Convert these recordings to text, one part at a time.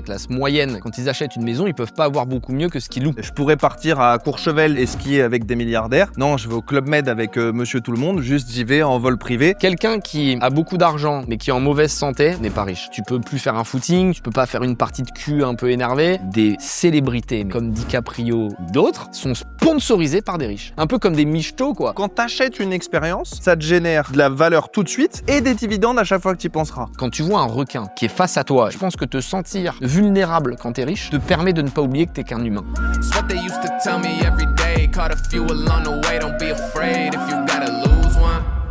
la classe moyenne, quand ils achètent une maison, ils peuvent pas avoir beaucoup mieux que ce qu'ils louent. Je pourrais partir à Courchevel et skier avec des milliardaires. Non, je vais au Club Med avec Monsieur Tout-le-Monde, juste j'y vais en vol privé. Quelqu'un qui a beaucoup d'argent mais qui est en mauvaise santé n'est pas riche. Tu peux plus faire un footing, tu peux pas faire une partie de cul un peu énervée. Des célébrités comme DiCaprio ou d'autres sont sponsorisés par des riches. Un peu comme des michetots quoi. Quand t'achètes une expérience, ça te génère de la valeur tout de suite et des dividendes à chaque fois que tu y penseras. Quand tu vois un requin qui est face à toi, je pense que te sentir vulnérable quand t'es riche te permet de ne pas oublier que t'es qu'un humain.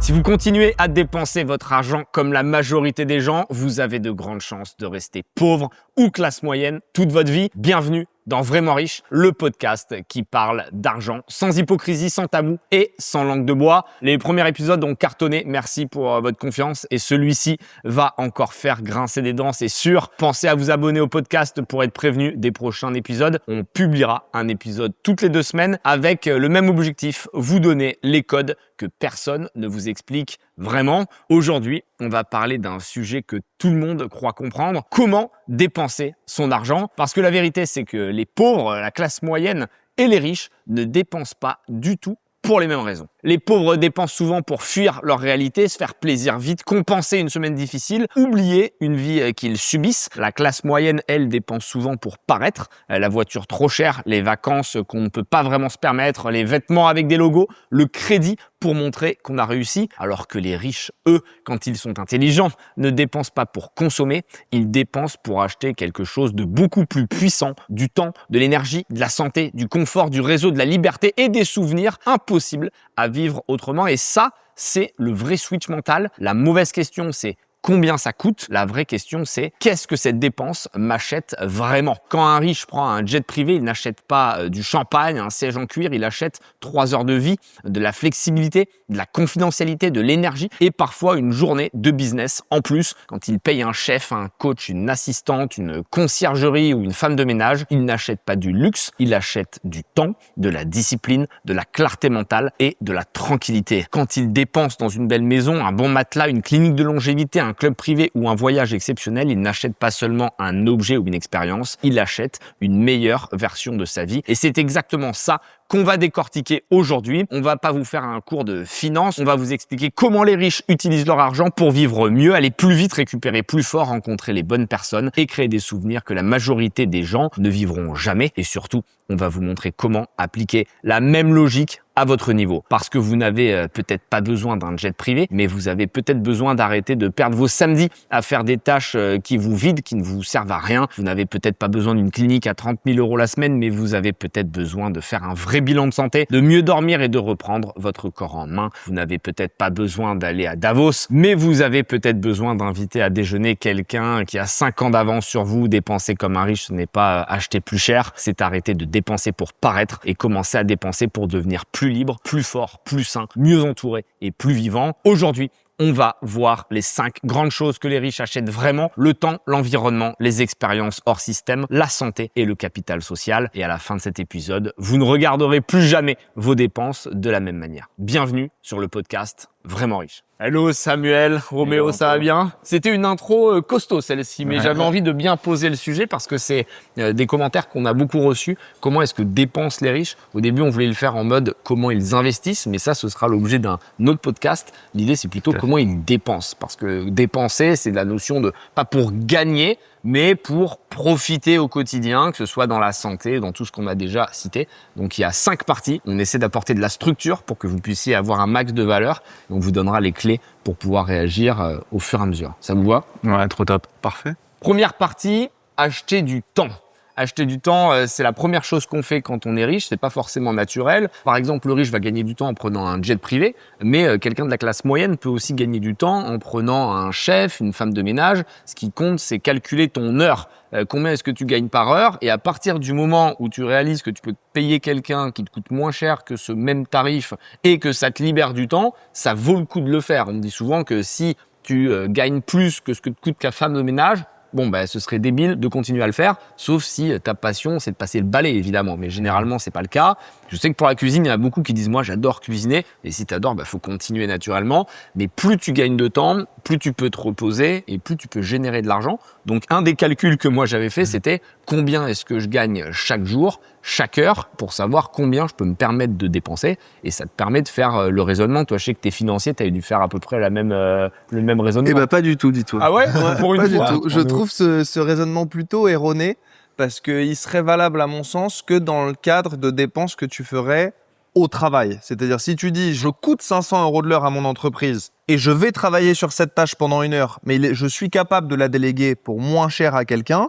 Si vous continuez à dépenser votre argent comme la majorité des gens, vous avez de grandes chances de rester pauvre ou classe moyenne toute votre vie. Bienvenue dans Vraiment Riche, le podcast qui parle d'argent sans hypocrisie, sans tabou et sans langue de bois. Les premiers épisodes ont cartonné, merci pour votre confiance et celui-ci va encore faire grincer des dents, c'est sûr. Pensez à vous abonner au podcast pour être prévenu des prochains épisodes. On publiera un épisode toutes les 2 semaines avec le même objectif, vous donner les codes que personne ne vous explique vraiment. Aujourd'hui, on va parler d'un sujet que tout le monde croit comprendre, comment dépenser son argent. Parce que la vérité, c'est que les pauvres, la classe moyenne et les riches ne dépensent pas du tout pour les mêmes raisons. Les pauvres dépensent souvent pour fuir leur réalité, se faire plaisir vite, compenser une semaine difficile, oublier une vie qu'ils subissent. La classe moyenne, elle, dépense souvent pour paraître. La voiture trop chère, les vacances qu'on ne peut pas vraiment se permettre, les vêtements avec des logos, le crédit pour montrer qu'on a réussi. Alors que les riches, eux, quand ils sont intelligents, ne dépensent pas pour consommer, ils dépensent pour acheter quelque chose de beaucoup plus puissant, du temps, de l'énergie, de la santé, du confort, du réseau, de la liberté et des souvenirs impossibles à vivre autrement. Et ça, c'est le vrai switch mental. La mauvaise question, c'est combien ça coûte? La vraie question, c'est qu'est-ce que cette dépense m'achète vraiment? Quand un riche prend un jet privé, il n'achète pas du champagne, un siège en cuir, il achète 3 heures de vie, de la flexibilité, de la confidentialité, de l'énergie et parfois une journée de business en plus. Quand il paye un chef, un coach, une assistante, une conciergerie ou une femme de ménage, il n'achète pas du luxe, il achète du temps, de la discipline, de la clarté mentale et de la tranquillité. Quand il dépense dans une belle maison, un bon matelas, une clinique de longévité, un club privé ou un voyage exceptionnel, il n'achète pas seulement un objet ou une expérience, il achète une meilleure version de sa vie. Et c'est exactement ça qu'on va décortiquer aujourd'hui. On va pas vous faire un cours de finance, on va vous expliquer comment les riches utilisent leur argent pour vivre mieux, aller plus vite, récupérer plus fort, rencontrer les bonnes personnes et créer des souvenirs que la majorité des gens ne vivront jamais. Et surtout, on va vous montrer comment appliquer la même logique à votre niveau. Parce que vous n'avez peut-être pas besoin d'un jet privé, mais vous avez peut-être besoin d'arrêter de perdre vos samedis à faire des tâches qui vous vident, qui ne vous servent à rien. Vous n'avez peut-être pas besoin d'une clinique à 30 000 € la semaine, mais vous avez peut-être besoin de faire un vrai bilan de santé, de mieux dormir et de reprendre votre corps en main. Vous n'avez peut-être pas besoin d'aller à Davos, mais vous avez peut-être besoin d'inviter à déjeuner quelqu'un qui a 5 ans d'avance sur vous. Dépenser comme un riche, ce n'est pas acheter plus cher, c'est arrêter de dépenser pour paraître et commencer à dépenser pour devenir plus libre, plus fort, plus sain, mieux entouré et plus vivant. Aujourd'hui, on va voir les 5 grandes choses que les riches achètent vraiment: le temps, l'environnement, les expériences hors système, la santé et le capital social. Et à la fin de cet épisode, vous ne regarderez plus jamais vos dépenses de la même manière. Bienvenue sur le podcast Vraiment Riche. Hello Samuel, Roméo, ça va bien? C'était une intro costaud celle-ci, mais j'avais envie de bien poser le sujet parce que c'est des commentaires qu'on a beaucoup reçus. Comment est-ce que dépensent les riches? Au début, on voulait le faire en mode comment ils investissent, mais ça, ce sera l'objet d'un autre podcast. L'idée, c'est plutôt comment ils dépensent. Parce que dépenser, c'est la notion de pas pour gagner, mais pour profiter au quotidien, que ce soit dans la santé, dans tout ce qu'on a déjà cité. Donc, il y a 5 parties. On essaie d'apporter de la structure pour que vous puissiez avoir un max de valeur. Et on vous donnera les clés pour pouvoir réagir au fur et à mesure. Ça vous va? Ouais, trop top. Parfait. Première partie, acheter du temps. Acheter du temps, c'est la première chose qu'on fait quand on est riche. C'est pas forcément naturel. Par exemple, le riche va gagner du temps en prenant un jet privé, mais quelqu'un de la classe moyenne peut aussi gagner du temps en prenant un chef, une femme de ménage. Ce qui compte, c'est calculer ton heure. Combien est-ce que tu gagnes par heure? Et à partir du moment où tu réalises que tu peux payer quelqu'un qui te coûte moins cher que ce même tarif et que ça te libère du temps, ça vaut le coup de le faire. On me dit souvent que si tu gagnes plus que ce que te coûte ta femme de ménage, bon, bah, ce serait débile de continuer à le faire, sauf si ta passion, c'est de passer le balai, évidemment. Mais généralement, c'est pas le cas. Je sais que pour la cuisine, il y en a beaucoup qui disent, moi, j'adore cuisiner. Et si t'adores, bah, faut continuer naturellement. Mais plus tu gagnes de temps, plus tu peux te reposer et plus tu peux générer de l'argent. Donc, un des calculs que moi, j'avais fait, c'était combien est-ce que je gagne chaque jour, chaque heure, pour savoir combien je peux me permettre de dépenser. Et ça te permet de faire le raisonnement. Toi, je sais que t'es financier, t'as dû faire à peu près le même raisonnement. Eh ben, pas du tout, dis-toi. Ah ouais? Pour une Pas fois. du tout. Je trouve ce raisonnement plutôt erroné parce qu'il serait valable à mon sens que dans le cadre de dépenses que tu ferais au travail. C'est-à-dire si tu dis je coûte 500 € de l'heure à mon entreprise et je vais travailler sur cette tâche pendant 1 heure, mais je suis capable de la déléguer pour moins cher à quelqu'un,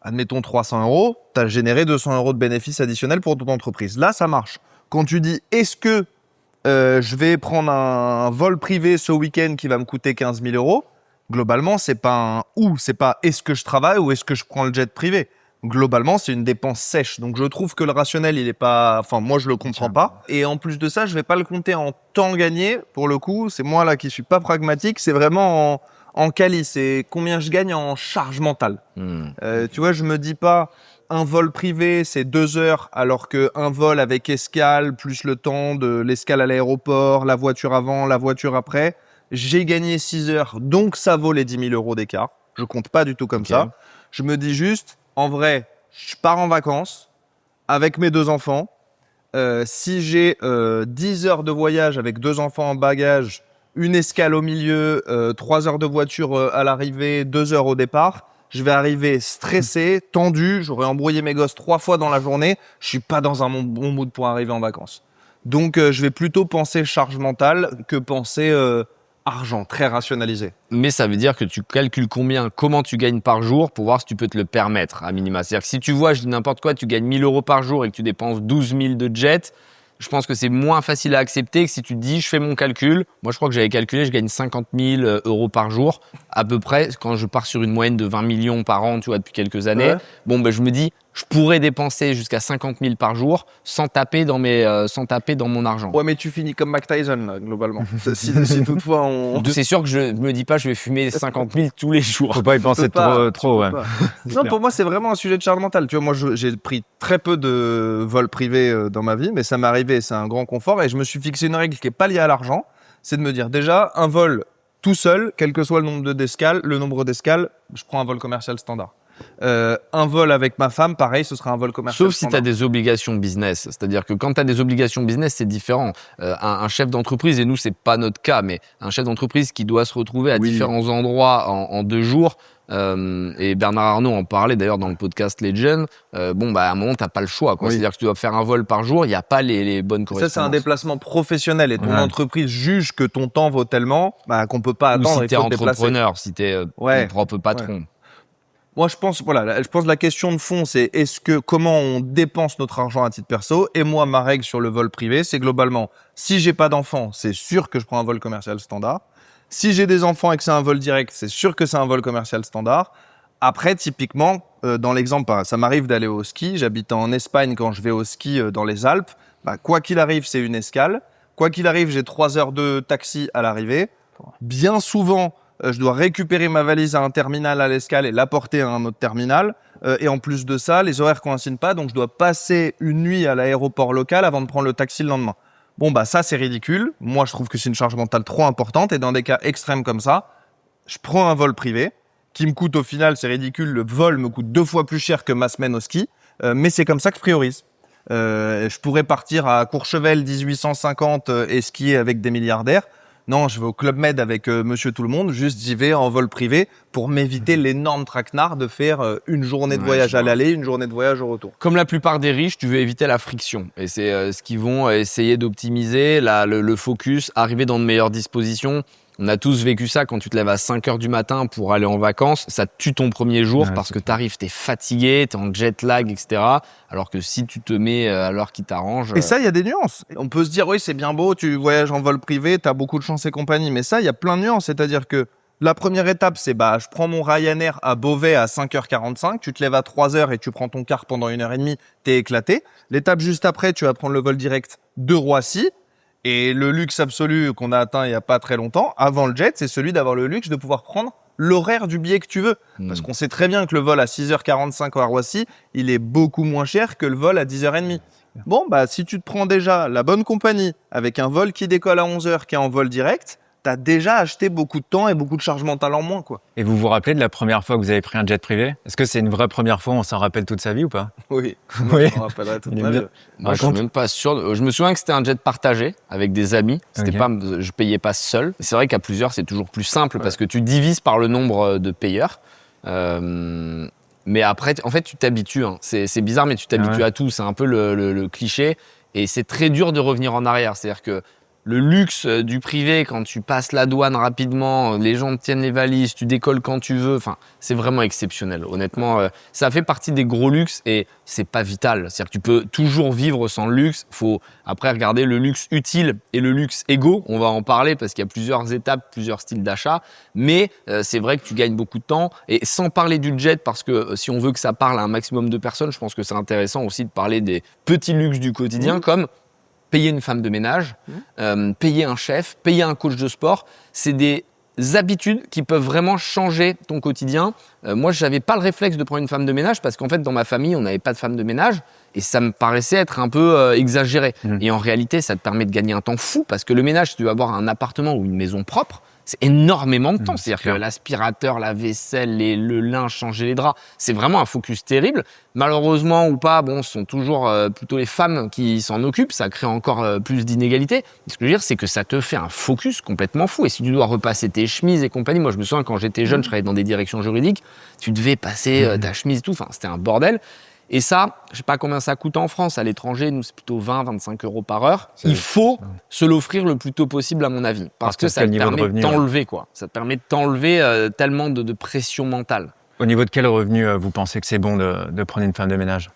admettons 300 €, tu as généré 200 € de bénéfices additionnels pour ton entreprise. Là, ça marche. Quand tu dis est-ce que je vais prendre un vol privé ce week-end qui va me coûter 15 000 €, globalement, c'est pas un ou, c'est pas est-ce que je travaille ou est-ce que je prends le jet privé. Globalement, c'est une dépense sèche. Donc, je trouve que le rationnel, il est pas, enfin, moi, je le comprends pas. Et en plus de ça, je vais pas le compter en temps gagné. Pour le coup, c'est moi là qui suis pas pragmatique. C'est vraiment en quali. C'est combien je gagne en charge mentale. Tu vois, je me dis pas un vol privé, c'est 2 heures, alors qu'un vol avec escale, plus le temps de l'escale à l'aéroport, la voiture avant, la voiture après, j'ai gagné 6 heures, donc ça vaut les 10 000 € d'écart. Je compte pas du tout comme ça. Je me dis juste, en vrai, je pars en vacances avec mes 2 enfants. Si j'ai 10 heures de voyage avec 2 enfants en bagage, une escale au milieu, 3 heures de voiture à l'arrivée, 2 heures au départ, je vais arriver stressé, tendu, j'aurais embrouillé mes gosses 3 fois dans la journée, je suis pas dans un bon mood pour arriver en vacances. Donc je vais plutôt penser charge mentale que penser argent, très rationalisé. Mais ça veut dire que tu calcules comment tu gagnes par jour pour voir si tu peux te le permettre à minima. C'est-à-dire que si tu vois, je dis n'importe quoi, tu gagnes 1 000 € par jour et que tu dépenses 12 000 de jet, je pense que c'est moins facile à accepter que si tu te dis, je fais mon calcul. Moi, je crois que j'avais calculé, je gagne 50 000 € par jour, à peu près, quand je pars sur une moyenne de 20 millions par an, tu vois, depuis quelques années. Ouais. Bon, ben, je me dis, je pourrais dépenser jusqu'à 50 000 par jour sans taper dans mon argent. Ouais, mais tu finis comme Mike Tyson, là, globalement. si toutefois on... C'est sûr que je me dis pas, je vais fumer 50 000 tous les jours. Faut pas y penser trop, ouais. Non, pour moi, c'est vraiment un sujet de charge mentale. Tu vois, moi, j'ai pris très peu de vols privés dans ma vie, mais ça m'est arrivé, c'est un grand confort. Et je me suis fixé une règle qui est pas liée à l'argent. C'est de me dire, déjà, un vol tout seul, quel que soit le nombre d'escales, je prends un vol commercial standard. Un vol avec ma femme, pareil, ce sera un vol commercial. Sauf si tu as des obligations business. C'est-à-dire que quand tu as des obligations business, c'est différent. Un chef d'entreprise, et nous, c'est pas notre cas, mais un chef d'entreprise qui doit se retrouver à différents endroits en 2 jours. Et Bernard Arnault en parlait d'ailleurs dans le podcast Legend. À un moment, tu n'as pas le choix. Oui. C'est-à-dire que tu dois faire un vol par jour, il n'y a pas les bonnes correspondances. Ça, c'est un déplacement professionnel et ton entreprise juge que ton temps vaut tellement qu'on ne peut pas attendre. Ou si tu es entrepreneur, si tu es ton propre patron. Ouais. Moi, je pense la question de fond, c'est comment on dépense notre argent à titre perso. Et moi, ma règle sur le vol privé, c'est globalement, si j'ai pas d'enfants, c'est sûr que je prends un vol commercial standard. Si j'ai des enfants et que c'est un vol direct, c'est sûr que c'est un vol commercial standard. Après, typiquement, dans l'exemple, ça m'arrive d'aller au ski. J'habite en Espagne quand je vais au ski dans les Alpes. Quoi qu'il arrive, c'est une escale. Quoi qu'il arrive, j'ai 3 heures de taxi à l'arrivée. Bien souvent, je dois récupérer ma valise à un terminal à l'escale et l'apporter à un autre terminal. Et en plus de ça, les horaires ne coïncident pas, donc je dois passer une nuit à l'aéroport local avant de prendre le taxi le lendemain. Ça, c'est ridicule. Moi, je trouve que c'est une charge mentale trop importante. Et dans des cas extrêmes comme ça, je prends un vol privé qui me coûte au final, c'est ridicule, le vol me coûte 2 fois plus cher que ma semaine au ski. Mais c'est comme ça que je priorise. Je pourrais partir à Courchevel 1850 et skier avec des milliardaires. Non, je vais au Club Med avec Monsieur Tout le Monde, juste j'y vais en vol privé pour m'éviter l'énorme traquenard de faire une journée de voyage à l'aller, une journée de voyage au retour. Comme la plupart des riches, tu veux éviter la friction. Et c'est ce qu'ils vont essayer d'optimiser, le focus, arriver dans de meilleures dispositions. On a tous vécu ça quand tu te lèves à 5 h du matin pour aller en vacances. Ça tue ton premier jour parce que tu arrives, tu es fatigué, tu es en jet lag, etc. Alors que si tu te mets à l'heure qui t'arrange... Et ça, il y a des nuances. On peut se dire, oui, c'est bien beau, tu voyages en vol privé, tu as beaucoup de chance et compagnie. Mais ça, il y a plein de nuances. C'est-à-dire que la première étape, c'est je prends mon Ryanair à Beauvais à 5h45, tu te lèves à 3h et tu prends ton car pendant 1h30, t'es éclaté. L'étape juste après, tu vas prendre le vol direct de Roissy. Et le luxe absolu qu'on a atteint il n'y a pas très longtemps, avant le jet, c'est celui d'avoir le luxe de pouvoir prendre l'horaire du billet que tu veux. Parce qu'on sait très bien que le vol à 6h45 à Roissy, il est beaucoup moins cher que le vol à 10h30. Bon, bah, si tu te prends déjà la bonne compagnie avec un vol qui décolle à 11h qui est en vol direct, t'as déjà acheté beaucoup de temps et beaucoup de charge mentale en moins, quoi. Et vous vous rappelez de la première fois que vous avez pris un jet privé? Est-ce que c'est une vraie première fois, on s'en rappelle toute sa vie ou pas? Oui, Oui. je m'en rappellerai toute Il ma aime vie. bien. Moi, je suis même pas sûr. Je me souviens que c'était un jet partagé avec des amis. C'était Ok. pas, je payais pas seul. C'est vrai qu'à plusieurs, c'est toujours plus simple parce que tu divises par le nombre de payeurs. Mais après, en fait, tu t'habitues. Hein. C'est bizarre, mais tu t'habitues à tout. C'est un peu le cliché. Et c'est très dur de revenir en arrière. C'est-à-dire que le luxe du privé, quand tu passes la douane rapidement, les gens te tiennent les valises, tu décolles quand tu veux, enfin, c'est vraiment exceptionnel. Honnêtement, ça fait partie des gros luxes et c'est pas vital. C'est-à-dire que tu peux toujours vivre sans le luxe. Faut après regarder le luxe utile et le luxe égo. On va en parler parce qu'il y a plusieurs étapes, plusieurs styles d'achat. Mais c'est vrai que tu gagnes beaucoup de temps. Et sans parler du jet, parce que si on veut que ça parle à un maximum de personnes, je pense que c'est intéressant aussi de parler des petits luxes du quotidien comme payer une femme de ménage, payer un chef, payer un coach de sport, c'est des habitudes qui peuvent vraiment changer ton quotidien. Moi, je n'avais pas le réflexe de prendre une femme de ménage parce qu'en fait, dans ma famille, on n'avait pas de femme de ménage et ça me paraissait être un peu exagéré. Et en réalité, ça te permet de gagner un temps fou parce que le ménage, si tu veux avoir un appartement ou une maison propre, c'est énormément de temps. C'est-à-dire que l'aspirateur, la vaisselle, le linge, changer les draps, c'est vraiment un focus terrible. Malheureusement ou pas, bon, ce sont toujours plutôt les femmes qui s'en occupent. Ça crée encore plus d'inégalités. Ce que je veux dire, c'est que ça te fait un focus complètement fou. Et si tu dois repasser tes chemises et compagnie, moi je me souviens quand j'étais jeune, je travaillais dans des directions juridiques, tu devais passer ta chemise et tout. Enfin, c'était un bordel. Et ça, je ne sais pas combien ça coûte en France. À l'étranger, nous, c'est plutôt 20-25 euros par heure. Il faut se l'offrir le plus tôt possible, à mon avis. Parce que ça te permet de t'enlever, quoi. Ça te permet de t'enlever tellement de pression mentale. Au niveau de quel revenu vous pensez que c'est bon de prendre une femme de ménage?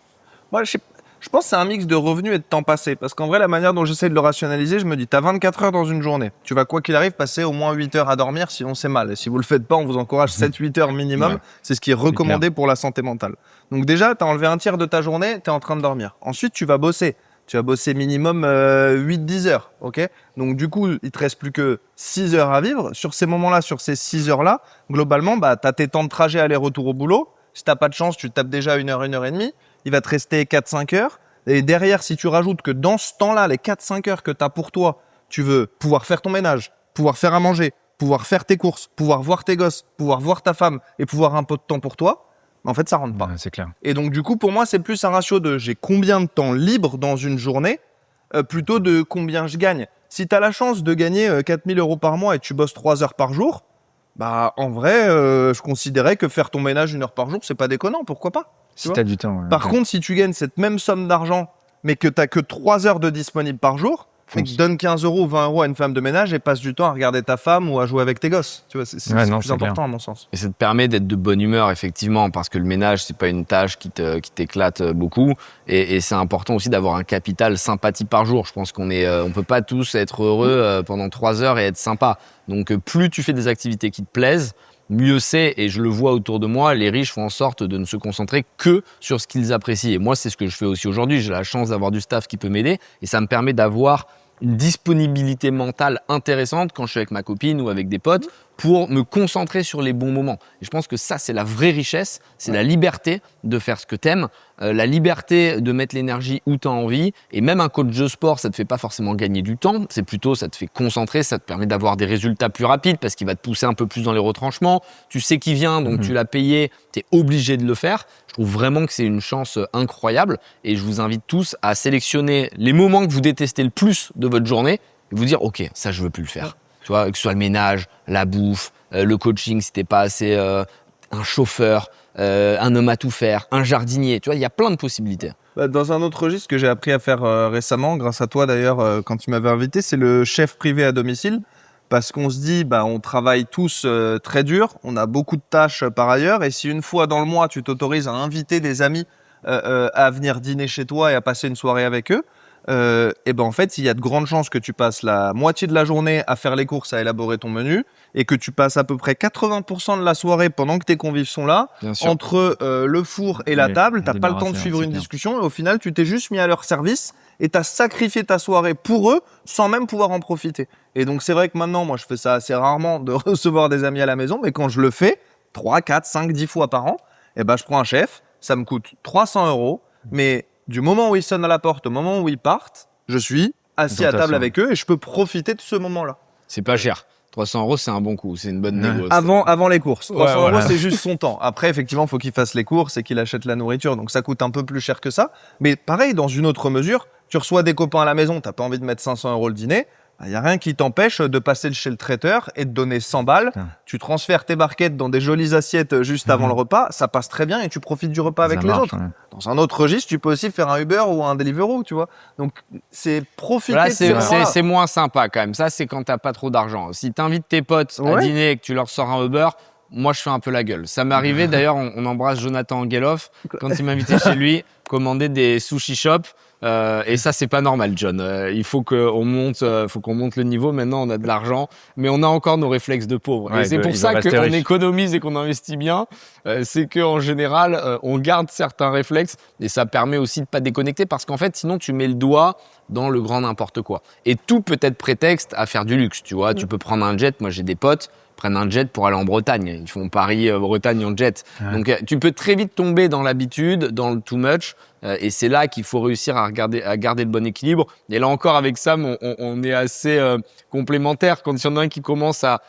Moi, je pense que c'est un mix de revenus et de temps passé. Parce qu'en vrai, la manière dont j'essaie de le rationaliser, je me dis, tu as 24 heures dans une journée. Tu vas, quoi qu'il arrive, passer au moins 8 heures à dormir, sinon c'est mal. Et si vous le faites pas, on vous encourage 7-8 heures minimum. Ouais. C'est ce qui est recommandé pour la santé mentale. Donc déjà, tu as enlevé un tiers de ta journée, tu es en train de dormir. Ensuite, tu vas bosser. Tu vas bosser minimum 8-10 heures. Okay, donc du coup, il te reste plus que 6 heures à vivre. Sur ces moments-là, sur ces 6 heures-là, globalement, bah, tu as tes temps de trajet aller-retour au boulot. Si tu n'as pas de chance, tu tapes déjà 1 heure, 1 heure et demie. Il va te rester 4-5 heures. Et derrière, si tu rajoutes que dans ce temps-là, les 4-5 heures que tu as pour toi, tu veux pouvoir faire ton ménage, pouvoir faire à manger, pouvoir faire tes courses, pouvoir voir tes gosses, pouvoir voir ta femme et pouvoir un peu de temps pour toi, en fait, ça rentre pas. Ouais, c'est clair. Et donc, du coup, pour moi, c'est plus un ratio de j'ai combien de temps libre dans une journée plutôt de combien je gagne. Si tu as la chance de gagner 4 000 euros par mois et tu bosses 3 heures par jour, bah, en vrai, je considérais que faire ton ménage 1 heure par jour, c'est pas déconnant. Pourquoi pas? Si tu as du temps. Ouais. Par contre, si tu gagnes cette même somme d'argent, mais que tu n'as que 3 heures de disponible par jour, donne 15 euros ou 20 euros à une femme de ménage et passe du temps à regarder ta femme ou à jouer avec tes gosses. Tu vois, c'est plus important clair. À mon sens. Et ça te permet d'être de bonne humeur, effectivement, parce que le ménage, c'est pas une tâche qui t'éclate beaucoup. Et c'est important aussi d'avoir un capital sympathie par jour. Je pense qu'on peut pas tous être heureux pendant 3 heures et être sympa. Donc, plus tu fais des activités qui te plaisent, mieux c'est, et je le vois autour de moi, les riches font en sorte de ne se concentrer que sur ce qu'ils apprécient. Et moi, c'est ce que je fais aussi aujourd'hui. J'ai la chance d'avoir du staff qui peut m'aider et ça me permet d'avoir une disponibilité mentale intéressante quand je suis avec ma copine ou avec des potes pour me concentrer sur les bons moments. Et je pense que ça, c'est la vraie richesse, c'est la liberté de faire ce que t'aimes, la liberté de mettre l'énergie où tu as envie. Et même un coach de sport, ça te fait pas forcément gagner du temps, c'est plutôt, ça te fait concentrer, ça te permet d'avoir des résultats plus rapides parce qu'il va te pousser un peu plus dans les retranchements. Tu sais qui vient, donc tu l'as payé, tu es obligé de le faire. Je trouve vraiment que c'est une chance incroyable et je vous invite tous à sélectionner les moments que vous détestez le plus de votre journée et vous dire, ok, ça je veux plus le faire. Tu vois, que ce soit le ménage, la bouffe, le coaching si t'es pas assez, un chauffeur, un homme à tout faire, un jardinier. Tu vois, il y a plein de possibilités. Dans un autre registre que j'ai appris à faire récemment, grâce à toi d'ailleurs, quand tu m'avais invité, c'est le chef privé à domicile. Parce qu'on se dit, on travaille tous très dur, on a beaucoup de tâches par ailleurs. Et si une fois dans le mois, tu t'autorises à inviter des amis à venir dîner chez toi et à passer une soirée avec eux, et ben en fait, il y a de grandes chances que tu passes la moitié de la journée à faire les courses, à élaborer ton menu, et que tu passes à peu près 80% de la soirée pendant que tes convives sont là, Bien sûr. entre le four et la table, t'as pas le temps de débarrasser, suivre c'est une clair. discussion, et au final, tu t'es juste mis à leur service, et t'as sacrifié ta soirée pour eux, sans même pouvoir en profiter. Et donc, c'est vrai que maintenant, moi, je fais ça assez rarement, de recevoir des amis à la maison, mais quand je le fais, 3, 4, 5, 10 fois par an, et ben, je prends un chef, ça me coûte 300 €, mais du moment où ils sonnent à la porte au moment où ils partent, je suis assis Dans à ta table soirée. avec eux et je peux profiter de ce moment-là. C'est pas cher. 300 €, c'est un bon coup. C'est une bonne Ouais. négo. Avant les courses. 300 Ouais, voilà. €, c'est juste son temps. Après, effectivement, il faut qu'il fasse les courses et qu'il achète la nourriture. Donc, ça coûte un peu plus cher que ça. Mais pareil, dans une autre mesure, tu reçois des copains à la maison, t'as pas envie de mettre 500 € le dîner. Il n'y a rien qui t'empêche de passer chez le traiteur et de donner 100 balles. Putain. Tu transfères tes barquettes dans des jolies assiettes juste avant le repas. Ça passe très bien et tu profites du repas avec Ça les marche, autres. ouais. Dans un autre registre, tu peux aussi faire un Uber ou un Deliveroo, tu vois. Donc, c'est profiter Voilà, de ces c'est moments-là. c'est moins sympa quand même. Ça, c'est quand t'as pas trop d'argent. Si t'invites tes potes à Ouais. dîner et que tu leur sors un Uber, moi, je fais un peu la gueule. Ça m'est arrivé, d'ailleurs, on embrasse Jonathan Angeloff, quand il m'a invité chez lui, commander des sushi shops. Et ça, c'est pas normal, John. Il faut qu'on monte le niveau. Maintenant, on a de l'argent, mais on a encore nos réflexes de pauvres. Ouais, et c'est il pour doit ça rester qu'on riche. économise et qu'on investit bien. C'est qu'en général, on garde certains réflexes et ça permet aussi de pas déconnecter parce qu'en fait, sinon, tu mets le doigt dans le grand n'importe quoi. Et tout peut être prétexte à faire du luxe, tu vois. Tu peux prendre un jet. Moi, j'ai des potes prennent un jet pour aller en Bretagne. Ils font Paris-Bretagne en jet. Ouais. Donc, tu peux très vite tomber dans l'habitude, dans le too much. Et c'est là qu'il faut réussir à garder le bon équilibre. Et là encore, avec Sam, on est assez complémentaires. Quand il y en a un qui commence à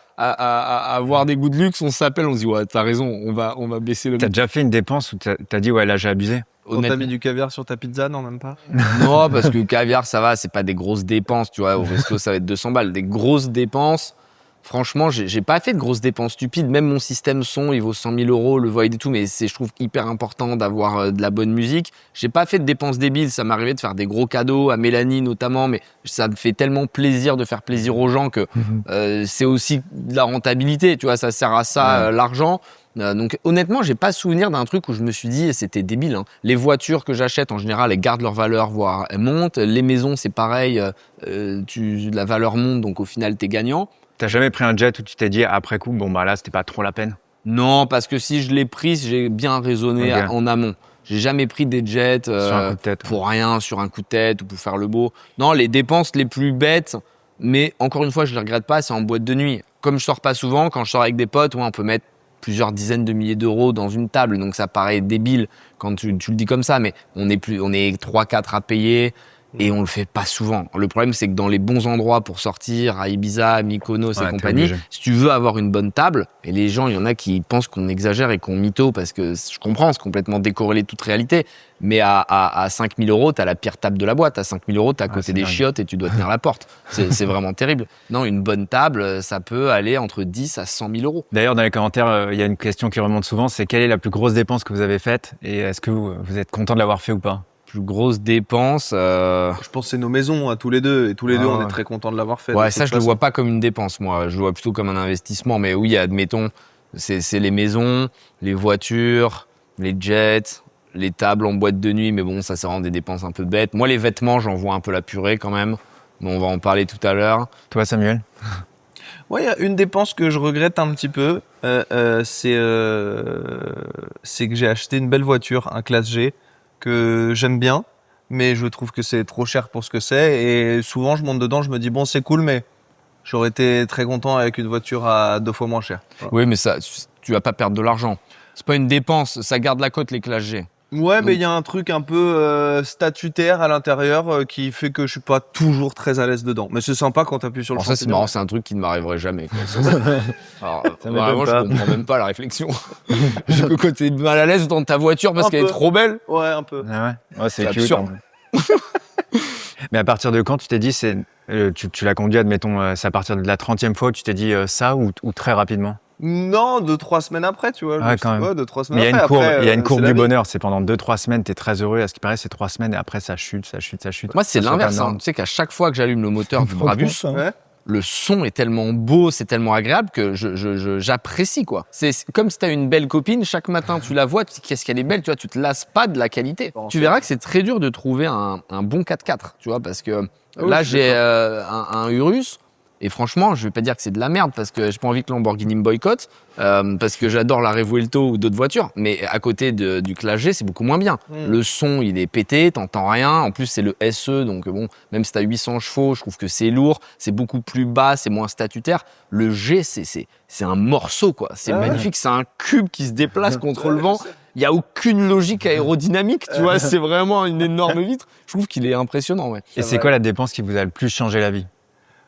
avoir des goûts de luxe, on s'appelle, on se dit, ouais, t'as raison, on va baisser le T'as déjà fait une dépense où t'as dit, ouais, là, j'ai abusé? Quand t'as mis du caviar sur ta pizza, non, même pas. Non, parce que caviar, ça va, c'est pas des grosses dépenses, tu vois. Au resto, ça va être 200 balles. Des grosses dépenses, franchement, j'ai pas fait de grosses dépenses stupides. Même mon système son, il vaut 100 000 €, le void et tout, mais je trouve hyper important d'avoir de la bonne musique. J'ai pas fait de dépenses débiles. Ça m'arrivait de faire des gros cadeaux à Mélanie notamment, mais ça me fait tellement plaisir de faire plaisir aux gens que c'est aussi de la rentabilité, tu vois. Ça sert à ça, l'argent. Donc honnêtement, j'ai pas souvenir d'un truc où je me suis dit c'était débile. Les voitures que j'achète en général, elles gardent leur valeur, voire elles montent. Les maisons, c'est pareil, la valeur monte, donc au final t'es gagnant. T'as jamais pris un jet où tu t'es dit, après coup, bon, bah là, c'était pas trop la peine? Non, parce que si je l'ai pris, j'ai bien raisonné Ok. en amont. J'ai jamais pris des jets Sur un coup de tête. pour rien, sur un coup de tête ou pour faire le beau. Non, les dépenses les plus bêtes, mais encore une fois, je ne les regrette pas, c'est en boîte de nuit. Comme je sors pas souvent, quand je sors avec des potes, ouais, on peut mettre plusieurs dizaines de milliers d'euros dans une table, donc ça paraît débile quand tu le dis comme ça, mais on est 3-4 à payer. Et on le fait pas souvent. Le problème, c'est que dans les bons endroits pour sortir, à Ibiza, Mykonos et Ouais, t'es compagnie, obligé. si tu veux avoir une bonne table, et les gens, il y en a qui pensent qu'on exagère et qu'on mytho, parce que je comprends, c'est complètement décorrélé de toute réalité, mais à 5 000 €, t'as la pire table de la boîte. À 5 000 €, t'es à côté c'est des dingue. chiottes et tu dois tenir la porte. C'est vraiment terrible. Non, une bonne table, ça peut aller entre 10 à 100 000 €. D'ailleurs, dans les commentaires, il y a une question qui remonte souvent, c'est quelle est la plus grosse dépense que vous avez faite et est-ce que vous êtes content de l'avoir fait ou pas? Plus grosse dépense. Je pense que c'est nos maisons à tous les deux. Et tous les Ah deux, on ouais. est très contents de l'avoir fait. Ouais, de ça, toute je le façon. vois pas comme une dépense, moi. Je le vois plutôt comme un investissement. Mais oui, admettons, c'est les maisons, les voitures, les jets, les tables en boîte de nuit. Mais bon, ça, c'est vraiment des dépenses un peu bêtes. Moi, les vêtements, j'en vois un peu la purée quand même. Bon, on va en parler tout à l'heure. Toi, Samuel? Ouais, il y a une dépense que je regrette un petit peu. C'est que j'ai acheté une belle voiture, un classe G, que j'aime bien, mais je trouve que c'est trop cher pour ce que c'est. Et souvent, je monte dedans, je me dis, bon, c'est cool, mais j'aurais été très content avec une voiture à 2 fois moins cher. Voilà. Oui, mais ça, tu vas pas perdre de l'argent. C'est pas une dépense. Ça garde la cote, les classes G. Ouais, Donc- mais il y a un truc un peu statutaire à l'intérieur qui fait que je suis pas toujours très à l'aise dedans. Mais c'est sympa quand t'appuies sur le Alors ça, c'est champignon. marrant. C'est un truc qui ne m'arriverait jamais, quoi. Alors, Ça m'étonne vraiment, je pas. comprends même pas la réflexion. Quand t'es mal à l'aise dans ta voiture parce Un qu'elle est peu. trop belle. Ouais, un peu. Ah ouais, c'est C'est cute, absurde. hein. Mais à partir de quand tu t'es dit, tu l'as conduit, admettons, c'est à partir de la 30e fois où tu t'es dit ça ou très rapidement? Non, 2-3 semaines après, tu vois. Ah ouais, quand même. 2-3 Mais semaines il y a une après. courbe, Après, il y a une c'est courbe la du vie. bonheur. C'est pendant 2-3 semaines, t'es très heureux. À ce qui paraît, c'est 3 semaines et après ça chute. Moi, c'est Ça l'inverse. saute à Tu sais qu'à chaque fois que j'allume le moteur du Brabus, Ouais. le son est tellement beau, c'est tellement agréable que j'apprécie, quoi. C'est comme si tu as une belle copine, chaque matin tu la vois, tu te dis qu'est-ce qu'elle est belle, tu vois, tu te lasses pas de la qualité. Tu verras que c'est très dur de trouver un bon 4x4, tu vois, parce que là j'ai un Urus. Et franchement, je vais pas dire que c'est de la merde parce que j'ai pas envie que Lamborghini me boycotte, parce que j'adore la Revuelto ou d'autres voitures. Mais à côté du Classe G, c'est beaucoup moins bien. Le son, il est pété, t'entends rien. En plus, c'est le SE, donc bon, même si t'as 800 chevaux, je trouve que c'est lourd, c'est beaucoup plus bas, c'est moins statutaire. Le G, c'est un morceau, quoi. C'est magnifique, c'est un cube qui se déplace contre le vent. Il y a aucune logique aérodynamique, tu vois. C'est vraiment une énorme vitre. Je trouve qu'il est impressionnant, ouais. Et c'est quoi la dépense qui vous a le plus changé la vie?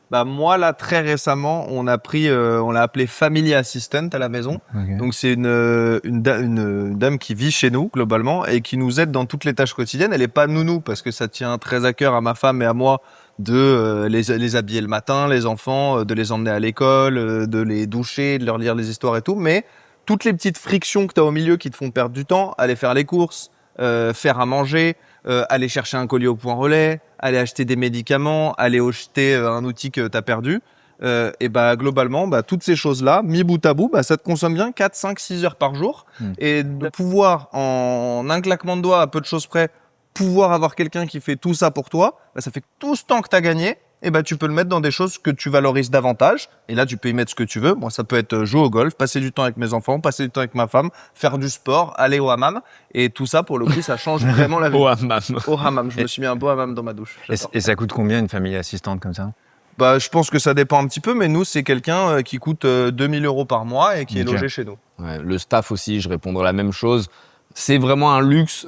Bah moi là très récemment on l'a appelé Family Assistant à la maison. Okay. Donc c'est une dame qui vit chez nous globalement et qui nous aide dans toutes les tâches quotidiennes. Elle est pas nounou parce que ça tient très à cœur à ma femme et à moi de les habiller le matin, les enfants, de les emmener à l'école, de les doucher, de leur lire les histoires et tout. Mais toutes les petites frictions que tu as au milieu qui te font perdre du temps, aller faire les courses, faire à manger, aller chercher un colis au point relais, aller acheter des médicaments, aller acheter un outil que tu as perdu. Et bah globalement, bah, toutes ces choses-là, mis bout à bout, bah, ça te consomme bien 4, 5, 6 heures par jour. Et de pouvoir, en un claquement de doigts, à peu de choses près, pouvoir avoir quelqu'un qui fait tout ça pour toi, bah, ça fait que tout ce temps que tu as gagné, et bah, tu peux le mettre dans des choses que tu valorises davantage. Et là, tu peux y mettre ce que tu veux. Moi, ça peut être jouer au golf, passer du temps avec mes enfants, passer du temps avec ma femme, faire du sport, aller au hammam. Et tout ça, pour le coup, ça change vraiment la vie. Au hammam. Au hammam. Je me suis mis un beau hammam dans ma douche. Et ça coûte combien une famille assistante comme ça? Bah, je pense que ça dépend un petit peu, mais nous, c'est quelqu'un qui coûte 2000 € par mois et qui est logé chez nous. Ouais, le staff aussi, je répondrai la même chose. C'est vraiment un luxe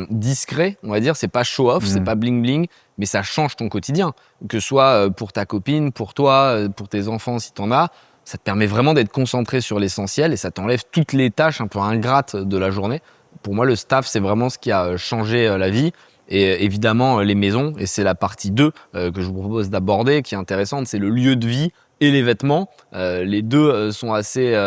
discret, on va dire. C'est pas show-off, c'est pas bling-bling, mais ça change ton quotidien. Que ce soit pour ta copine, pour toi, pour tes enfants, si t'en as, ça te permet vraiment d'être concentré sur l'essentiel et ça t'enlève toutes les tâches un peu ingrates de la journée. Pour moi, le staff, c'est vraiment ce qui a changé la vie. Et évidemment, les maisons, et c'est la partie 2 que je vous propose d'aborder, qui est intéressante, c'est le lieu de vie et les vêtements. Les deux sont assez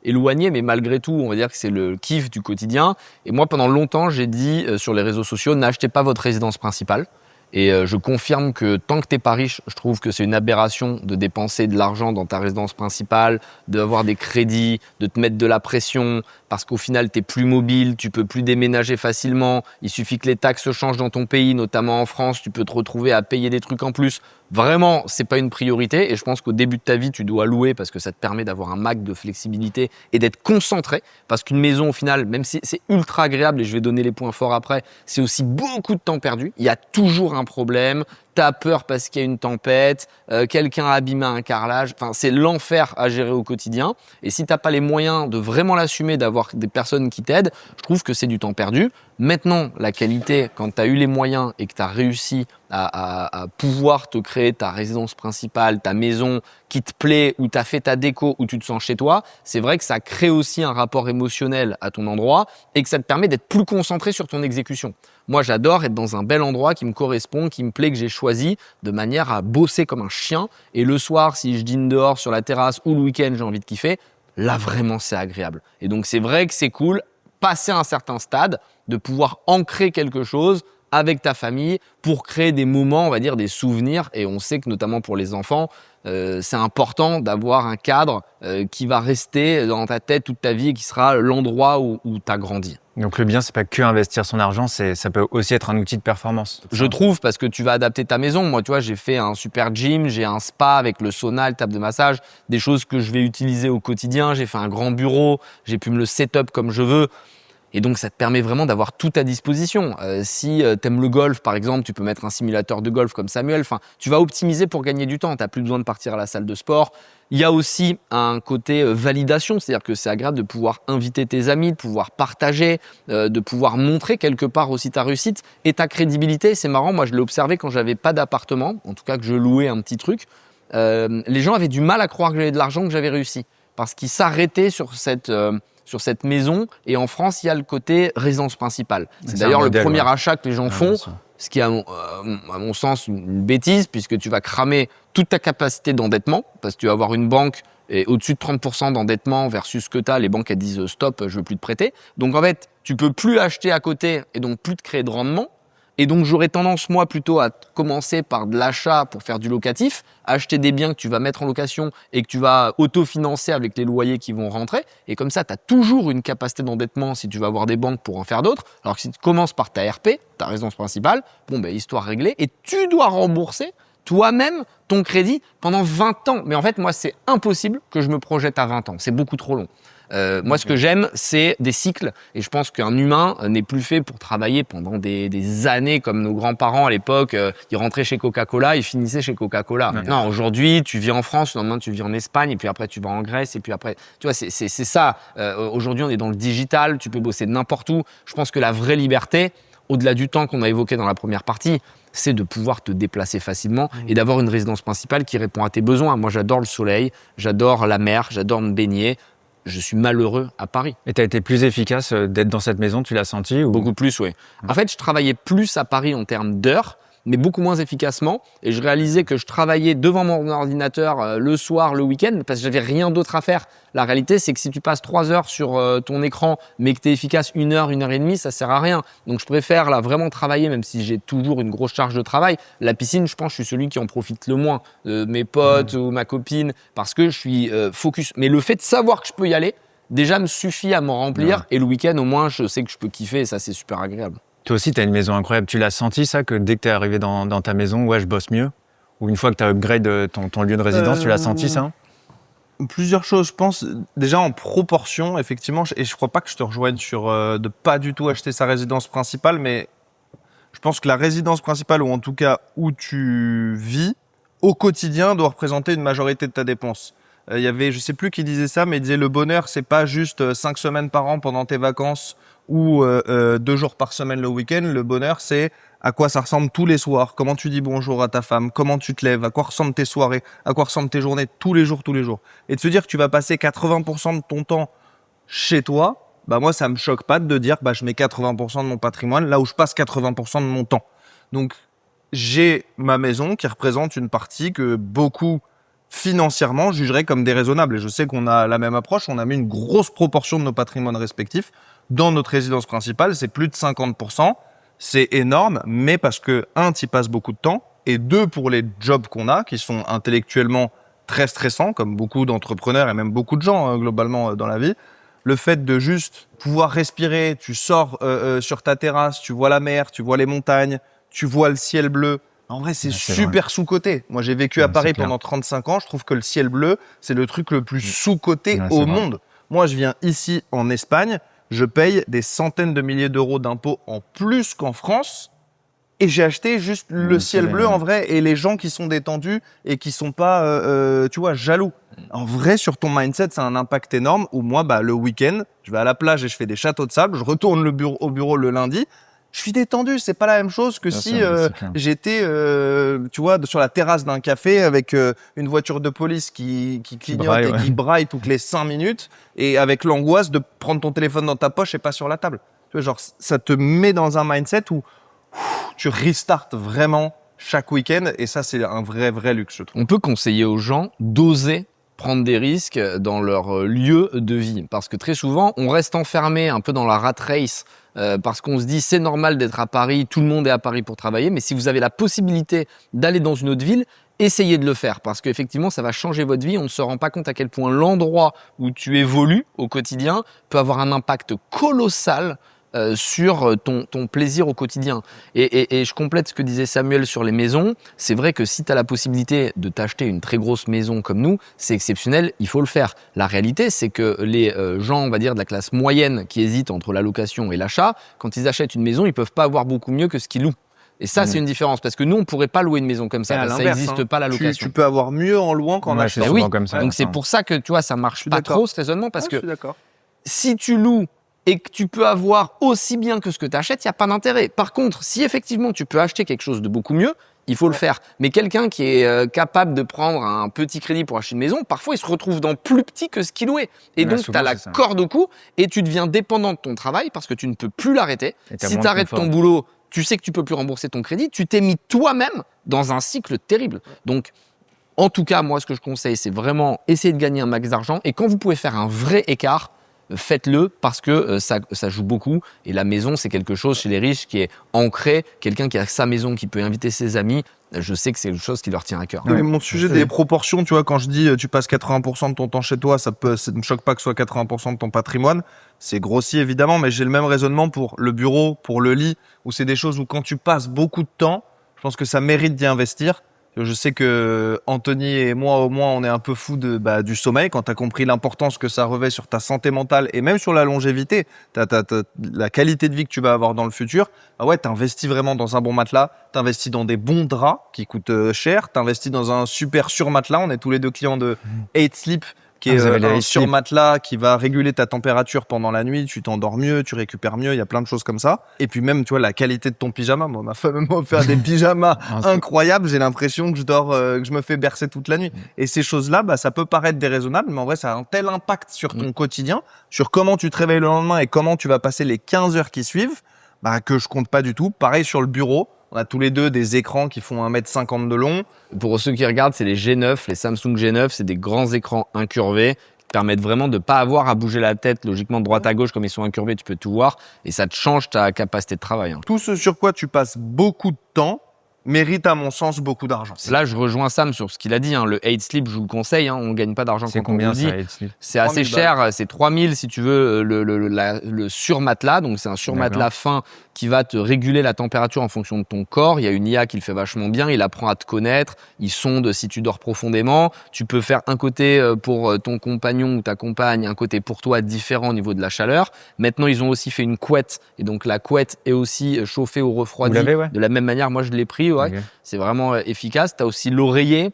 éloignés, mais malgré tout, on va dire que c'est le kiff du quotidien. Et moi, pendant longtemps, j'ai dit sur les réseaux sociaux, n'achetez pas votre résidence principale. Et je confirme que tant que t'es pas riche, je trouve que c'est une aberration de dépenser de l'argent dans ta résidence principale, d'avoir des crédits, de te mettre de la pression, parce qu'au final, t'es plus mobile, tu peux plus déménager facilement. Il suffit que les taxes changent dans ton pays, notamment en France, tu peux te retrouver à payer des trucs en plus. Vraiment, c'est pas une priorité et je pense qu'au début de ta vie, tu dois louer parce que ça te permet d'avoir un max de flexibilité et d'être concentré. Parce qu'une maison, au final, même si c'est ultra agréable et je vais donner les points forts après, c'est aussi beaucoup de temps perdu. Il y a toujours un problème. T'as peur parce qu'il y a une tempête, quelqu'un a abîmé un carrelage. Enfin, c'est l'enfer à gérer au quotidien. Et si t'as pas les moyens de vraiment l'assumer, d'avoir des personnes qui t'aident, je trouve que c'est du temps perdu. Maintenant, la qualité, quand t'as eu les moyens et que t'as réussi à pouvoir te créer ta résidence principale, ta maison qui te plaît, où t'as fait ta déco, où tu te sens chez toi, c'est vrai que ça crée aussi un rapport émotionnel à ton endroit et que ça te permet d'être plus concentré sur ton exécution. Moi, j'adore être dans un bel endroit qui me correspond, qui me plaît, que j'ai choisi, de manière à bosser comme un chien. Et le soir, si je dîne dehors sur la terrasse ou le week-end, j'ai envie de kiffer, là, vraiment, c'est agréable. Et donc, c'est vrai que c'est cool, passer un certain stade, de pouvoir ancrer quelque chose avec ta famille pour créer des moments, on va dire, des souvenirs. Et on sait que notamment pour les enfants, c'est important d'avoir un cadre qui va rester dans ta tête toute ta vie et qui sera l'endroit où tu as grandi. Donc le bien, c'est pas que investir son argent, ça peut aussi être un outil de performance. Je trouve, parce que tu vas adapter ta maison. Moi, tu vois, j'ai fait un super gym, j'ai un spa avec le sauna, le table de massage, des choses que je vais utiliser au quotidien. J'ai fait un grand bureau, j'ai pu me le set-up comme je veux. Et donc, ça te permet vraiment d'avoir tout à disposition. Si t'aimes le golf, par exemple, tu peux mettre un simulateur de golf comme Samuel. Enfin, tu vas optimiser pour gagner du temps. T'as plus besoin de partir à la salle de sport. Il y a aussi un côté validation, c'est-à-dire que c'est agréable de pouvoir inviter tes amis, de pouvoir partager, de pouvoir montrer quelque part aussi ta réussite et ta crédibilité. C'est marrant, moi je l'ai observé quand j'avais pas d'appartement, en tout cas que je louais un petit truc. Les gens avaient du mal à croire que j'avais de l'argent, que j'avais réussi, parce qu'ils s'arrêtaient sur cette maison. Et en France, il y a le côté résidence principale. C'est d'ailleurs le premier achat que les gens font, ce qui est à mon sens une bêtise, puisque tu vas cramer toute ta capacité d'endettement, parce que tu vas avoir une banque et au-dessus de 30% d'endettement versus ce que tu as, les banques elles disent stop, je veux plus te prêter. Donc en fait, tu peux plus acheter à côté et donc plus te créer de rendement. Et donc, j'aurais tendance, moi, plutôt à commencer par de l'achat pour faire du locatif, acheter des biens que tu vas mettre en location et que tu vas autofinancer avec les loyers qui vont rentrer. Et comme ça, tu as toujours une capacité d'endettement si tu vas avoir des banques pour en faire d'autres. Alors que si tu commences par ta RP, ta résidence principale, histoire réglée, et tu dois rembourser toi-même ton crédit pendant 20 ans. Mais en fait, moi, c'est impossible que je me projette à 20 ans. C'est beaucoup trop long. Moi, ce que j'aime, c'est des cycles. Et je pense qu'un humain n'est plus fait pour travailler pendant des années comme nos grands-parents à l'époque. Ils rentraient chez Coca-Cola, ils finissaient chez Coca-Cola. Ouais. Non, aujourd'hui, tu vis en France, le lendemain, tu vis en Espagne, et puis après, tu vas en Grèce, et puis après... Tu vois, c'est ça. Aujourd'hui, on est dans le digital, tu peux bosser de n'importe où. Je pense que la vraie liberté, au-delà du temps qu'on a évoqué dans la première partie, c'est de pouvoir te déplacer facilement et d'avoir une résidence principale qui répond à tes besoins. Moi, j'adore le soleil, j'adore la mer, j'adore me baigner. Je suis malheureux à Paris. Et t'as été plus efficace d'être dans cette maison, tu l'as senti ou... Beaucoup plus, oui. En fait, je travaillais plus à Paris en termes d'heures, mais beaucoup moins efficacement. Et je réalisais que je travaillais devant mon ordinateur le soir, le week-end, parce que j'avais rien d'autre à faire. La réalité, c'est que si tu passes 3 heures sur ton écran, mais que tu es efficace 1 heure, 1 heure et demie, ça sert à rien. Donc, je préfère là vraiment travailler, même si j'ai toujours une grosse charge de travail. La piscine, je pense, je suis celui qui en profite le moins. Mes potes ou ma copine, parce que je suis focus. Mais le fait de savoir que je peux y aller, déjà me suffit à m'en remplir. Ouais. Et le week-end, au moins, je sais que je peux kiffer et ça, c'est super agréable. Toi aussi, tu as une maison incroyable. Tu l'as senti, ça, que dès que tu es arrivé dans ta maison, ouais, je bosse mieux? Ou une fois que tu as upgrade ton lieu de résidence, tu l'as senti, ça? Plusieurs choses, je pense. Déjà en proportion, effectivement, et je crois pas que je te rejoigne sur de pas du tout acheter sa résidence principale, mais je pense que la résidence principale, ou en tout cas où tu vis, au quotidien, doit représenter une majorité de ta dépense. Il y avait, je sais plus qui disait ça, mais il disait le bonheur, c'est pas juste 5 semaines par an pendant tes vacances ou 2 jours par semaine le week-end. Le bonheur, c'est à quoi ça ressemble tous les soirs, comment tu dis bonjour à ta femme, comment tu te lèves, à quoi ressemblent tes soirées, à quoi ressemblent tes journées tous les jours. Et de se dire que tu vas passer 80% de ton temps chez toi, bah moi, ça me choque pas de dire bah je mets 80% de mon patrimoine là où je passe 80% de mon temps. Donc, j'ai ma maison qui représente une partie que beaucoup financièrement jugeraient comme déraisonnable. Et je sais qu'on a la même approche, on a mis une grosse proportion de nos patrimoines respectifs dans notre résidence principale, c'est plus de 50%. C'est énorme, mais parce que, 1, tu y passes beaucoup de temps, et 2, pour les jobs qu'on a, qui sont intellectuellement très stressants, comme beaucoup d'entrepreneurs et même beaucoup de gens globalement dans la vie, le fait de juste pouvoir respirer, tu sors sur ta terrasse, tu vois la mer, tu vois les montagnes, tu vois le ciel bleu. En vrai, c'est super sous-coté. Moi, j'ai vécu à Paris pendant 35 ans. Je trouve que le ciel bleu, c'est le truc le plus sous-coté au monde. Moi, je viens ici en Espagne, je paye des centaines de milliers d'euros d'impôts en plus qu'en France. Et j'ai acheté juste le ciel bleu en vrai et les gens qui sont détendus et qui sont pas, tu vois, jaloux. En vrai, sur ton mindset, c'est un impact énorme où moi, bah, le week-end, je vais à la plage et je fais des châteaux de sable. Je retourne au bureau le lundi. Je suis détendu. C'est pas la même chose que si j'étais, tu vois, sur la terrasse d'un café avec une voiture de police qui clignote et qui braille toutes les 5 minutes et avec l'angoisse de prendre ton téléphone dans ta poche et pas sur la table. Tu vois, genre, ça te met dans un mindset où tu restartes vraiment chaque week-end et ça, c'est un vrai luxe, je trouve. On peut conseiller aux gens d'oser prendre des risques dans leur lieu de vie. Parce que très souvent, on reste enfermé un peu dans la rat race parce qu'on se dit c'est normal d'être à Paris, tout le monde est à Paris pour travailler, mais si vous avez la possibilité d'aller dans une autre ville, essayez de le faire parce qu'effectivement, ça va changer votre vie. On ne se rend pas compte à quel point l'endroit où tu évolues au quotidien peut avoir un impact colossal sur ton plaisir au quotidien. Et je complète ce que disait Samuel sur les maisons. C'est vrai que si tu as la possibilité de t'acheter une très grosse maison comme nous, c'est exceptionnel, il faut le faire. La réalité, c'est que les gens, on va dire, de la classe moyenne qui hésitent entre la location et l'achat, quand ils achètent une maison, ils peuvent pas avoir beaucoup mieux que ce qu'ils louent. Et ça, c'est une différence, parce que nous, on pourrait pas louer une maison comme ça, parce que ça n'existe pas la location. Tu peux avoir mieux en louant qu'en achetant. Oui, comme ça, donc c'est pour ça que, tu vois, ça marche pas trop, ce raisonnement, parce que je suis d'accord. si tu loues et que tu peux avoir aussi bien que ce que tu achètes, il n'y a pas d'intérêt. Par contre, si effectivement tu peux acheter quelque chose de beaucoup mieux, il faut le faire. Mais quelqu'un qui est capable de prendre un petit crédit pour acheter une maison, parfois il se retrouve dans plus petit que ce qu'il louait. Et donc tu as la corde au cou et tu deviens dépendant de ton travail parce que tu ne peux plus l'arrêter. Si tu arrêtes ton boulot, tu sais que tu peux plus rembourser ton crédit, tu t'es mis toi-même dans un cycle terrible. Donc, en tout cas, moi, ce que je conseille, c'est vraiment essayer de gagner un max d'argent. Et quand vous pouvez faire un vrai écart, faites-le parce que ça joue beaucoup. Et la maison, c'est quelque chose chez les riches qui est ancré. Quelqu'un qui a sa maison, qui peut inviter ses amis, je sais que c'est quelque chose qui leur tient à cœur. Oui, mais mon sujet des proportions, tu vois, quand je dis tu passes 80% de ton temps chez toi, ça ne me choque pas que ce soit 80% de ton patrimoine. C'est grossier évidemment, mais j'ai le même raisonnement pour le bureau, pour le lit, où c'est des choses où quand tu passes beaucoup de temps, je pense que ça mérite d'y investir. Je sais que Anthony et moi, au moins, on est un peu fous du sommeil. Quand tu as compris l'importance que ça revêt sur ta santé mentale et même sur la longévité, la qualité de vie que tu vas avoir dans le futur, ah ouais, tu investis vraiment dans un bon matelas, tu investis dans des bons draps qui coûtent cher, tu investis dans un super surmatelas. On est tous les deux clients de 8 Sleep, qui est un surmatelas qui va réguler ta température pendant la nuit, tu t'endors mieux, tu récupères mieux, il y a plein de choses comme ça. Et puis même, tu vois, la qualité de ton pyjama. Bon, ma femme m'a offert des pyjamas incroyables, j'ai l'impression que je dors, que je me fais bercer toute la nuit. Et ces choses-là, ça peut paraître déraisonnable, mais en vrai, ça a un tel impact sur ton quotidien, sur comment tu te réveilles le lendemain et comment tu vas passer les 15 heures qui suivent, que je compte pas du tout. Pareil sur le bureau. On a tous les deux des écrans qui font 1m50 de long. Pour ceux qui regardent, c'est les G9, les Samsung G9, c'est des grands écrans incurvés qui permettent vraiment de ne pas avoir à bouger la tête logiquement de droite à gauche. Comme ils sont incurvés, tu peux tout voir et ça te change ta capacité de travail. Tout ce sur quoi tu passes beaucoup de temps mérite à mon sens beaucoup d'argent. Là, je rejoins Sam sur ce qu'il a dit. Le 8 Sleep, je vous le conseille. On ne gagne pas d'argent quand on vous le dit. C'est assez cher. C'est 3000 si tu veux le surmatelas. Donc, c'est un surmatelas fin qui va te réguler la température en fonction de ton corps. Il y a une IA qui le fait vachement bien. Il apprend à te connaître. Il sonde si tu dors profondément. Tu peux faire un côté pour ton compagnon ou ta compagne, un côté pour toi différent au niveau de la chaleur. Maintenant, ils ont aussi fait une couette. Et donc, la couette est aussi chauffée ou refroidie. De la même manière, moi, je l'ai pris. Ouais. Okay. C'est vraiment efficace. Tu as aussi l'oreiller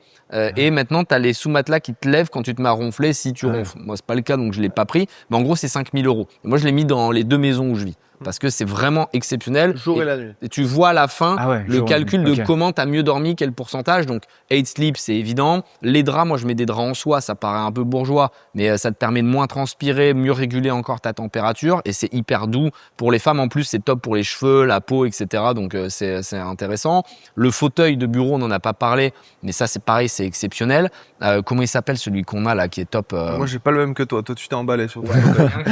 et maintenant tu as les sous-matelas qui te lèvent quand tu te mets à ronfler si tu ronfles. Moi, c'est pas le cas donc je l'ai pas pris. Mais en gros, c'est 5 000 €. Et moi, je l'ai mis dans les 2 maisons où je vis. Parce que c'est vraiment exceptionnel. Jour et la nuit. Et tu vois à la fin le calcul de comment tu as mieux dormi, quel pourcentage. Donc, 8 Sleep, c'est évident. Les draps, moi, je mets des draps en soie. Ça paraît un peu bourgeois, mais ça te permet de moins transpirer, mieux réguler encore ta température. Et c'est hyper doux. Pour les femmes, en plus, c'est top pour les cheveux, la peau, etc. Donc, c'est intéressant. Le fauteuil de bureau, on n'en a pas parlé. Mais ça, c'est pareil, c'est exceptionnel. Comment il s'appelle, celui qu'on a là, qui est top Moi, j'ai pas le même que toi. Toi, tu t'es emballé sur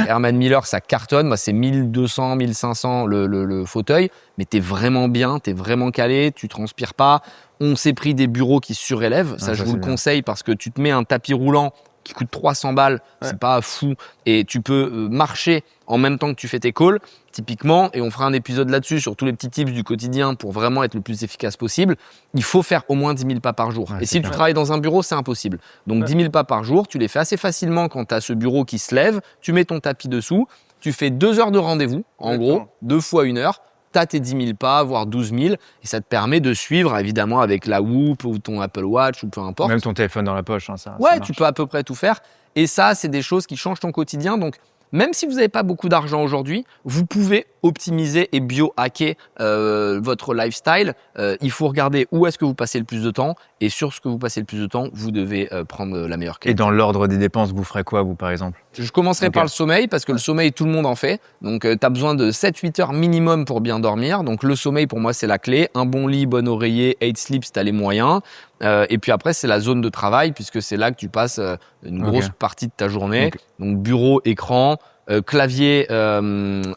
Herman Miller, ça cartonne. Moi, c'est 1200, 1500 le fauteuil, mais t'es vraiment bien, t'es vraiment calé, tu transpires pas. On s'est pris des bureaux qui surélèvent, ça je vous le conseille parce que tu te mets un tapis roulant qui coûte 300 balles, c'est pas fou, et tu peux marcher en même temps que tu fais tes calls, typiquement, et on fera un épisode là-dessus sur tous les petits tips du quotidien pour vraiment être le plus efficace possible. Il faut faire au moins 10 000 pas par jour. Et si tu travailles dans un bureau, c'est impossible. Donc 10 000 pas par jour, tu les fais assez facilement quand tu as ce bureau qui se lève, tu mets ton tapis dessous, tu fais 2 heures de rendez-vous, en gros, 2 fois 1 heure, tu as tes 10 000 pas, voire 12 000, et ça te permet de suivre, évidemment, avec la Whoop ou ton Apple Watch ou peu importe. Même ton téléphone dans la poche, ça tu peux à peu près tout faire. Et ça, c'est des choses qui changent ton quotidien. Donc, même si vous n'avez pas beaucoup d'argent aujourd'hui, vous pouvez optimiser et bio-hacker votre lifestyle. Il faut regarder où est-ce que vous passez le plus de temps et sur ce que vous passez le plus de temps, vous devez prendre la meilleure qualité. Et dans l'ordre des dépenses, vous ferez quoi, vous, par exemple ? Je commencerai par le sommeil parce que le sommeil, tout le monde en fait. Donc, tu as besoin de 7-8 heures minimum pour bien dormir. Donc, le sommeil, pour moi, c'est la clé. Un bon lit, bon oreiller, 8 Sleep, si tu as les moyens. Et puis après, c'est la zone de travail puisque c'est là que tu passes une grosse partie de ta journée. Donc, bureau, écran, clavier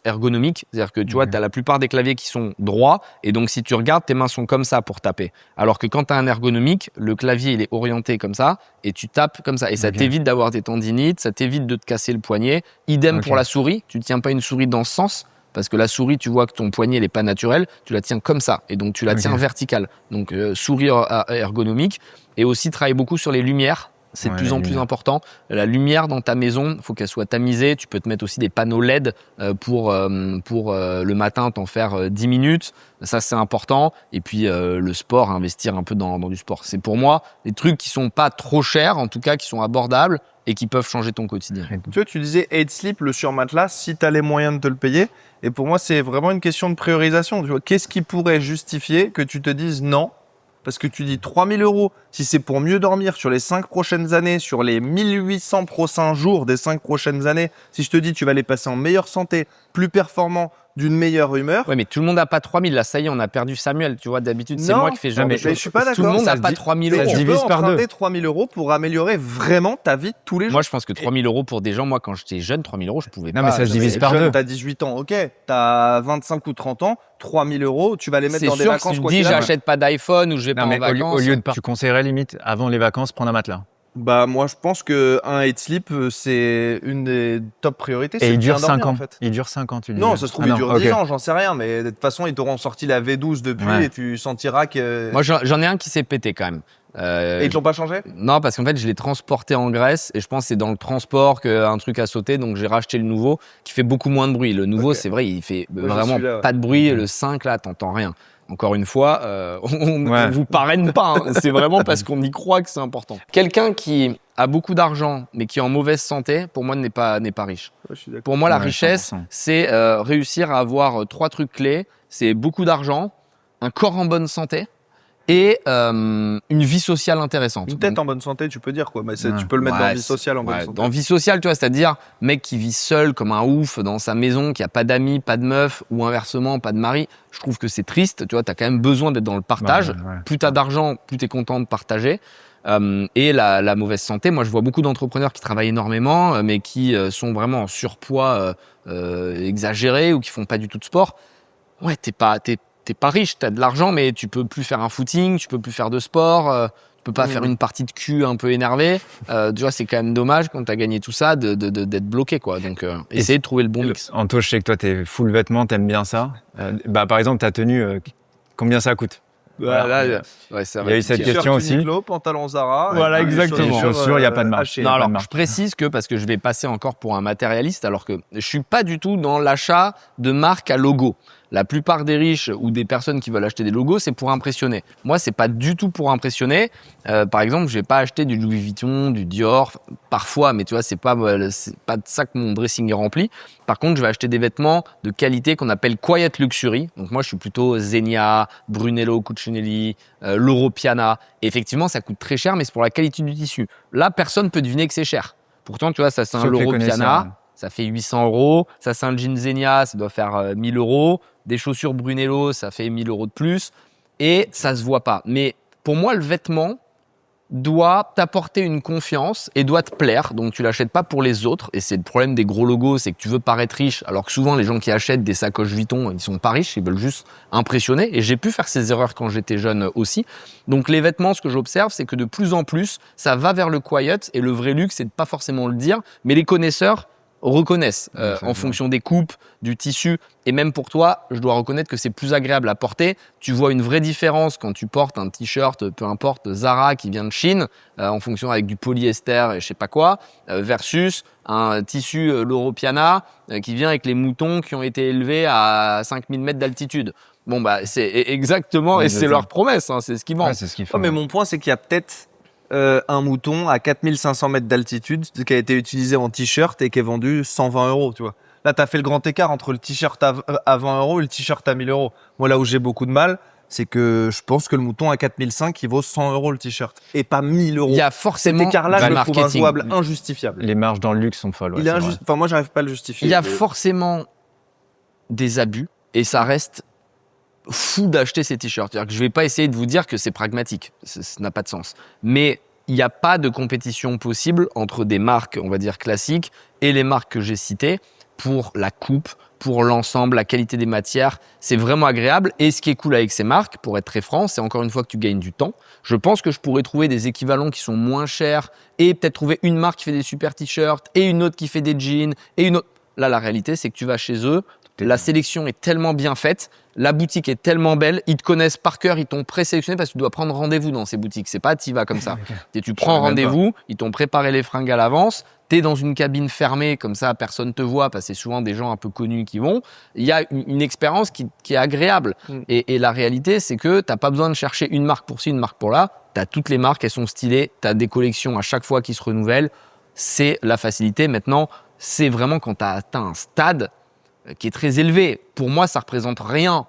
ergonomique. C'est-à-dire que tu vois, tu as la plupart des claviers qui sont droits. Et donc, si tu regardes, tes mains sont comme ça pour taper. Alors que quand tu as un ergonomique, le clavier, il est orienté comme ça et tu tapes comme ça. Et ça t'évite d'avoir des tendinites, ça t'évite de te casser le poignet. Idem pour la souris. Tu ne tiens pas une souris dans ce sens. Parce que la souris, tu vois que ton poignet n'est pas naturel, tu la tiens comme ça et donc tu la tiens verticale. Donc souris ergonomique et aussi travaille beaucoup sur les lumières. C'est de plus en plus important. La lumière dans ta maison, il faut qu'elle soit tamisée. Tu peux te mettre aussi des panneaux LED pour le matin t'en faire 10 minutes. Ça, c'est important. Et puis le sport, investir un peu dans du sport. C'est pour moi des trucs qui sont pas trop chers, en tout cas qui sont abordables et qui peuvent changer ton quotidien. Tu vois, tu disais 8 Sleep, le surmatelas, si tu as les moyens de te le payer. Et pour moi, c'est vraiment une question de priorisation. Tu vois, qu'est-ce qui pourrait justifier que tu te dises non ? Parce que tu dis 3 000 €, si c'est pour mieux dormir sur les 5 prochaines années, sur les 1800 prochains jours des 5 prochaines années, si je te dis tu vas les passer en meilleure santé, plus performant, d'une meilleure humeur. Ouais, mais tout le monde n'a pas 3000. Là, ça y est, on a perdu Samuel. Tu vois, d'habitude, c'est Non, moi qui fais ce genre mais de choses. je suis pas Tout le d'accord. monde Ça n'a se pas dit- 3000 Mais euros. se tu peux divise par emprunter deux. 3 000 euros pour améliorer vraiment ta vie tous les jours. Moi, je pense que 3000 euros pour des gens, moi, quand j'étais jeune, 3000 euros, je pouvais Non, pas. mais ça se divise par Jeune, deux. T'as 18 ans, ok. T'as 25 ou 30 ans, 3 000 euros, tu vas les mettre C'est dans des sûr que vacances si tu quoi te dis, qu'il arrive. j'achète pas d'iPhone ou je vais Non, pas mais en vacances. au lieu de tu conseillerais limite avant les vacances prendre un matelas. Bah moi je pense que un Eat Sleep c'est une des top priorités. Et c'est il de dure bien dormir, 5 ans. en fait. Il dure 5 ans, tu dis. Non, ça se trouve Ah il non, dure ok. 10 ans, j'en sais rien, mais de toute façon ils t'auront sorti la V12 depuis Ouais. et tu sentiras que. Moi, j'en ai un qui s'est pété quand même. Et ils te l'ont pas changé? Non, parce qu'en fait, je l'ai transporté en Grèce et je pense que c'est dans le transport qu'un truc a sauté. Donc, j'ai racheté le nouveau qui fait beaucoup moins de bruit. Le nouveau, Ok. c'est vrai, il fait Moi, j'ai vraiment celui-là, ouais. pas de bruit. Le 5, là, t'entends rien. Encore une fois, on vous parraine pas. Hein. C'est vraiment parce qu'on y croit que c'est important. Quelqu'un qui a beaucoup d'argent mais qui est en mauvaise santé, pour moi, n'est pas riche. Ouais, je suis d'accord. Pour moi, la Ouais, richesse, 100%. c'est réussir à avoir 3 trucs clés. C'est beaucoup d'argent, un corps en bonne santé et une vie sociale intéressante. Une tête en bonne santé, tu peux dire quoi. Mais Ouais. tu peux le mettre dans Ouais, vie sociale en bonne Ouais, santé. dans vie sociale, tu vois, c'est-à-dire mec qui vit seul comme un ouf dans sa maison, qui a pas d'amis, pas de meuf, ou inversement, pas de mari. Je trouve que c'est triste, tu vois, t'as quand même besoin d'être dans le partage. Ouais, ouais. Plus t'as d'argent, plus t'es content de partager. Et la mauvaise santé, moi je vois beaucoup d'entrepreneurs qui travaillent énormément, mais qui sont vraiment en surpoids exagéré ou qui font pas du tout de sport. Ouais, t'es pas riche, t'as de l'argent, mais tu peux plus faire un footing, tu peux plus faire de sport, tu peux pas faire une partie de cul un peu énervé. Tu vois, c'est quand même dommage quand t'as gagné tout ça d'être bloqué, quoi. Donc, essayer de trouver le bon mix. Anto, je sais que toi, t'es full vêtements, t'aimes bien ça. Bah, par exemple, ta tenue, combien ça coûte? Voilà, ouais, ça Il va y a eu être cette compliqué. question T-shirt aussi. Uniqlo, pantalon Zara. Voilà, et puis exactement. Les chaussures, il y a pas de marque. Haché. Non, pas de alors marque. je précise que parce que je vais passer encore pour un matérialiste, alors que je suis pas du tout dans l'achat de marques à logo. La plupart des riches ou des personnes qui veulent acheter des logos, c'est pour impressionner. Moi, c'est pas du tout pour impressionner. Par exemple, je vais pas acheter du Louis Vuitton, du Dior, parfois, mais tu vois, c'est pas de ça que mon dressing est rempli. Par contre, je vais acheter des vêtements de qualité qu'on appelle Quiet Luxury. Donc moi, je suis plutôt Zegna, Brunello Cucinelli, Loro Piana. Et effectivement, ça coûte très cher, mais c'est pour la qualité du tissu. Là, personne peut deviner que c'est cher. Pourtant, tu vois, ça c'est un Sauf les Loro connaisseurs, Piana. ouais. Ça fait 800 €. Ça, c'est un jean Zegna, ça doit faire 1000 €. Des chaussures Brunello, ça fait 1000 € de plus. Et ça se voit pas. Mais pour moi, le vêtement doit t'apporter une confiance et doit te plaire. Donc, tu l'achètes pas pour les autres. Et c'est le problème des gros logos, c'est que tu veux paraître riche. Alors que souvent, les gens qui achètent des sacoches Vuitton, ils sont pas riches, ils veulent juste impressionner. Et j'ai pu faire ces erreurs quand j'étais jeune aussi. Donc, les vêtements, ce que j'observe, c'est que de plus en plus, ça va vers le quiet. Et le vrai luxe, c'est de pas forcément le dire. Mais les connaisseurs reconnaissent en fonction des coupes, du tissu, et même pour toi, je dois reconnaître que c'est plus agréable à porter. Tu vois une vraie différence quand tu portes un t-shirt, peu importe, Zara qui vient de Chine, en fonction avec du polyester et je sais pas quoi, versus un tissu Loro Piana qui vient avec les moutons qui ont été élevés à 5000 mètres d'altitude. Bon, bah, c'est exactement, Ouais, et c'est exactement. leur promesse, hein, c'est ce qu'ils vendent. Ouais, c'est ce qu'il faut. Ouais, mais mon point, c'est qu'il y a peut-être un mouton à 4500 mètres d'altitude qui a été utilisé en t-shirt et qui est vendu 120 €, tu vois. Là, tu as fait le grand écart entre le t-shirt à 20 € et le t-shirt à 1000 €. Moi, là où j'ai beaucoup de mal, c'est que je pense que le mouton à 4005, il vaut 100 € le t-shirt et pas 1000 €. Il y a Cet forcément écart-là, du je le trouve marketing. injouable, injustifiable. Les marges dans le luxe sont folles. Ouais, Il est c'est vrai. Enfin, moi, j'arrive pas à le justifier. Il y a mais- forcément des abus et ça reste fou d'acheter ces t-shirts. C'est-à-dire que je vais pas essayer de vous dire que c'est pragmatique, ça n'a pas de sens. Mais il n'y a pas de compétition possible entre des marques, on va dire classiques, et les marques que j'ai citées pour la coupe, pour l'ensemble, la qualité des matières. C'est vraiment agréable. Et ce qui est cool avec ces marques, pour être très franc, c'est encore une fois que tu gagnes du temps. Je pense que je pourrais trouver des équivalents qui sont moins chers et peut-être trouver une marque qui fait des super t-shirts et une autre qui fait des jeans et une autre. Là, la réalité, c'est que tu vas chez eux, la sélection est tellement bien faite, la boutique est tellement belle, ils te connaissent par cœur, ils t'ont présélectionné parce que tu dois prendre rendez-vous dans ces boutiques. C'est pas t'y vas comme ça. Et tu prends savais même rendez-vous, ils t'ont préparé les fringues à l'avance, t'es dans une cabine fermée, comme ça personne te voit parce que c'est souvent des gens un peu connus qui vont. Il y a une expérience qui est agréable. Et la réalité, c'est que t'as pas besoin de chercher une marque pour ci, une marque pour là. T'as toutes les marques, elles sont stylées, t'as des collections à chaque fois qui se renouvellent. C'est la facilité. Maintenant, c'est vraiment quand t'as atteint un stade qui est très élevé. Pour moi, ça représente rien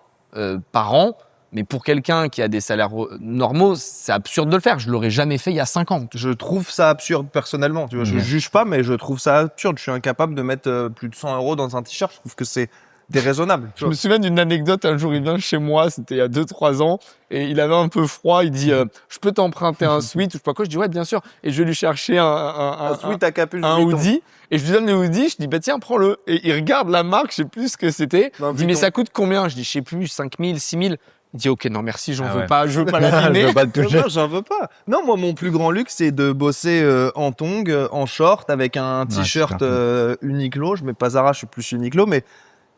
par an, mais pour quelqu'un qui a des salaires normaux, c'est absurde de le faire. Je l'aurais jamais fait il y a 5 ans. Je trouve ça absurde personnellement. Tu vois, je juge pas, mais je trouve ça absurde. Je suis incapable de mettre plus de 100 € dans un t-shirt. Je trouve que c'est déraisonnable. Tu Je me souviens d'une anecdote, un jour il vient chez moi, c'était il y a 2-3 ans, et il avait un peu froid, il dit je peux t'emprunter un sweat ou je sais pas quoi, je dis ouais bien sûr, et je vais lui chercher un sweat à capuche un Vuitton. hoodie, et je lui donne le hoodie, je dis bah tiens prends-le, et il regarde la marque, je sais plus ce que c'était, Non, il dit mais Vuitton. ça coûte combien? Je dis je sais plus, 5 000, 6 000, il dit ok non merci, j'en Ah veux ouais. pas, je veux pas Je l'abîmer. veux pas te toucher. Non, j'en veux pas. Non, moi, mon plus grand luxe, c'est de bosser en tongs, en short, avec un t-shirt super cool. Uniqlo. Je mets pas Zara, je suis plus Uniqlo, mais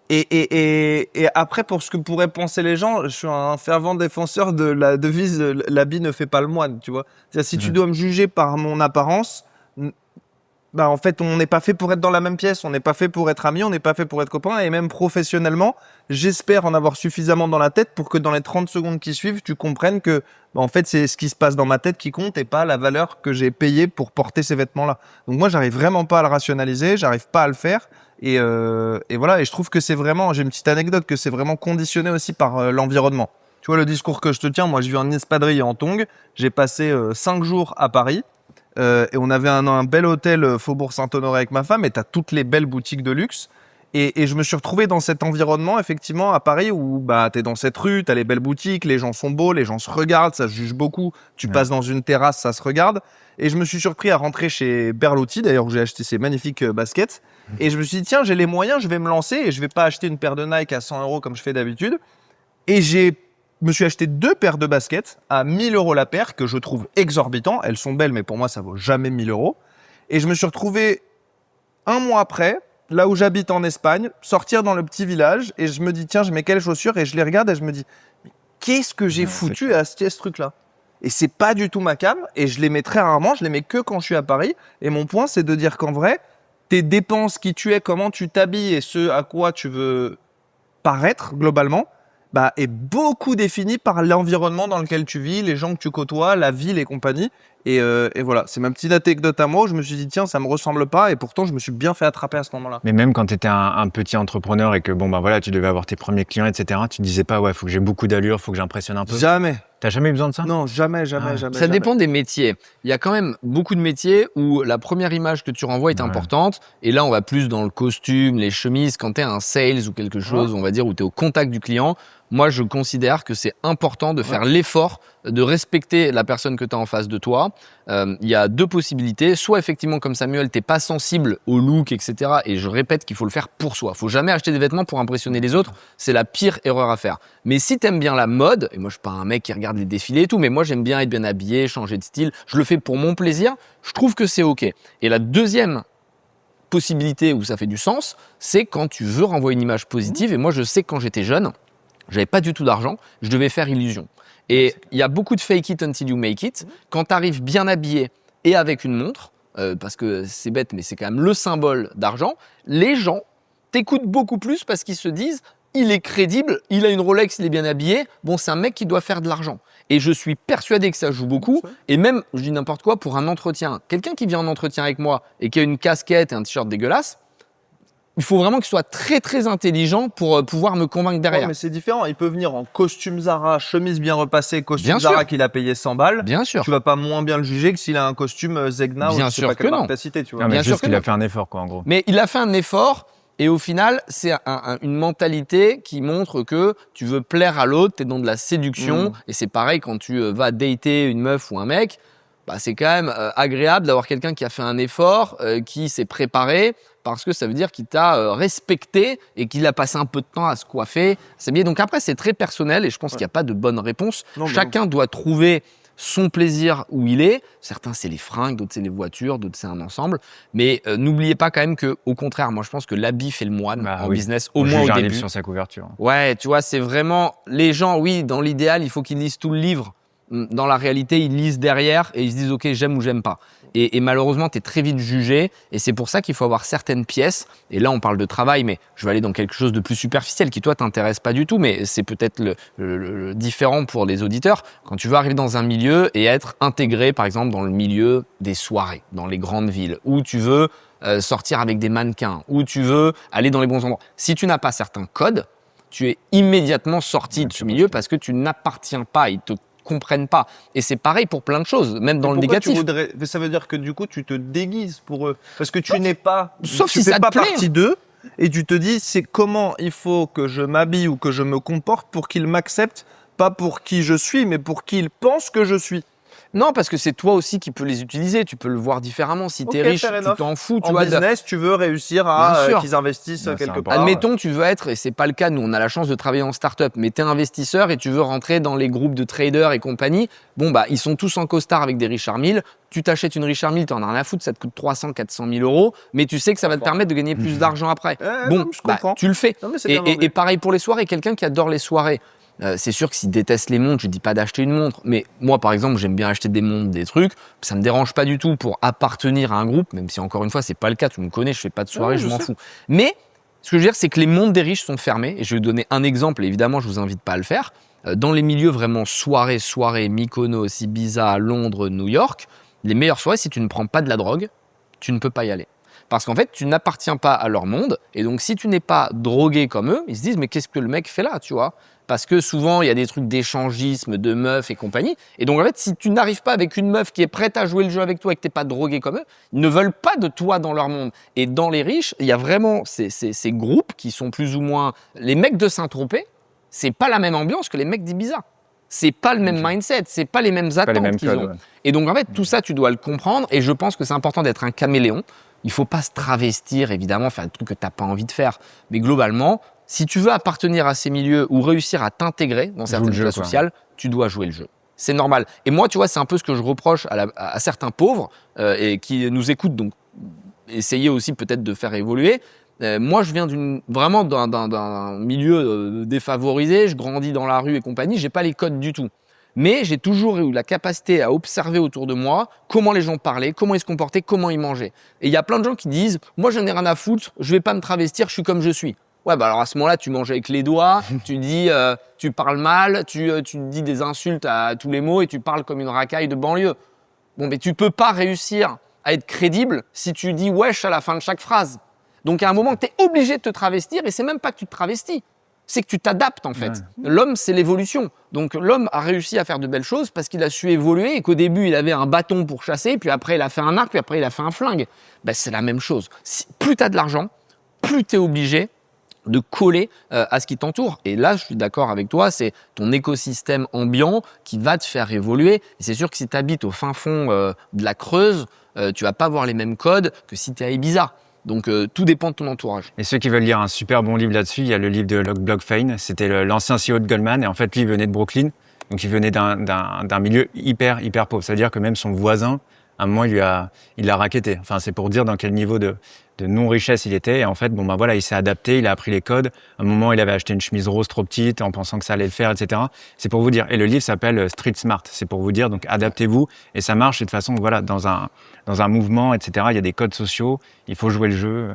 et après, pour ce que pourraient penser les gens, je suis un fervent défenseur de la devise l'habit ne fait pas le moine, tu vois. C'est-à-dire, si tu dois me juger par mon apparence, bah en fait, on n'est pas fait pour être dans la même pièce, on n'est pas fait pour être amis, on n'est pas fait pour être copains, et même professionnellement, j'espère en avoir suffisamment dans la tête pour que dans les 30 secondes qui suivent, tu comprennes que bah, en fait, c'est ce qui se passe dans ma tête qui compte et pas la valeur que j'ai payée pour porter ces vêtements-là. Donc moi, j'arrive vraiment pas à le rationaliser, j'arrive pas à le faire. Et voilà, et je trouve que c'est vraiment, j'ai une petite anecdote, que c'est vraiment conditionné aussi par l'environnement. Tu vois, le discours que je te tiens, moi je vis en espadrille et en tongs, j'ai passé 5 jours à Paris, et on avait un bel hôtel Faubourg Saint-Honoré avec ma femme, et t'as toutes les belles boutiques de luxe. Et je me suis retrouvé dans cet environnement, effectivement, à Paris, où bah, t'es dans cette rue, t'as les belles boutiques, les gens sont beaux, les gens se regardent, ça se juge beaucoup. Tu passes dans une terrasse, ça se regarde. Et je me suis surpris à rentrer chez Berluti, d'ailleurs, où j'ai acheté ces magnifiques baskets. Et je me suis dit, tiens, j'ai les moyens, je vais me lancer, et je vais pas acheter une paire de Nike à 100 € comme je fais d'habitude. Et me suis acheté 2 paires de baskets à 1 000 € la paire, que je trouve exorbitant. Elles sont belles, mais pour moi, ça vaut jamais 1 000 €. Et je me suis retrouvé 1 mois après, là où j'habite en Espagne, sortir dans le petit village, et je me dis, tiens, je mets quelles chaussures? Et je les regarde et je me dis, mais qu'est-ce que j'ai foutu à acheter ce truc-là? Et c'est pas du tout ma came, et je les mets très rarement, je les mets que quand je suis à Paris. Et mon point, c'est de dire qu'en vrai, tes dépenses, qui tu es, comment tu t'habilles et ce à quoi tu veux paraître globalement, bah, est beaucoup défini par l'environnement dans lequel tu vis, les gens que tu côtoies, la ville et compagnie. Et voilà, c'est ma petite anecdote à moi où je me suis dit, tiens, ça me ressemble pas, et pourtant, je me suis bien fait attraper à ce moment-là. Mais même quand tu étais un petit entrepreneur et que bon, bah, voilà, tu devais avoir tes premiers clients, etc., tu te disais pas, ouais, faut que j'ai beaucoup d'allure, faut que j'impressionne un peu. Jamais. T'as jamais eu besoin de ça? Non, jamais. Ça jamais. dépend des métiers. Il y a quand même beaucoup de métiers où la première image que tu renvoies est importante. Et là, on va plus dans le costume, les chemises. Quand tu es un sales ou quelque chose, on va dire, où tu es au contact du client, moi, je considère que c'est important de faire l'effort de respecter la personne que tu as en face de toi. Il y a 2 possibilités. Soit, effectivement, comme Samuel, tu n'es pas sensible au look, etc. Et je répète qu'il faut le faire pour soi. Il ne faut jamais acheter des vêtements pour impressionner les autres. C'est la pire erreur à faire. Mais si tu aimes bien la mode, et moi, je ne suis pas un mec qui regarde les défilés et tout, mais moi, j'aime bien être bien habillé, changer de style. Je le fais pour mon plaisir. Je trouve que c'est OK. Et la deuxième possibilité où ça fait du sens, c'est quand tu veux renvoyer une image positive. Et moi, je sais que quand j'étais jeune, j'avais pas du tout d'argent, je devais faire illusion. Et il y a beaucoup de fake it until you make it. Quand tu arrives bien habillé et avec une montre, parce que c'est bête, mais c'est quand même le symbole d'argent, les gens t'écoutent beaucoup plus parce qu'ils se disent, il est crédible, il a une Rolex, il est bien habillé, bon, c'est un mec qui doit faire de l'argent. Et je suis persuadé que ça joue beaucoup. Et même, je dis n'importe quoi, pour un entretien, quelqu'un qui vient en entretien avec moi et qui a une casquette et un t-shirt dégueulasse, il faut vraiment qu'il soit très très intelligent pour pouvoir me convaincre derrière. Ouais, mais c'est différent. Il peut venir en costume Zara, chemise bien repassée, costume Bien Zara sûr. qu'il a payé 100 balles. Bien sûr. Tu vas pas moins bien le juger que s'il a un costume Zegna ou Bien je sais sûr pas quelle que non. marque t'as cité, tu vois. Non, mais Bien sûr juste que qu'il a non. fait un effort, quoi, en gros. Mais il a fait un effort et au final, c'est une mentalité qui montre que tu veux plaire à l'autre, tu es dans de la séduction. Et c'est pareil quand tu vas dater une meuf ou un mec, bah, c'est quand même agréable d'avoir quelqu'un qui a fait un effort, qui s'est préparé, parce que ça veut dire qu'il t'a respecté et qu'il a passé un peu de temps à se coiffer. C'est bien. Donc après, c'est très personnel et je pense qu'il n'y a pas de bonne réponse. Non, mais Chacun doit trouver son plaisir où il est. Certains, c'est les fringues, d'autres, c'est les voitures, d'autres, c'est un ensemble. Mais n'oubliez pas quand même que, au contraire, moi, je pense que l'habit fait le moine Bah en oui. business, On au moins juge au un début. livre sur sa couverture. Ouais, tu vois, c'est vraiment… Les gens, oui, dans l'idéal, il faut qu'ils lisent tout le livre. Dans la réalité, ils lisent derrière et ils se disent « Ok, j'aime ou j'aime pas ». Et malheureusement, tu es très vite jugé. Et c'est pour ça qu'il faut avoir certaines pièces. Et là, on parle de travail, mais je vais aller dans quelque chose de plus superficiel qui, toi, t'intéresse pas du tout. Mais c'est peut-être le différent pour les auditeurs. Quand tu veux arriver dans un milieu et être intégré, par exemple, dans le milieu des soirées, dans les grandes villes, où tu veux sortir avec des mannequins, où tu veux aller dans les bons endroits. Si tu n'as pas certains codes, tu es immédiatement sorti de ce milieu parce que tu n'appartiens pas. Ils te comprennent pas. Et c'est pareil pour plein de choses, même dans le négatif. Ça veut dire que du coup, tu te déguises pour eux. Parce que tu n'es pas, Sauf tu si fais ça te pas plaît. partie d'eux, et tu te dis c'est comment il faut que je m'habille ou que je me comporte pour qu'il m'accepte, pas pour qui je suis, mais pour qui il pense que je suis. Non, parce que c'est toi aussi qui peux les utiliser. Tu peux le voir différemment. Si tu es Ok, riche, fair tu enough. t'en fous. Tu En vois, business, tu veux réussir Bien à sûr. qu'ils investissent Ouais, c'est quelque important. part. Admettons, tu veux être, et c'est pas le cas, nous on a la chance de travailler en start-up, mais tu es investisseur et tu veux rentrer dans les groupes de traders et compagnie. Bon, bah, ils sont tous en costard avec des Richard Mille. Tu t'achètes une Richard Mille, tu en as rien à foutre, ça te coûte 300, 400 000 euros, mais tu sais que ça va te permettre de gagner plus d'argent après. Bon, Bon, je bah, comprends. tu le fais. Non, mais c'est Et, bien vendu. et pareil pour les soirées, quelqu'un qui adore les soirées. C'est sûr que s'il déteste les montres, je dis pas d'acheter une montre. Mais moi, par exemple, j'aime bien acheter des montres, des trucs. Ça me dérange pas du tout pour appartenir à un groupe, même si encore une fois, c'est pas le cas. Tu me connais, je fais pas de soirée, Ouais, je je m'en sais. fous. Mais ce que je veux dire, c'est que les montres des riches sont fermées. Et je vais vous donner un exemple. Et évidemment, je vous invite pas à le faire. Dans les milieux vraiment soirée, Mykonos, Ibiza, Londres, New York, les meilleures soirées, si tu ne prends pas de la drogue, tu ne peux pas y aller. Parce qu'en fait, tu n'appartiens pas à leur monde. Et donc, si tu n'es pas drogué comme eux, ils se disent, mais qu'est-ce que le mec fait là, tu vois? Parce que souvent, il y a des trucs d'échangisme, de meufs et compagnie. Et donc, en fait, si tu n'arrives pas avec une meuf qui est prête à jouer le jeu avec toi et que tu n'es pas drogué comme eux, ils ne veulent pas de toi dans leur monde. Et dans les riches, il y a vraiment ces groupes qui sont plus ou moins... Les mecs de Saint-Tropez, c'est pas la même ambiance que les mecs d'Ibiza. C'est pas le même mindset, c'est pas les mêmes Pas les attentes mêmes qu'ils codes. ont. Ouais. Et donc, en fait, tout ça, tu dois le comprendre. Et je pense que c'est important d'être un caméléon. Il faut pas se travestir, évidemment, faire des trucs que tu n'as pas envie de faire. Mais globalement, si tu veux appartenir à ces milieux ou réussir à t'intégrer dans certaines le jeu, classes quoi. sociales, tu dois jouer le jeu. C'est normal. Et moi, tu vois, c'est un peu ce que je reproche à certains pauvres et qui nous écoutent. Donc, essayez aussi peut-être de faire évoluer. Moi, je viens vraiment d'un milieu défavorisé. Je grandis dans la rue et compagnie. J'ai pas les codes du tout. Mais j'ai toujours eu la capacité à observer autour de moi comment les gens parlaient, comment ils se comportaient, comment ils mangeaient. Et il y a plein de gens qui disent « Moi, j'en ai rien à foutre, je vais pas me travestir, je suis comme je suis. » Ouais, bah alors à ce moment-là, tu manges avec les doigts, tu dis, tu parles mal, tu dis des insultes à tous les mots et tu parles comme une racaille de banlieue. Bon, mais tu peux pas réussir à être crédible si tu dis « wesh » à la fin de chaque phrase. Donc à un moment, tu es obligé de te travestir et c'est même pas que tu te travestis. C'est que tu t'adaptes en fait. Ouais. L'homme, c'est l'évolution. Donc l'homme a réussi à faire de belles choses parce qu'il a su évoluer et qu'au début, il avait un bâton pour chasser, puis après, il a fait un arc, puis après, il a fait un flingue. Ben, c'est la même chose. Plus tu as de l'argent, plus tu es obligé de coller à ce qui t'entoure. Et là, je suis d'accord avec toi, c'est ton écosystème ambiant qui va te faire évoluer. Et c'est sûr que si tu habites au fin fond de la Creuse, tu vas pas avoir les mêmes codes que si tu es à Ibiza. Donc, tout dépend de ton entourage. Et ceux qui veulent lire un super bon livre là-dessus, il y a le livre de Locke Blockfein. C'était l'ancien CEO de Goldman. Et en fait, lui, il venait de Brooklyn. Donc, il venait d'un milieu hyper pauvre. C'est-à-dire que même son voisin, à un moment, il l'a racketté. Enfin, c'est pour dire dans quel niveau de non-richesse il était. Et en fait, bon, ben voilà, il s'est adapté, il a appris les codes. À un moment, il avait acheté une chemise rose trop petite en pensant que ça allait le faire, etc. C'est pour vous dire. Et le livre s'appelle Street Smart. C'est pour vous dire, donc, adaptez-vous. Et ça marche. Et de toute façon, voilà, dans un mouvement, etc., il y a des codes sociaux. Il faut jouer le jeu.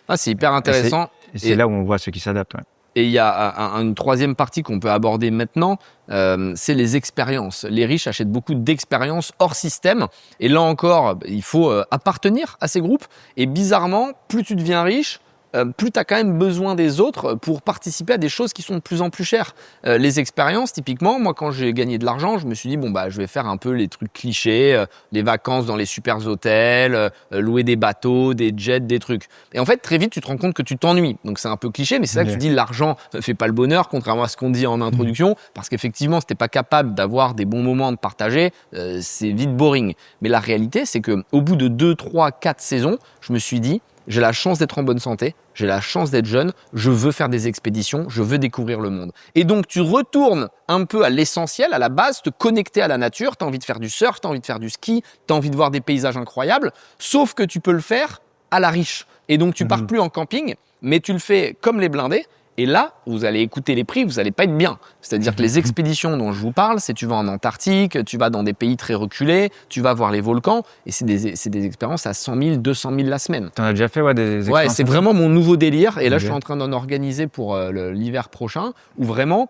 Ah, c'est hyper intéressant. Et c'est là où on voit ceux qui s'adaptent. Ouais. Et il y a une troisième partie qu'on peut aborder maintenant, c'est les expériences. Les riches achètent beaucoup d'expériences hors système. Et là encore, il faut appartenir à ces groupes. Et bizarrement, plus tu deviens riche, plus tu as quand même besoin des autres pour participer à des choses qui sont de plus en plus chères. Les expériences, typiquement, moi quand j'ai gagné de l'argent, je me suis dit, bon bah je vais faire un peu les trucs clichés, les vacances dans les super hôtels, louer des bateaux, des jets, des trucs. Et en fait, très vite, tu te rends compte que tu t'ennuies. Donc c'est un peu cliché, mais c'est ça que tu dis, l'argent ne fait pas le bonheur, contrairement à ce qu'on dit en introduction, parce qu'effectivement, si t'es pas capable d'avoir des bons moments de partager, c'est vite boring. Mais la réalité, c'est que au bout de 2, 3, 4 saisons, je me suis dit, j'ai la chance d'être en bonne santé, j'ai la chance d'être jeune, je veux faire des expéditions, je veux découvrir le monde. Et donc, tu retournes un peu à l'essentiel, à la base, te connecter à la nature, tu as envie de faire du surf, tu as envie de faire du ski, tu as envie de voir des paysages incroyables, sauf que tu peux le faire à la riche. Et donc, tu pars plus en camping, mais tu le fais comme les blindés. Et là, vous allez écouter les prix, vous n'allez pas être bien. C'est-à-dire que les expéditions dont je vous parle, c'est tu vas en Antarctique, tu vas dans des pays très reculés, tu vas voir les volcans, et c'est des expériences à 100 000, 200 000 la semaine. T'en as déjà fait, des expériences? Ouais, c'est vraiment mon nouveau délire. Et là, Ok. je suis en train d'en organiser pour l'hiver prochain, où vraiment,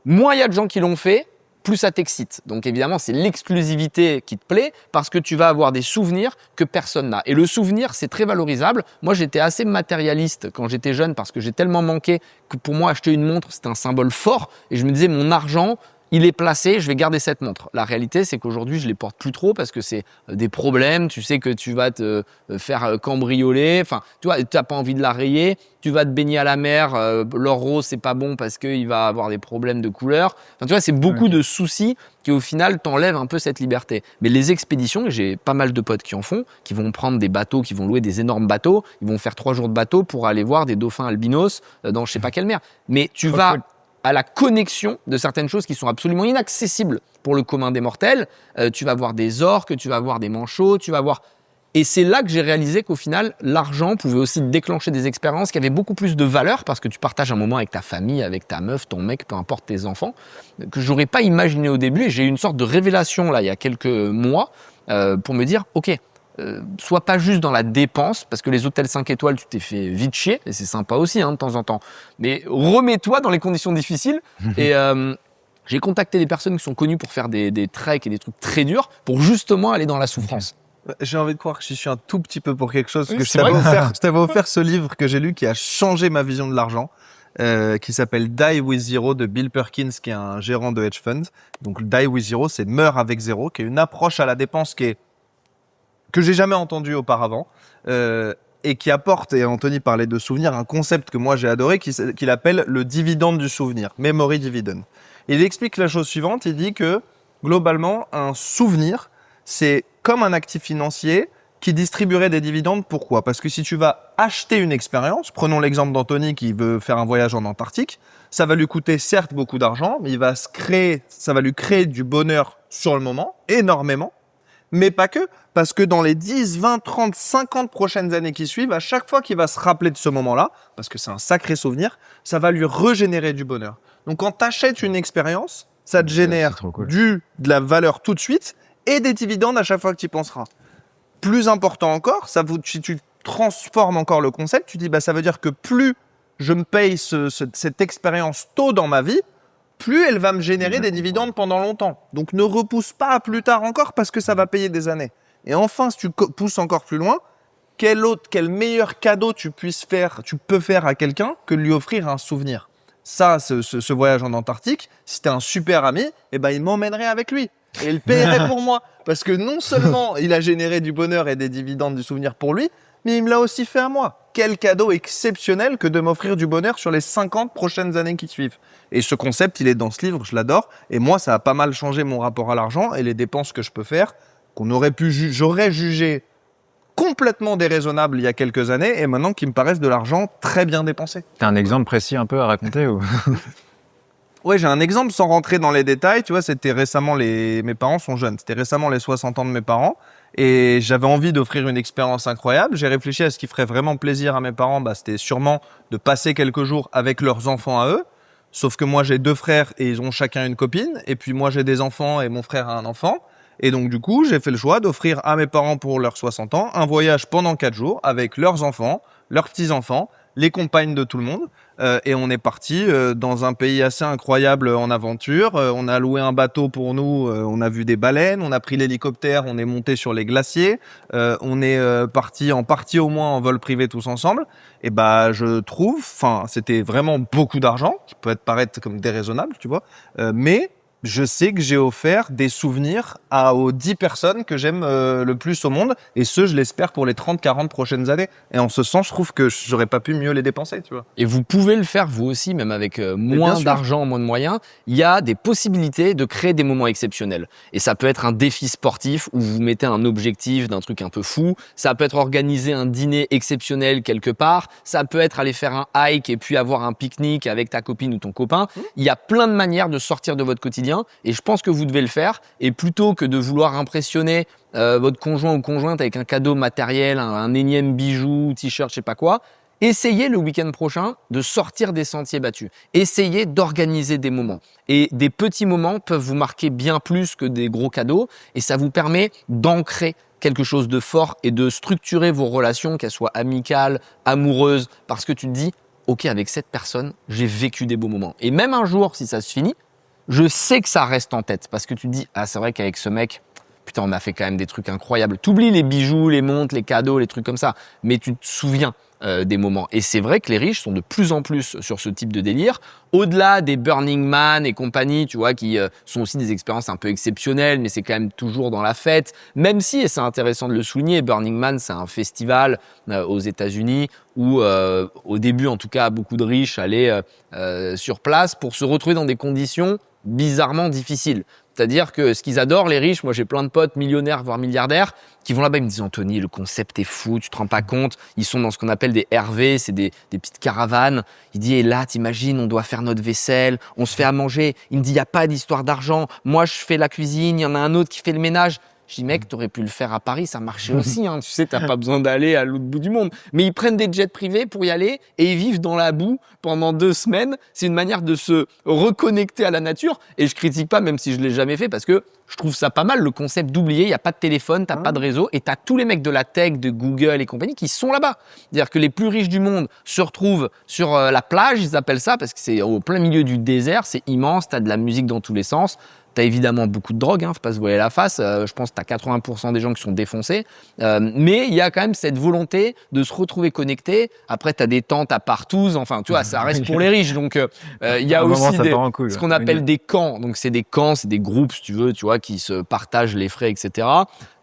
moins il y a de gens qui l'ont fait, plus ça t'excite. Donc évidemment, c'est l'exclusivité qui te plaît parce que tu vas avoir des souvenirs que personne n'a. Et le souvenir, c'est très valorisable. Moi, j'étais assez matérialiste quand j'étais jeune parce que j'ai tellement manqué que pour moi, acheter une montre, c'était un symbole fort. Et je me disais, mon argent, il est placé, je vais garder cette montre. La réalité, c'est qu'aujourd'hui, je les porte plus trop parce que c'est des problèmes. Tu sais que tu vas te faire cambrioler. Enfin, tu vois, tu n'as pas envie de la rayer. Tu vas te baigner à la mer. L'or rose, c'est pas bon parce qu'il va avoir des problèmes de couleur. Enfin, tu vois, c'est beaucoup de soucis qui, au final, t'enlèvent un peu cette liberté. Mais les expéditions, et j'ai pas mal de potes qui en font, qui vont prendre des bateaux, qui vont louer des énormes bateaux. Ils vont faire 3 jours de bateau pour aller voir des dauphins albinos dans je sais pas quelle mer. Mais tu vas à la connexion de certaines choses qui sont absolument inaccessibles pour le commun des mortels. Tu vas voir des orques, tu vas voir des manchots, tu vas voir... Et c'est là que j'ai réalisé qu'au final, l'argent pouvait aussi déclencher des expériences qui avaient beaucoup plus de valeur parce que tu partages un moment avec ta famille, avec ta meuf, ton mec, peu importe tes enfants, que j'aurais pas imaginé au début. Et j'ai eu une sorte de révélation là il y a quelques mois pour me dire, ok, sois pas juste dans la dépense, parce que les hôtels 5 étoiles, tu t'es fait vite chier, et c'est sympa aussi de temps en temps, mais remets-toi dans les conditions difficiles. Et j'ai contacté des personnes qui sont connues pour faire des treks et des trucs très durs, pour justement aller dans la souffrance. J'ai envie de croire que j'y suis un tout petit peu pour quelque chose, Oui, que je t'avais offert ce livre que j'ai lu qui a changé ma vision de l'argent, qui s'appelle Die with Zero de Bill Perkins, qui est un gérant de hedge fund. Donc Die with Zero, c'est Meurs avec zéro, qui est une approche à la dépense que j'ai jamais entendu auparavant, et qui apporte, et Anthony parlait de souvenir, un concept que moi j'ai adoré, qu'il appelle le dividende du souvenir, memory dividend. Et il explique la chose suivante, il dit que globalement, un souvenir, c'est comme un actif financier qui distribuerait des dividendes. Pourquoi ? Parce que si tu vas acheter une expérience, prenons l'exemple d'Anthony qui veut faire un voyage en Antarctique, ça va lui coûter certes beaucoup d'argent, mais ça va lui créer du bonheur sur le moment, énormément, mais pas que, parce que dans les 10, 20, 30, 50 prochaines années qui suivent, à chaque fois qu'il va se rappeler de ce moment-là, parce que c'est un sacré souvenir, ça va lui régénérer du bonheur. Donc quand tu achètes une expérience, ça te génère de la valeur tout de suite et des dividendes à chaque fois que tu y penseras. Plus important encore, si tu transformes encore le concept, tu dis ça veut dire que plus je me paye cette expérience tôt dans ma vie, plus elle va me générer des dividendes pendant longtemps. Donc ne repousse pas à plus tard encore parce que ça va payer des années. Et enfin, si tu pousses encore plus loin, quel meilleur cadeau tu peux faire à quelqu'un que de lui offrir un souvenir. Ça, ce voyage en Antarctique, si t'es un super ami, il m'emmènerait avec lui. Et il paierait pour moi. Parce que non seulement il a généré du bonheur et des dividendes du souvenir pour lui, mais il me l'a aussi fait à moi. Quel cadeau exceptionnel que de m'offrir du bonheur sur les 50 prochaines années qui suivent. Et ce concept, il est dans ce livre, je l'adore. Et moi, ça a pas mal changé mon rapport à l'argent et les dépenses que je peux faire, j'aurais jugé complètement déraisonnables il y a quelques années, et maintenant qui me paraissent de l'argent très bien dépensé. T'as un exemple précis un peu à raconter ou... Ouais, j'ai un exemple sans rentrer dans les détails. Tu vois, c'était récemment mes parents sont jeunes. C'était récemment les 60 ans de mes parents. Et j'avais envie d'offrir une expérience incroyable. J'ai réfléchi à ce qui ferait vraiment plaisir à mes parents. C'était sûrement de passer quelques jours avec leurs enfants à eux. Sauf que moi, j'ai 2 frères et ils ont chacun une copine. Et puis moi, j'ai des enfants et mon frère a un enfant. Et donc, du coup, j'ai fait le choix d'offrir à mes parents pour leurs 60 ans un voyage pendant 4 jours avec leurs enfants, leurs petits-enfants, les compagnes de tout le monde. Et on est parti dans un pays assez incroyable en aventure. On a loué un bateau pour nous, on a vu des baleines, on a pris l'hélicoptère, on est monté sur les glaciers. On est parti en partie au moins en vol privé tous ensemble. Et je trouve, c'était vraiment beaucoup d'argent, qui peut paraître comme déraisonnable, tu vois. Mais je sais que j'ai offert des souvenirs aux 10 personnes que j'aime le plus au monde. Et je l'espère pour les 30-40 prochaines années. Et en ce sens, je trouve que j'aurais pas pu mieux les dépenser, tu vois. Et vous pouvez le faire vous aussi, même avec moins d'argent, moins de moyens. Il y a des possibilités de créer des moments exceptionnels. Et ça peut être un défi sportif où vous mettez un objectif d'un truc un peu fou. Ça peut être organiser un dîner exceptionnel quelque part. Ça peut être aller faire un hike et puis avoir un pique-nique avec ta copine ou ton copain. Il y a plein de manières de sortir de votre quotidien. Et je pense que vous devez le faire. Et plutôt que de vouloir impressionner votre conjoint ou conjointe avec un cadeau matériel, un énième bijou, t-shirt, je sais pas quoi, essayez le week-end prochain de sortir des sentiers battus. Essayez d'organiser des moments. Et des petits moments peuvent vous marquer bien plus que des gros cadeaux. Et ça vous permet d'ancrer quelque chose de fort et de structurer vos relations, qu'elles soient amicales, amoureuses, parce que tu te dis, ok, avec cette personne, j'ai vécu des beaux moments. Et même un jour, si ça se finit, je sais que ça reste en tête parce que tu te dis, c'est vrai qu'avec ce mec, putain, on a fait quand même des trucs incroyables. T'oublies les bijoux, les montres, les cadeaux, les trucs comme ça, mais tu te souviens des moments. Et c'est vrai que les riches sont de plus en plus sur ce type de délire. Au-delà des Burning Man et compagnie, tu vois, qui sont aussi des expériences un peu exceptionnelles, mais c'est quand même toujours dans la fête. Même si, et c'est intéressant de le souligner, Burning Man, c'est un festival aux États-Unis où, au début en tout cas, beaucoup de riches allaient sur place pour se retrouver dans des conditions bizarrement difficiles. C'est-à-dire que ce qu'ils adorent, les riches, moi j'ai plein de potes millionnaires, voire milliardaires, qui vont là-bas, ils me disent « Anthony, le concept est fou, tu te rends pas compte ?» Ils sont dans ce qu'on appelle des RV, c'est des petites caravanes. Il dit « Et là, t'imagines, on doit faire notre vaisselle, on se fait à manger. » Il me dit « Il n'y a pas d'histoire d'argent. Moi, je fais la cuisine, il y en a un autre qui fait le ménage. » Je dis, mec, t'aurais pu le faire à Paris, ça marchait aussi. Hein. Tu sais, t'as pas besoin d'aller à l'autre bout du monde. Mais ils prennent des jets privés pour y aller et ils vivent dans la boue pendant 2 semaines. C'est une manière de se reconnecter à la nature. Et je critique pas, même si je l'ai jamais fait, parce que je trouve ça pas mal, le concept d'oublier. Il n'y a pas de téléphone, t'as pas de réseau et t'as tous les mecs de la tech, de Google et compagnie qui sont là-bas. C'est-à-dire que les plus riches du monde se retrouvent sur la plage, ils appellent ça, parce que c'est au plein milieu du désert. C'est immense, t'as de la musique dans tous les sens. T'as évidemment beaucoup de drogue, faut pas se voiler la face. Je pense que t'as 80% des gens qui sont défoncés. Mais il y a quand même cette volonté de se retrouver connecté. Après, t'as des tentes à Partouze. Enfin, tu vois, ça reste pour les riches. Donc, il y a aussi ce qu'on appelle des camps. Donc, c'est des camps, c'est des groupes, si tu veux, tu vois, qui se partagent les frais, etc.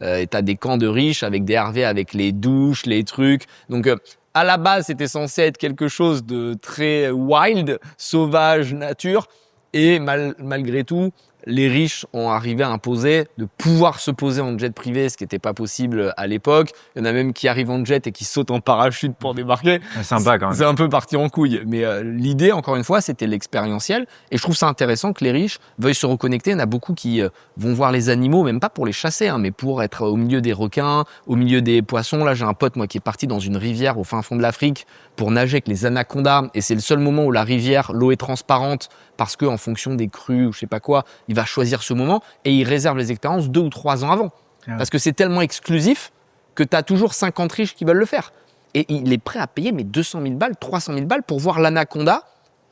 Et t'as des camps de riches avec des RV, avec les douches, les trucs. Donc, à la base, c'était censé être quelque chose de très wild, sauvage, nature. Et malgré tout, les riches ont arrivé à imposer de pouvoir se poser en jet privé, ce qui n'était pas possible à l'époque. Il y en a même qui arrivent en jet et qui sautent en parachute pour débarquer. C'est sympa quand même. C'est un peu parti en couille. Mais l'idée, encore une fois, c'était l'expérientiel. Et je trouve ça intéressant que les riches veuillent se reconnecter. Il y en a beaucoup qui vont voir les animaux, même pas pour les chasser, mais pour être au milieu des requins, au milieu des poissons. Là, j'ai un pote, moi, qui est parti dans une rivière au fin fond de l'Afrique pour nager avec les anacondas. Et c'est le seul moment où la rivière, l'eau est transparente parce que en fonction des crues ou je sais pas quoi, il va choisir ce moment et il réserve les expériences 2 ou 3 ans avant. Parce que c'est tellement exclusif que tu as toujours 50 riches qui veulent le faire. Et il est prêt à payer 200 000 balles, 300 000 balles pour voir l'anaconda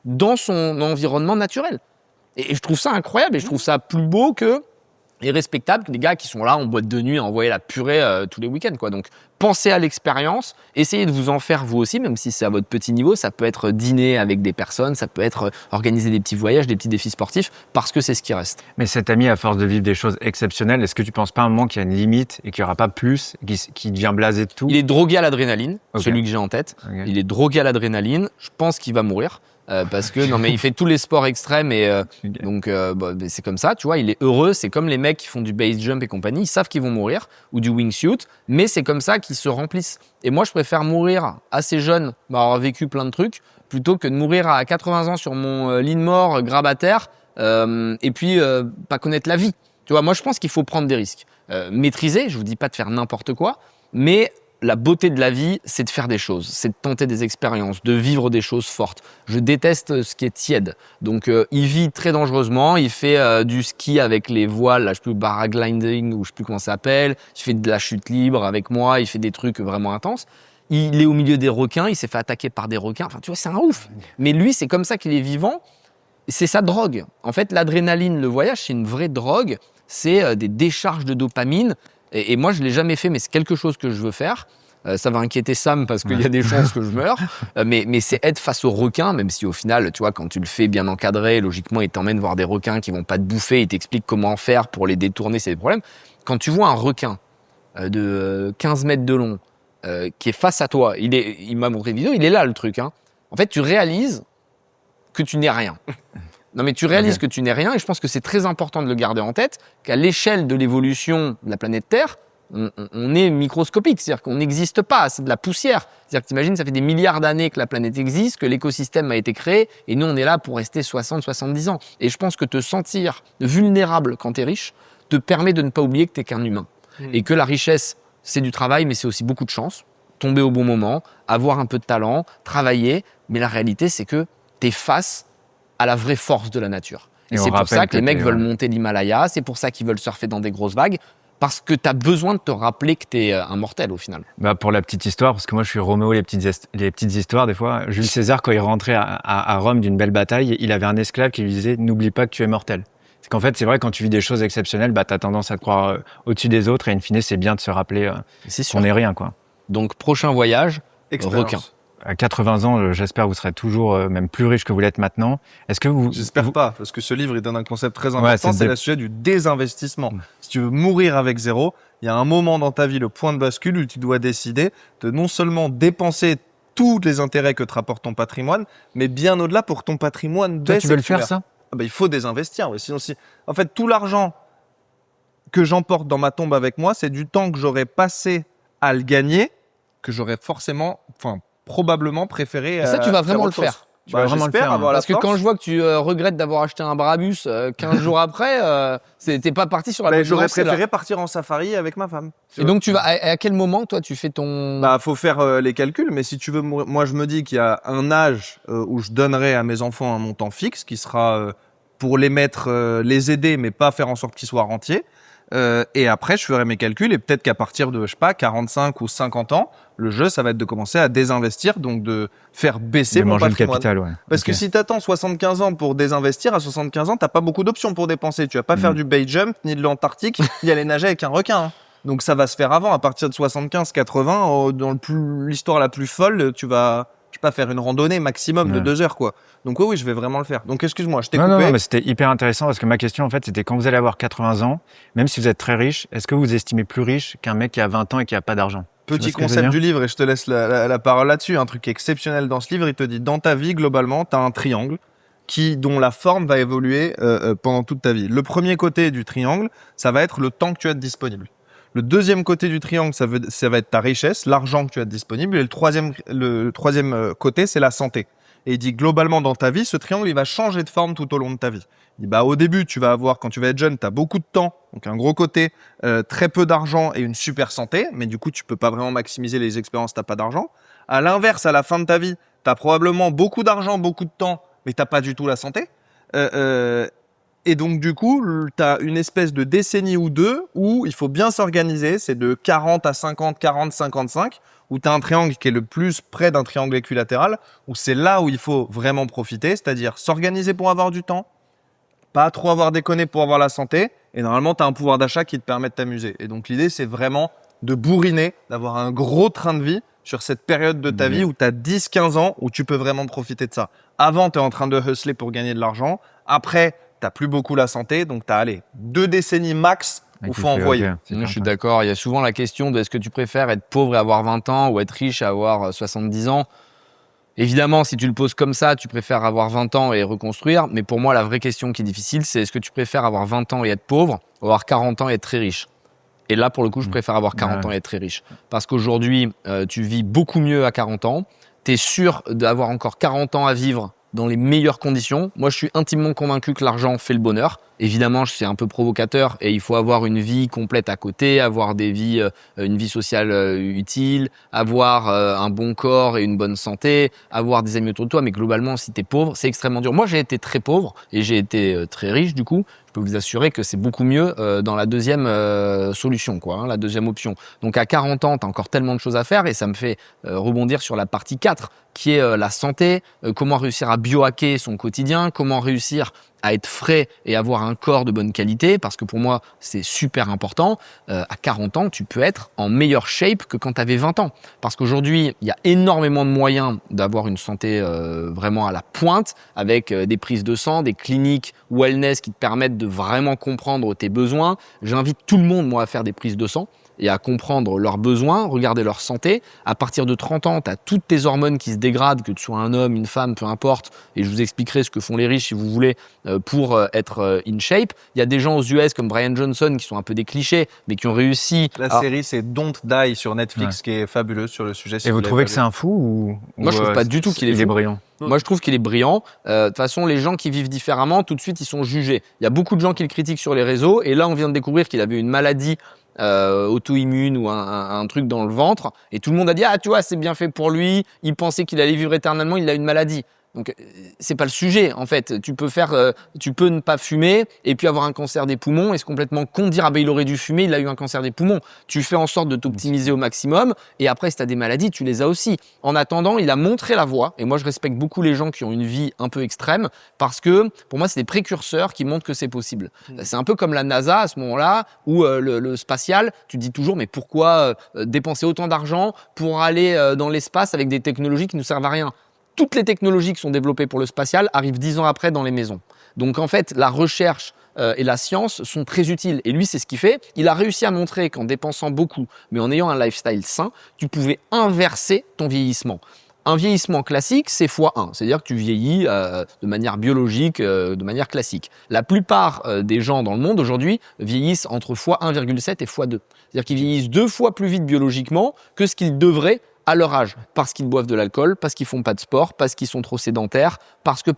dans son environnement naturel. Et je trouve ça incroyable et je trouve ça plus beau et respectable que des gars qui sont là en boîte de nuit à envoyer la purée tous les week-ends, quoi. Donc, pensez à l'expérience, essayez de vous en faire vous aussi, même si c'est à votre petit niveau. Ça peut être dîner avec des personnes, ça peut être organiser des petits voyages, des petits défis sportifs, parce que c'est ce qui reste. Mais cet ami, à force de vivre des choses exceptionnelles, est-ce que tu penses pas à un moment qu'il y a une limite et qu'il n'y aura pas plus, qui devient blasé de tout? Il est drogué à l'adrénaline, Okay. celui que j'ai en tête. Okay. Il est drogué à l'adrénaline. Je pense qu'il va mourir. Parce que non mais il fait tous les sports extrêmes et Okay. donc c'est comme ça, tu vois, il est heureux, c'est comme les mecs qui font du base jump et compagnie, ils savent qu'ils vont mourir ou du wingsuit, mais c'est comme ça qu'ils se remplissent. Et moi je préfère mourir assez jeune, avoir vécu plein de trucs, plutôt que de mourir à 80 ans sur mon lit de mort grabataire et puis pas connaître la vie. Tu vois, moi je pense qu'il faut prendre des risques, maîtriser, je vous dis pas de faire n'importe quoi, mais la beauté de la vie, c'est de faire des choses, c'est de tenter des expériences, de vivre des choses fortes. Je déteste ce qui est tiède. Donc, il vit très dangereusement. Il fait du ski avec les voiles, là, je sais plus, paragliding, ou je sais plus comment ça s'appelle. Il fait de la chute libre avec moi. Il fait des trucs vraiment intenses. Il est au milieu des requins. Il s'est fait attaquer par des requins. Enfin, tu vois, c'est un ouf. Mais lui, c'est comme ça qu'il est vivant. C'est sa drogue. En fait, l'adrénaline, le voyage, c'est une vraie drogue. C'est des décharges de dopamine. Et moi, je ne l'ai jamais fait, mais c'est quelque chose que je veux faire. Ça va inquiéter Sam parce qu'il y a des chances que je meure. Mais c'est être face aux requins, même si au final, tu vois, quand tu le fais bien encadré, logiquement, il t'emmène voir des requins qui ne vont pas te bouffer. Il t'explique comment faire pour les détourner, c'est des problèmes. Quand tu vois un requin de 15 mètres de long qui est face à toi, il m'a montré une vidéo, il est là le truc. En fait, tu réalises que tu n'es rien. Non, mais tu réalises que tu n'es rien et je pense que c'est très important de le garder en tête qu'à l'échelle de l'évolution de la planète Terre, on est microscopique, c'est-à-dire qu'on n'existe pas, c'est de la poussière. C'est-à-dire que t'imagines, ça fait des milliards d'années que la planète existe, que l'écosystème a été créé et nous, on est là pour rester 60, 70 ans. Et je pense que te sentir vulnérable quand tu es riche te permet de ne pas oublier que tu n'es qu'un humain. Et que la richesse, c'est du travail, mais c'est aussi beaucoup de chance. Tomber au bon moment, avoir un peu de talent, travailler. Mais la réalité, c'est que tu es face à la vraie force de la nature. Et c'est pour ça que les mecs veulent monter l'Himalaya, c'est pour ça qu'ils veulent surfer dans des grosses vagues, parce que tu as besoin de te rappeler que tu es un mortel au final. Bah pour la petite histoire, parce que moi je suis Roméo les petites histoires des fois, Jules César quand il rentrait à Rome d'une belle bataille, il avait un esclave qui lui disait « n'oublie pas que tu es mortel ». C'est qu'en fait c'est vrai quand tu vis des choses exceptionnelles, tu as tendance à te croire au-dessus des autres et in fine c'est bien de se rappeler qu'on n'est rien, quoi. Donc prochain voyage, requin. à 80 ans, j'espère que vous serez toujours même plus riche que vous l'êtes maintenant. Est-ce que J'espère pas, parce que ce livre, il donne un concept très Ouais, important, c'est c'est le sujet du désinvestissement. Si tu veux mourir avec zéro, il y a un moment dans ta vie, le point de bascule, où tu dois décider de non seulement dépenser tous les intérêts que te rapporte ton patrimoine, mais bien au-delà pour que ton patrimoine Toi, baisse. tu veux et le que faire, tu ça? il faut désinvestir. Ouais. Sinon, en fait, tout l'argent que j'emporte dans ma tombe avec moi, c'est du temps que j'aurais passé à le gagner, que j'aurais probablement préféré. Et ça, tu vas vraiment le faire. Tu vas vraiment le j'espère faire, avoir la Parce que force. quand je vois que tu regrettes d'avoir acheté un Brabus 15 jours après, t'es pas parti sur la bonne J'aurais lancée, là. préféré partir en safari avec ma femme. Et donc, tu vas à quel moment, toi, tu fais ton... Faut faire les calculs, mais si tu veux, moi je me dis qu'il y a un âge où je donnerai à mes enfants un montant fixe qui sera pour les mettre, les aider, mais pas faire en sorte qu'ils soient rentiers. Et après, je ferai mes calculs et peut-être qu'à partir de, 45 ou 50 ans, le jeu, ça va être de commencer à désinvestir, donc de faire baisser De mon manger le patrimoine. capital, ouais. Parce Ok. que si tu attends 75 ans pour désinvestir, à 75 ans, t'as pas beaucoup d'options pour dépenser. Tu vas pas faire du base jump, ni de l'Antarctique, ni aller nager avec un requin. Hein. Donc ça va se faire avant, à partir de 75-80, dans l'histoire la plus folle, tu vas, je sais pas, faire une randonnée maximum de Ouais. 2 heures, quoi. Donc oui, je vais vraiment le faire. Donc excuse-moi, je t'ai Non, coupé. non, mais c'était hyper intéressant parce que ma question, en fait, c'était quand vous allez avoir 80 ans, même si vous êtes très riche, est-ce que vous vous estimez plus riche qu'un mec qui a 20 ans et qui a pas d'argent? Tu vois Petit ce que je veux concept dire du livre, et je te laisse la parole là-dessus. Un truc exceptionnel dans ce livre, il te dit, dans ta vie, globalement, tu as un triangle dont la forme va évoluer pendant toute ta vie. Le premier côté du triangle, ça va être le temps que tu as de disponible. Le deuxième côté du triangle, ça va être ta richesse, l'argent que tu as de disponible. Et le troisième côté, c'est la santé. Et il dit, globalement, dans ta vie, ce triangle, il va changer de forme tout au long de ta vie. Il dit, au début, tu vas avoir, quand tu vas être jeune, tu as beaucoup de temps, donc un gros côté, très peu d'argent et une super santé, mais du coup, tu peux pas vraiment maximiser les expériences, tu n'as pas d'argent. À l'inverse, à la fin de ta vie, tu as probablement beaucoup d'argent, beaucoup de temps, mais tu n'as pas du tout la santé. Et donc, du coup, tu as une espèce de décennie ou deux où il faut bien s'organiser. C'est de 40 à 50, 40, 55, où tu as un triangle qui est le plus près d'un triangle équilatéral, où c'est là où il faut vraiment profiter, c'est-à-dire s'organiser pour avoir du temps, pas trop avoir déconné pour avoir la santé, et normalement, tu as un pouvoir d'achat qui te permet de t'amuser. Et donc, l'idée, c'est vraiment de bourriner, d'avoir un gros train de vie sur cette période de ta vie où tu as 10-15 ans, où tu peux vraiment profiter de ça. Avant, tu es en train de hustler pour gagner de l'argent. Après, t'as plus beaucoup la santé, donc t'as 2 décennies max où faut envoyer. Moi, je suis d'accord. Il y a souvent la question de est-ce que tu préfères être pauvre et avoir 20 ans ou être riche et avoir 70 ans. Évidemment, si tu le poses comme ça, tu préfères avoir 20 ans et reconstruire. Mais pour moi, la vraie question qui est difficile, c'est est-ce que tu préfères avoir 20 ans et être pauvre ou avoir 40 ans et être très riche? Et là, pour le coup, je préfère avoir 40 ans et être très riche. Parce qu'aujourd'hui, tu vis beaucoup mieux à 40 ans. Tu es sûr d'avoir encore 40 ans à vivre dans les meilleures conditions. Moi, je suis intimement convaincu que l'argent fait le bonheur. Évidemment, c'est un peu provocateur et il faut avoir une vie complète à côté, avoir une vie sociale utile, avoir un bon corps et une bonne santé, avoir des amis autour de toi. Mais globalement, si tu es pauvre, c'est extrêmement dur. Moi, j'ai été très pauvre et j'ai été très riche du coup. Je peux vous assurer que c'est beaucoup mieux dans la deuxième solution, la deuxième option. Donc à 40 ans, tu as encore tellement de choses à faire et ça me fait rebondir sur la partie 4 qui est la santé, comment réussir à biohacker son quotidien, comment réussir à être frais et avoir un corps de bonne qualité, parce que pour moi, c'est super important. À 40 ans, tu peux être en meilleure shape que quand tu avais 20 ans. Parce qu'aujourd'hui, il y a énormément de moyens d'avoir une santé vraiment à la pointe, avec des prises de sang, des cliniques wellness qui te permettent de vraiment comprendre tes besoins. J'invite tout le monde, moi, à faire des prises de sang et à comprendre leurs besoins, regarder leur santé. À partir de 30 ans, tu as toutes tes hormones qui se dégradent, que tu sois un homme, une femme, peu importe. Et je vous expliquerai ce que font les riches, si vous voulez, pour être in shape. Il y a des gens aux US comme Brian Johnson qui sont un peu des clichés, mais qui ont réussi. La série, c'est Don't Die sur Netflix, qui est fabuleuse sur le sujet. Et vous trouvez que c'est un fou ou Moi, je trouve pas du tout qu'il est fou. brillant. Moi, je trouve qu'il est brillant. De toute façon, les gens qui vivent différemment, tout de suite, ils sont jugés. Il y a beaucoup de gens qui le critiquent sur les réseaux. Et là, on vient de découvrir qu'il avait une maladie auto-immune ou un truc dans le ventre. Et tout le monde a dit « Ah, tu vois, c'est bien fait pour lui. Il pensait qu'il allait vivre éternellement. Il a une maladie. » Donc c'est pas le sujet en fait. Tu peux ne pas fumer et puis avoir un cancer des poumons et c'est complètement con de dire ah ben il aurait dû fumer, il a eu un cancer des poumons. Tu fais en sorte de t'optimiser au maximum et après si tu as des maladies, tu les as aussi. En attendant, il a montré la voie et moi je respecte beaucoup les gens qui ont une vie un peu extrême parce que pour moi c'est des précurseurs qui montrent que c'est possible. C'est un peu comme la NASA à ce moment-là où le spatial, tu te dis toujours mais pourquoi dépenser autant d'argent pour aller dans l'espace avec des technologies qui ne servent à rien. Toutes les technologies qui sont développées pour le spatial arrivent 10 ans après dans les maisons. Donc en fait, la recherche et la science sont très utiles. Et lui, c'est ce qu'il fait. Il a réussi à montrer qu'en dépensant beaucoup, mais en ayant un lifestyle sain, tu pouvais inverser ton vieillissement. Un vieillissement classique, c'est x1, c'est-à-dire que tu vieillis de manière biologique, de manière classique. La plupart des gens dans le monde aujourd'hui vieillissent entre x1,7 et x2. C'est-à-dire qu'ils vieillissent 2 fois plus vite biologiquement que ce qu'ils devraient à leur âge, parce qu'ils boivent de l'alcool, parce qu'ils font pas de sport, parce qu'ils sont trop sédentaires, parce que.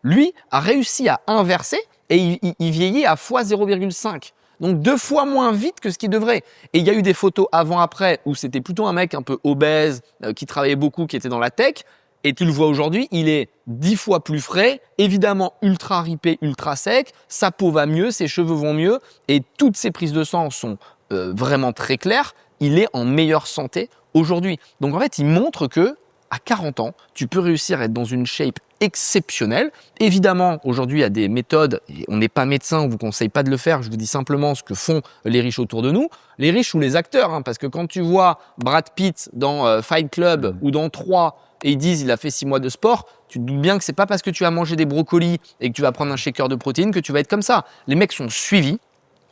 Lui a réussi à inverser et il vieillit à x0,5. Donc 2 fois moins vite que ce qu'il devrait. Et il y a eu des photos avant-après où c'était plutôt un mec un peu obèse, qui travaillait beaucoup, qui était dans la tech. Et tu le vois aujourd'hui, il est 10 fois plus frais, évidemment ultra ripé, ultra sec, sa peau va mieux, ses cheveux vont mieux, et toutes ses prises de sang sont vraiment très claires. Il est en meilleure santé aujourd'hui. Donc en fait, il montre que à 40 ans, tu peux réussir à être dans une shape exceptionnelle. Évidemment, aujourd'hui, il y a des méthodes, et on n'est pas médecin, on ne vous conseille pas de le faire, je vous dis simplement ce que font les riches autour de nous, les riches ou les acteurs, hein, parce que quand tu vois Brad Pitt dans Fight Club ou dans 3, et ils disent il a fait 6 mois de sport, tu te doutes bien que c'est pas parce que tu as mangé des brocolis et que tu vas prendre un shaker de protéines que tu vas être comme ça. Les mecs sont suivis.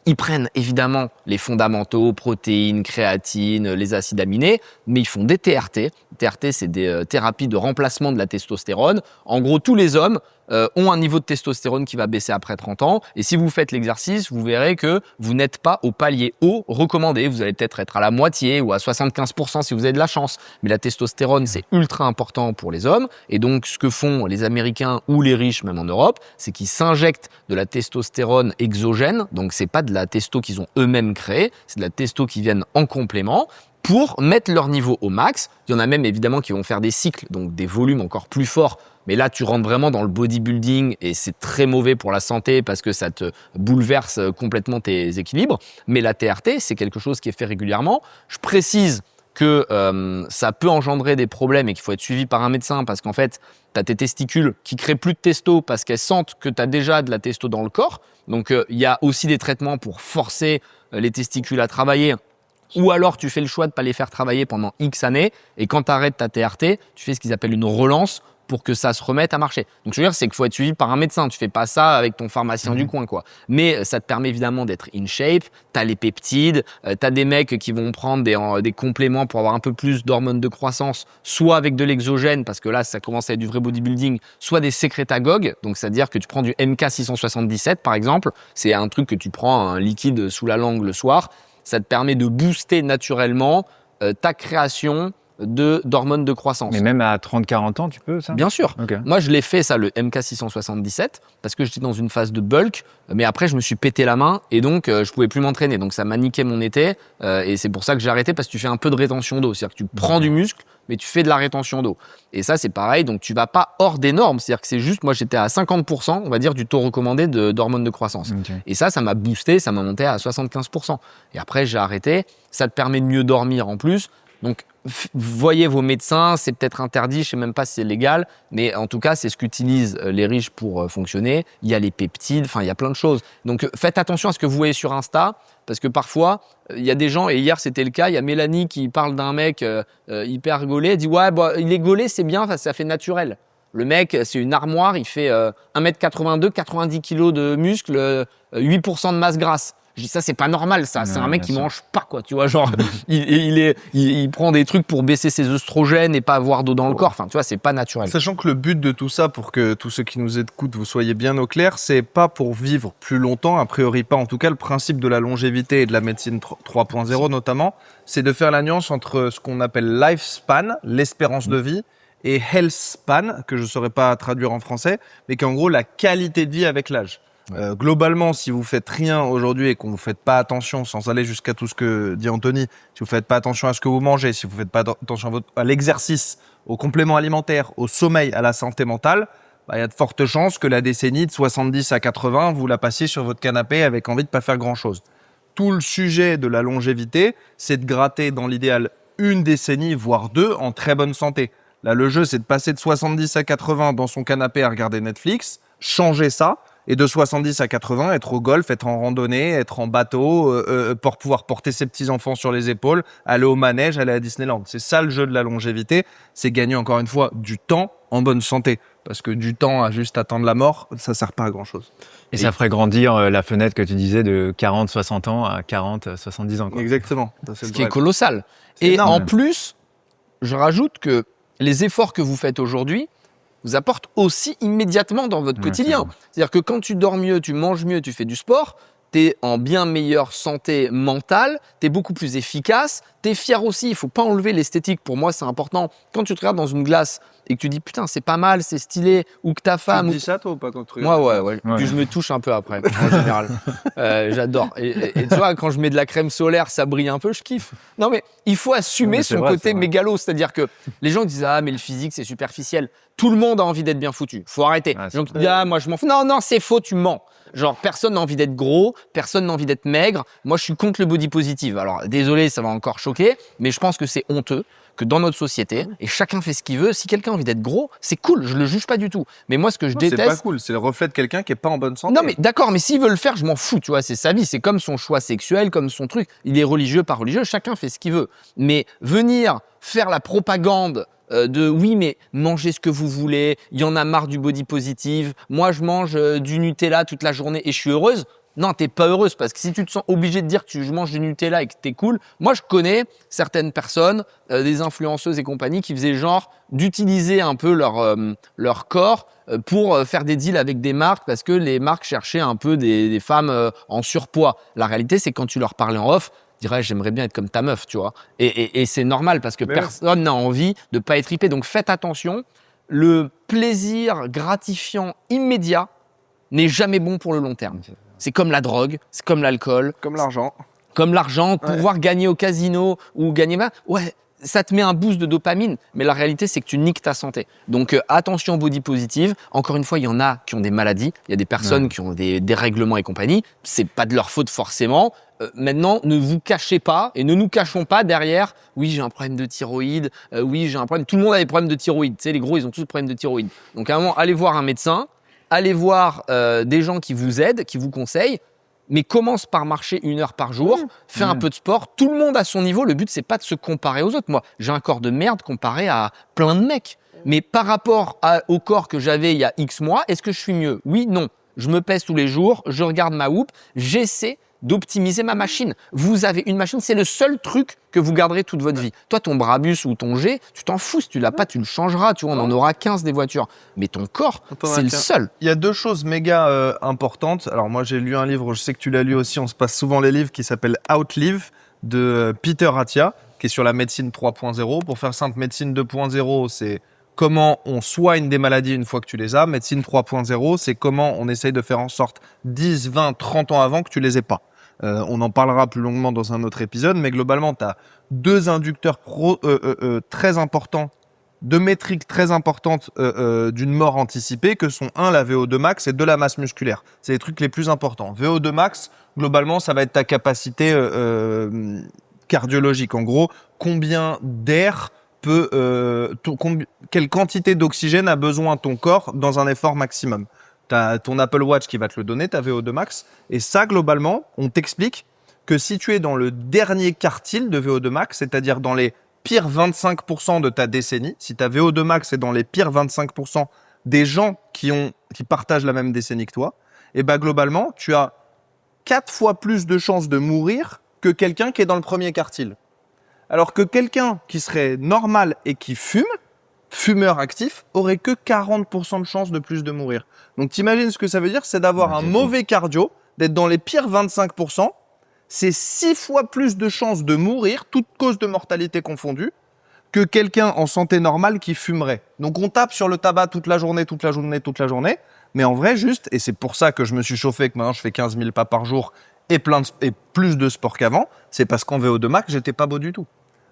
Ils prennent évidemment les fondamentaux, protéines, créatine, les acides aminés, mais ils font des TRT. TRT, c'est des thérapies de remplacement de la testostérone. En gros, tous les hommes ont un niveau de testostérone qui va baisser après 30 ans. Et si vous faites l'exercice, vous verrez que vous n'êtes pas au palier haut recommandé. Vous allez peut-être être à la moitié ou à 75% si vous avez de la chance. Mais la testostérone, c'est ultra important pour les hommes. Et donc, ce que font les Américains ou les riches, même en Europe, c'est qu'ils s'injectent de la testostérone exogène. Donc, c'est pas de la testo qu'ils ont eux-mêmes créée, c'est de la testo qui viennent en complément pour mettre leur niveau au max. Il y en a même évidemment qui vont faire des cycles, donc des volumes encore plus forts. Mais là, tu rentres vraiment dans le bodybuilding et c'est très mauvais pour la santé parce que ça te bouleverse complètement tes équilibres. Mais la TRT, c'est quelque chose qui est fait régulièrement. Je précise que ça peut engendrer des problèmes et qu'il faut être suivi par un médecin parce qu'en fait, tu as tes testicules qui créent plus de testo parce qu'elles sentent que tu as déjà de la testo dans le corps. Donc, il y a aussi des traitements pour forcer les testicules à travailler. Ou alors, tu fais le choix de ne pas les faire travailler pendant X années. Et quand tu arrêtes ta TRT, tu fais ce qu'ils appellent une relance pour que ça se remette à marcher. Donc, ce que je veux dire, c'est qu'il faut être suivi par un médecin. Tu fais pas ça avec ton pharmacien du coin, quoi. Mais ça te permet évidemment d'être in shape. Tu as les peptides. Tu as des mecs qui vont prendre des compléments pour avoir un peu plus d'hormones de croissance, soit avec de l'exogène, parce que là, ça commence à être du vrai bodybuilding, soit des sécrétagogues. Donc, c'est-à-dire que tu prends du MK677, par exemple. C'est un truc que tu prends, un liquide sous la langue le soir. Ça te permet de booster naturellement ta création d'hormones de croissance. Mais même à 30-40 ans, tu peux ça ? Bien sûr. Okay. Moi, je l'ai fait, ça, le MK677, parce que j'étais dans une phase de bulk, mais après, je me suis pété la main et donc, je pouvais plus m'entraîner. Donc, ça maniquait mon été et c'est pour ça que j'ai arrêté, parce que tu fais un peu de rétention d'eau. C'est-à-dire que tu prends du muscle, mais tu fais de la rétention d'eau. Et ça, c'est pareil. Donc, tu vas pas hors des normes. C'est-à-dire que c'est juste, moi, j'étais à 50%, on va dire, du taux recommandé d'hormones de croissance. Okay. Et ça m'a boosté, ça m'a monté à 75%. Et après, j'ai arrêté. Ça te permet de mieux dormir en plus. Donc, voyez vos médecins, c'est peut-être interdit, je ne sais même pas si c'est légal, mais en tout cas, c'est ce qu'utilisent les riches pour fonctionner. Il y a les peptides, enfin, il y a plein de choses. Donc, faites attention à ce que vous voyez sur Insta, parce que parfois, il y a des gens, et hier c'était le cas, il y a Mélanie qui parle d'un mec hyper gaulé, elle dit « Ouais, bah, il est gaulé, c'est bien, ça fait naturel ». Le mec, c'est une armoire, il fait 1m82, 90 kg de muscles, 8% de masse grasse. Je dis ça, c'est pas normal, ça. C'est un mec qui mange pas, quoi. Tu vois, genre, il prend des trucs pour baisser ses œstrogènes et pas avoir d'eau dans le corps. Enfin, tu vois, c'est pas naturel. Sachant que le but de tout ça, pour que tous ceux qui nous écoutent, vous soyez bien au clair, c'est pas pour vivre plus longtemps, a priori pas. En tout cas, le principe de la longévité et de la médecine 3.0 notamment, c'est de faire la nuance entre ce qu'on appelle lifespan, l'espérance de vie, et health span, que je saurais pas traduire en français, mais qui est en gros la qualité de vie avec l'âge. Globalement, si vous faites rien aujourd'hui et qu'on vous faites pas attention, sans aller jusqu'à tout ce que dit Anthony, si vous faites pas attention à ce que vous mangez, si vous faites pas attention à l'exercice, aux compléments alimentaires, au sommeil, à la santé mentale, il y a de fortes chances que la décennie de 70 à 80, vous la passiez sur votre canapé avec envie de pas faire grand-chose. Tout le sujet de la longévité, c'est de gratter dans l'idéal une décennie, voire 2, en très bonne santé. Là, le jeu, c'est de passer de 70 à 80 dans son canapé à regarder Netflix, changer ça, et de 70 à 80, être au golf, être en randonnée, être en bateau, pour pouvoir porter ses petits-enfants sur les épaules, aller au manège, aller à Disneyland. C'est ça le jeu de la longévité, c'est gagner encore une fois du temps en bonne santé. Parce que du temps à juste attendre la mort, ça sert pas à grand-chose. Et ça ferait grandir la fenêtre que tu disais de 40-60 ans à 40-70 ans. Quoi. Exactement. Ça, Ce qui est colossal. C'est Et énorme. en plus, je rajoute que les efforts que vous faites aujourd'hui vous apportent aussi immédiatement dans votre quotidien. C'est-à-dire que quand tu dors mieux, tu manges mieux, tu fais du sport, tu es en bien meilleure santé mentale, tu es beaucoup plus efficace, tu es fier aussi. Il faut pas enlever l'esthétique. Pour moi, c'est important. Quand tu te regardes dans une glace et que tu dis putain, c'est pas mal, c'est stylé, ou que ta femme. Tu dis ça, toi, ou pas quand tu Moi, regardes ouais. Puis je me touche un peu après, en général. J'adore. Et tu vois, quand je mets de la crème solaire, ça brille un peu, je kiffe. Non, mais il faut assumer mais c'est son vrai, côté c'est vrai. mégalo. C'est-à-dire que les gens disent ah, mais le physique, c'est superficiel. Tout le monde a envie d'être bien foutu. Faut arrêter. Ah, Les gens qui disent ah, moi, je m'en fous. Non, c'est faux, tu mens. Genre, personne n'a envie d'être gros, personne n'a envie d'être maigre. Moi, je suis contre le body positive. Alors, désolé, ça va encore choquer, mais je pense que c'est honteux que dans notre société, et chacun fait ce qu'il veut, si quelqu'un a envie d'être gros, c'est cool, je le juge pas du tout. Mais moi, ce que je Non, c'est déteste... pas cool, c'est le reflet de quelqu'un qui est pas en bonne santé. Non mais d'accord, mais s'il veut le faire, je m'en fous, tu vois, c'est sa vie, c'est comme son choix sexuel, comme son truc. Il est religieux, pas religieux, chacun fait ce qu'il veut. Mais venir faire la propagande de oui, mais mangez ce que vous voulez, il y en a marre du body positive, moi je mange du Nutella toute la journée et je suis heureuse. Non, t'es pas heureuse parce que si tu te sens obligé de dire que tu manges du Nutella et que t'es cool, moi je connais certaines personnes, des influenceuses et compagnie qui faisaient genre d'utiliser un peu leur corps pour faire des deals avec des marques parce que les marques cherchaient un peu des femmes en surpoids. La réalité, c'est que quand tu leur parlais en off, ils diraient j'aimerais bien être comme ta meuf, tu vois. Et c'est normal parce que Mais personne n'a envie de pas être ripé. Donc faites attention, le plaisir gratifiant immédiat n'est jamais bon pour le long terme. C'est comme la drogue, c'est comme l'alcool, Comme l'argent. comme l'argent, pouvoir gagner au casino ou gagner... Ouais, ça te met un boost de dopamine, mais la réalité, c'est que tu niques ta santé. Donc, attention body positive. Encore une fois, il y en a qui ont des maladies. Il y a des personnes qui ont des dérèglements et compagnie. C'est pas de leur faute forcément. Maintenant, ne vous cachez pas et ne nous cachons pas derrière. Oui, j'ai un problème de thyroïde. Oui, j'ai un problème. Tout le monde a des problèmes de thyroïde. Tu sais, les gros, ils ont tous des problèmes de thyroïde. Donc, à un moment, allez voir un médecin. Allez voir des gens qui vous aident, qui vous conseillent, mais commence par marcher 1 heure par jour, fais un peu de sport. Tout le monde à son niveau. Le but, c'est pas de se comparer aux autres. Moi, j'ai un corps de merde comparé à plein de mecs. Mais par rapport au corps que j'avais il y a X mois, est-ce que je suis mieux? Oui, non. Je me pèse tous les jours, je regarde ma Whoop, j'essaie d'optimiser ma machine. Vous avez une machine, c'est le seul truc que vous garderez toute votre vie. Toi, ton Brabus ou ton G, tu t'en fous. Si tu l'as pas, tu le changeras. Tu vois, on en aura 15 des voitures. Mais ton corps, c'est le seul. Il y a 2 choses méga importantes. Alors moi, j'ai lu un livre, je sais que tu l'as lu aussi, on se passe souvent les livres, qui s'appelle Outlive de Peter Attia, qui est sur la médecine 3.0. Pour faire simple, médecine 2.0, c'est comment on soigne des maladies une fois que tu les as. Médecine 3.0, c'est comment on essaye de faire en sorte 10, 20, 30 ans avant que tu les aies pas. On en parlera plus longuement dans un autre épisode, mais globalement, tu as 2 inducteurs très importants, 2 métriques très importantes d'une mort anticipée, que sont 1, la VO2 max, et 2, la masse musculaire. C'est les trucs les plus importants. VO2 max, globalement, ça va être ta capacité cardiologique. En gros, combien d'air quelle quantité d'oxygène a besoin ton corps dans un effort maximum. Tu as ton Apple Watch qui va te le donner, ta VO2 max. Et ça, globalement, on t'explique que si tu es dans le dernier quartile de VO2 max, c'est-à-dire dans les pires 25% de ta décennie, si ta VO2 max est dans les pires 25% des gens qui partagent la même décennie que toi, et ben globalement, tu as 4 fois plus de chances de mourir que quelqu'un qui est dans le premier quartile. Alors que quelqu'un qui serait normal et qui fume, fumeur actif, aurait que 40% de chances de plus de mourir. Donc t'imagines ce que ça veut dire, c'est d'avoir un mauvais cardio, d'être dans les pires 25%, c'est 6 fois plus de chances de mourir, toute cause de mortalité confondue, que quelqu'un en santé normale qui fumerait. Donc on tape sur le tabac toute la journée, mais en vrai juste, et c'est pour ça que je me suis chauffé, que maintenant je fais 15 000 pas par jour et plus de sport qu'avant, c'est parce qu'en VO2 max, j'étais pas beau du tout.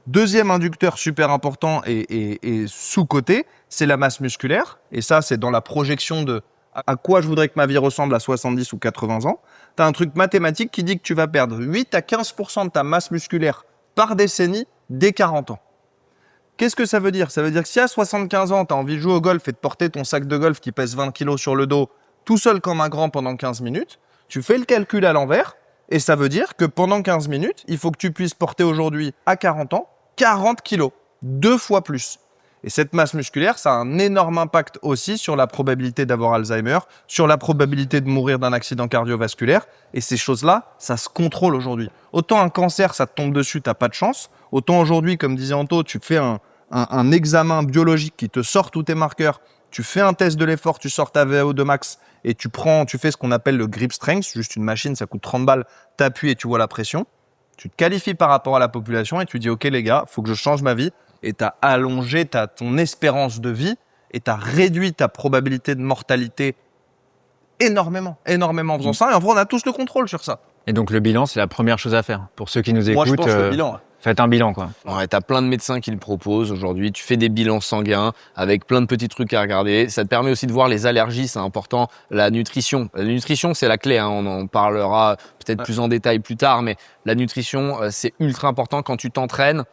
Deuxième inducteur super important et sous-coté, c'est la masse musculaire. Et ça, c'est dans la projection de à quoi je voudrais que ma vie ressemble à 70 ou 80 ans. Tu as un truc mathématique qui dit que tu vas perdre 8 à 15% de ta masse musculaire par décennie dès 40 ans. Qu'est-ce que ça veut dire ? Ça veut dire que si à 75 ans, tu as envie de jouer au golf et de porter ton sac de golf qui pèse 20 kg sur le dos, tout seul comme un grand pendant 15 minutes, tu fais le calcul à l'envers. Et ça veut dire que pendant 15 minutes, il faut que tu puisses porter aujourd'hui, à 40 ans, 40 kilos, 2 fois plus. Et cette masse musculaire, ça a un énorme impact aussi sur la probabilité d'avoir Alzheimer, sur la probabilité de mourir d'un accident cardiovasculaire. Et ces choses-là, ça se contrôle aujourd'hui. Autant un cancer, ça te tombe dessus, t'as pas de chance. Autant aujourd'hui, comme disait Anto, tu fais un examen biologique qui te sort tous tes marqueurs, tu fais un test de l'effort, tu sors ta VO2 max et tu fais ce qu'on appelle le grip strength, juste une machine, ça coûte 30 balles, t'appuies et tu vois la pression. Tu te qualifies par rapport à la population et tu dis « Ok les gars, il faut que je change ma vie ». Et tu as allongé ton espérance de vie et tu as réduit ta probabilité de mortalité énormément en faisant ça. Et en vrai, on a tous le contrôle sur ça. Et donc le bilan, c'est la première chose à faire. Pour ceux qui nous écoutent, Moi, je pense le bilan. faites un bilan, quoi. Ouais, t'as plein de médecins qui le proposent aujourd'hui. Tu fais des bilans sanguins avec plein de petits trucs à regarder. Ça te permet aussi de voir les allergies, c'est important. La nutrition, c'est la clé. Hein. On en parlera peut-être plus en détail plus tard, mais la nutrition, c'est ultra important quand tu t'entraînes.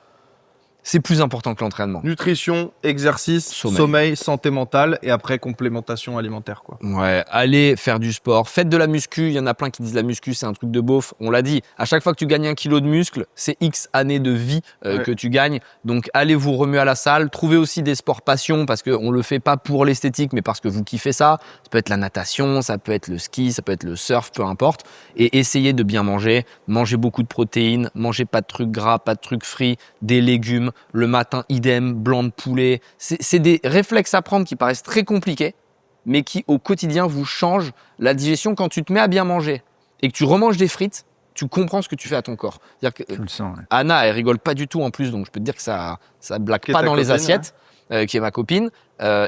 C'est plus important que l'entraînement. Nutrition, exercice, sommeil, santé mentale et après complémentation alimentaire, quoi. Ouais, allez faire du sport, faites de la muscu. Il y en a plein qui disent la muscu, c'est un truc de beauf. On l'a dit, à chaque fois que tu gagnes 1 kilo de muscle, c'est X années de vie que tu gagnes. Donc allez vous remuer à la salle. Trouvez aussi des sports passion parce qu'on le fait pas pour l'esthétique, mais parce que vous kiffez ça. Ça peut être la natation, ça peut être le ski, ça peut être le surf, peu importe. Et essayez de bien manger. Mangez beaucoup de protéines, mangez pas de trucs gras, pas de trucs frits, des légumes. Le matin, idem, blanc de poulet. C'est des réflexes à prendre qui paraissent très compliqués, mais qui, au quotidien, vous changent la digestion. Quand tu te mets à bien manger et que tu remanges des frites, tu comprends ce que tu fais à ton corps. C'est-à-dire que Tu le sens, ouais. Anna, elle rigole pas du tout en plus, donc je peux te dire que ça blague pas dans les assiettes, qui est ma copine.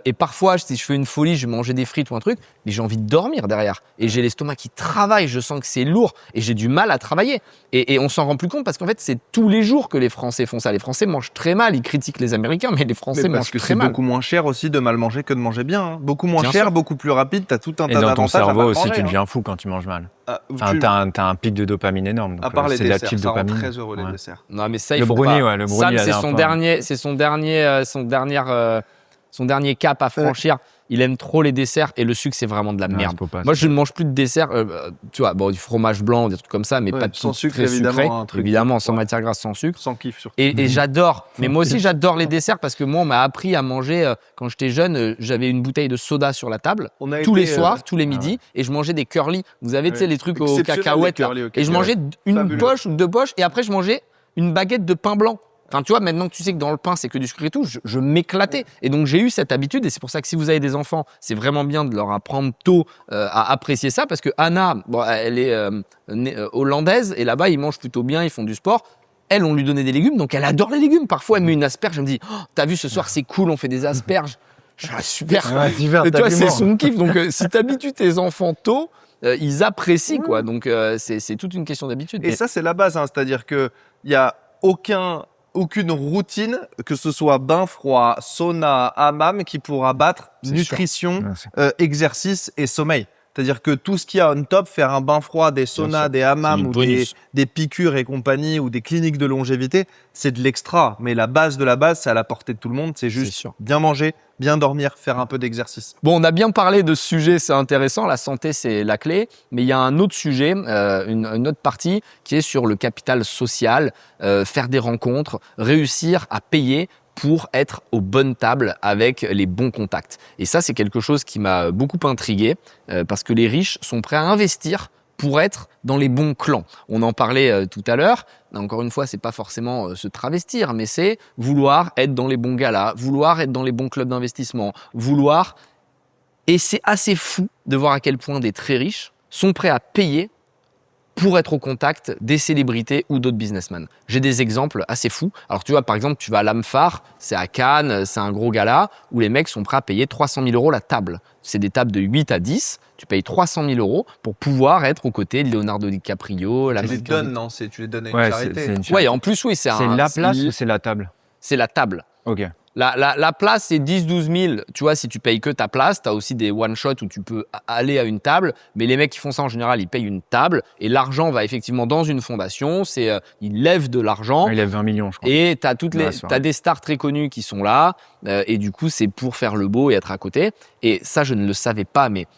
Et parfois, si je fais une folie, je vais manger des frites ou un truc, mais j'ai envie de dormir derrière. Et j'ai l'estomac qui travaille, je sens que c'est lourd et j'ai du mal à travailler. Et on s'en rend plus compte parce qu'en fait, c'est tous les jours que les Français font ça. Les Français mangent très mal, ils critiquent les Américains, mais les Français mangent très mal. Parce que c'est beaucoup moins cher aussi de mal manger que de manger bien. Hein. Beaucoup moins cher, beaucoup plus rapide, t'as tout un tas d'avantages. Et dans ton cerveau aussi, manger, tu deviens fou quand tu manges mal. Enfin, t'as un pic de dopamine énorme. Donc, à part les c'est de la desserts, type ça rend dopamine. très heureux les desserts. Non, mais ça, il le faut brownie, pas. ouais, le brownie, Ça, son dernier cap à franchir. Il aime trop les desserts et le sucre, c'est vraiment de la merde. Moi, je ne mange plus de dessert. Tu vois, bon, du fromage blanc, des trucs comme ça, mais pas de sans sucre, très sucré. Évidemment, sans ouais. matière grasse, sans sucre. Sans kiff, surtout. Et j'adore. Mais moi aussi, j'adore les desserts parce que moi, on m'a appris à manger. Quand j'étais jeune, j'avais une bouteille de soda sur la table tous les soirs, tous les midis, et je mangeais des curly. Vous avez, tu sais, les trucs aux cacahuètes. Et je mangeais une poche ou 2 poches, et après, je mangeais une baguette de pain blanc. Enfin, tu vois, maintenant que tu sais que dans le pain, c'est que du sucre et tout, je m'éclatais. Et donc, j'ai eu cette habitude. Et c'est pour ça que si vous avez des enfants, c'est vraiment bien de leur apprendre tôt à apprécier ça. Parce que Anna, bon, elle est hollandaise. Et là-bas, ils mangent plutôt bien, ils font du sport. Elle, on lui donnait des légumes. Donc, elle adore les légumes. Parfois, elle met une asperge. Elle me dit, oh, t'as vu, ce soir, c'est cool, on fait des asperges. Je suis super. Ouais, super. Et toi, c'est son kiff. Donc, si t'habitues tes enfants tôt, ils apprécient, quoi. Donc, c'est toute une question d'habitude. Et ça, c'est la base. Hein. C'est-à-dire qu'il n'y a aucune routine, que ce soit bain froid, sauna, hammam, qui pourra battre nutrition, exercice et sommeil. C'est-à-dire que tout ce qu'il y a on top, faire un bain froid, des saunas, des hammams ou des piqûres et compagnie ou des cliniques de longévité, c'est de l'extra. Mais la base de la base, c'est à la portée de tout le monde. C'est juste bien manger, bien dormir, faire un peu d'exercice. Bon, on a bien parlé de ce sujet, c'est intéressant. La santé, c'est la clé. Mais il y a un autre sujet, une autre partie qui est sur le capital social, faire des rencontres, réussir à payer pour être aux bonnes tables avec les bons contacts. Et ça, c'est quelque chose qui m'a beaucoup intrigué parce que les riches sont prêts à investir pour être dans les bons clans. On en parlait tout à l'heure. Encore une fois, c'est pas forcément se travestir, mais c'est vouloir être dans les bons galas, vouloir être dans les bons clubs d'investissement, vouloir... Et c'est assez fou de voir à quel point des très riches sont prêts à payer pour être au contact des célébrités ou d'autres businessmen. J'ai des exemples assez fous. Alors tu vois, par exemple, tu vas à l'Amphar, c'est à Cannes, c'est un gros gala, où les mecs sont prêts à payer 300 000 € la table. C'est des tables de 8 à 10, tu payes 300 000 € pour pouvoir être aux côtés de Leonardo DiCaprio. Tu les donnes, non? Tu les donnes à une Ouais, charité. c'est une charité. Ouais, en plus, oui, C'est la place ou c'est la table? C'est la table. Ok. La place, c'est 10-12 000. Tu vois, si tu payes que ta place, tu as aussi des one-shots où tu peux aller à une table. Mais les mecs qui font ça, en général, ils payent une table. Et l'argent va effectivement dans une fondation. Ils lèvent de l'argent. Il lève 20 millions, je crois. Et t'as des stars très connues qui sont là. Et du coup, c'est pour faire le beau et être à côté. Et ça, je ne le savais pas, mais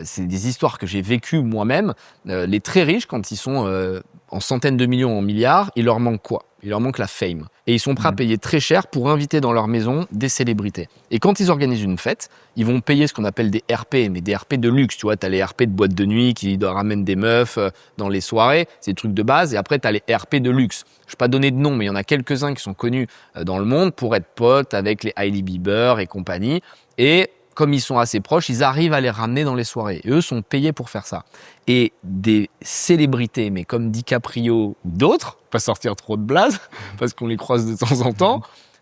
c'est des histoires que j'ai vécues moi-même. Les très riches, quand ils sont en centaines de millions, en milliards, il leur manque quoi? Il leur manque la fame. Et ils sont prêts à payer très cher pour inviter dans leur maison des célébrités. Et quand ils organisent une fête, ils vont payer ce qu'on appelle des RP, mais des RP de luxe. Tu vois, tu as les RP de boîte de nuit qui ramènent des meufs dans les soirées. C'est des trucs de base. Et après, tu as les RP de luxe. Je ne vais pas donner de nom, mais il y en a quelques-uns qui sont connus dans le monde pour être potes avec les Hailey Bieber et compagnie. Et comme ils sont assez proches, ils arrivent à les ramener dans les soirées. Et eux sont payés pour faire ça. Et des célébrités, mais comme DiCaprio ou d'autres, pas sortir trop de blase, parce qu'on les croise de temps en temps,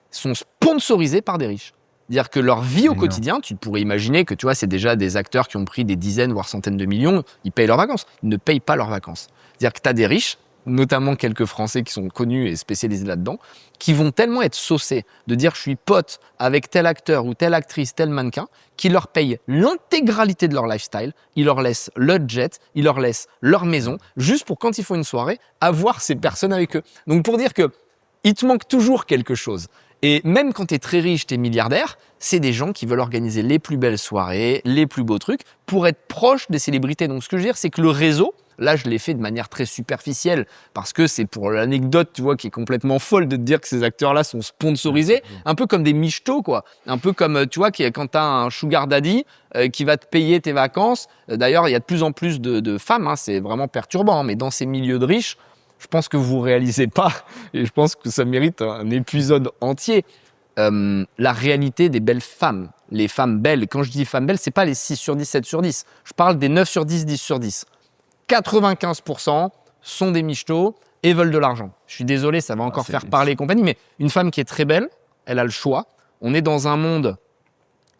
sont sponsorisés par des riches. C'est-à-dire que leur vie au quotidien, tu pourrais imaginer que tu vois, c'est déjà des acteurs qui ont pris des dizaines, voire centaines de millions, ils payent leurs vacances. Ils ne payent pas leurs vacances. C'est-à-dire que tu as des riches, notamment quelques Français qui sont connus et spécialisés là-dedans, qui vont tellement être saucés de dire je suis pote avec tel acteur ou telle actrice, tel mannequin, qui leur payent l'intégralité de leur lifestyle, ils leur laissent leur jet, ils leur laissent leur maison, juste pour quand ils font une soirée, avoir ces personnes avec eux. Donc pour dire que il te manque toujours quelque chose. Et même quand tu es très riche, tu es milliardaire, c'est des gens qui veulent organiser les plus belles soirées, les plus beaux trucs, pour être proche des célébrités. Donc ce que je veux dire, c'est que le réseau, là je l'ai fait de manière très superficielle, parce que c'est pour l'anecdote, tu vois, qui est complètement folle de te dire que ces acteurs-là sont sponsorisés, un peu comme des michetots, quoi. Un peu comme, tu vois, quand tu as un sugar daddy qui va te payer tes vacances. D'ailleurs, il y a de plus en plus de femmes, hein, c'est vraiment perturbant, hein, mais dans ces milieux de riches, je pense que vous ne réalisez pas, et je pense que ça mérite un épisode entier, la réalité des belles femmes. Les femmes belles, quand je dis femmes belles, ce n'est pas les 6 sur 10, 7 sur 10. Je parle des 9 sur 10, 10 sur 10. 95% sont des michetots et veulent de l'argent. Je suis désolé, ça va encore faire parler et compagnie, mais une femme qui est très belle, elle a le choix. On est dans un monde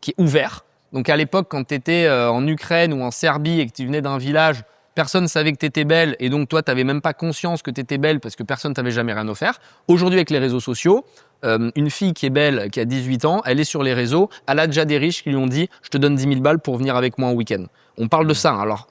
qui est ouvert. Donc à l'époque, quand tu étais en Ukraine ou en Serbie et que tu venais d'un village, personne ne savait que tu étais belle et donc toi, tu n'avais même pas conscience que tu étais belle parce que personne ne t'avait jamais rien offert. Aujourd'hui, avec les réseaux sociaux, une fille qui est belle, qui a 18 ans, elle est sur les réseaux, elle a déjà des riches qui lui ont dit « je te donne 10 000 balles pour venir avec moi en week-end ». On parle de ça. Alors,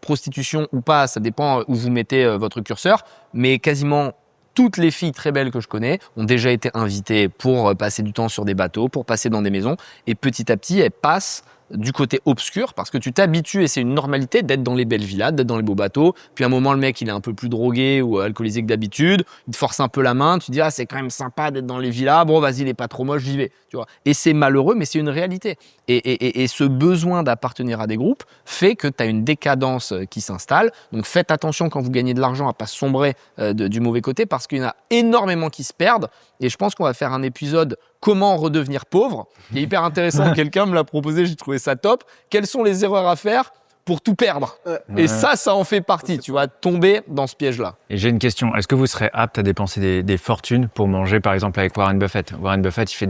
prostitution ou pas, ça dépend où vous mettez votre curseur, mais quasiment toutes les filles très belles que je connais ont déjà été invitées pour passer du temps sur des bateaux, pour passer dans des maisons, et petit à petit, elles passent du côté obscur parce que tu t'habitues et c'est une normalité d'être dans les belles villas, d'être dans les beaux bateaux. Puis à un moment, le mec, il est un peu plus drogué ou alcoolisé que d'habitude. Il te force un peu la main. Tu dis, ah, c'est quand même sympa d'être dans les villas. Bon, vas-y, il est pas trop moche, j'y vais. Tu vois. Et c'est malheureux, mais c'est une réalité. Et ce besoin d'appartenir à des groupes fait que tu as une décadence qui s'installe. Donc faites attention quand vous gagnez de l'argent à pas sombrer du mauvais côté parce qu'il y en a énormément qui se perdent. Et je pense qu'on va faire un épisode comment redevenir pauvre, qui est hyper intéressant. Quelqu'un me l'a proposé, j'ai trouvé ça top. Quelles sont les erreurs à faire pour tout perdre? Et ça en fait partie. Tu vas tomber dans ce piège-là. Et j'ai une question. Est-ce que vous serez apte à dépenser des fortunes pour manger, par exemple, avec Warren Buffett? Warren Buffett, il fait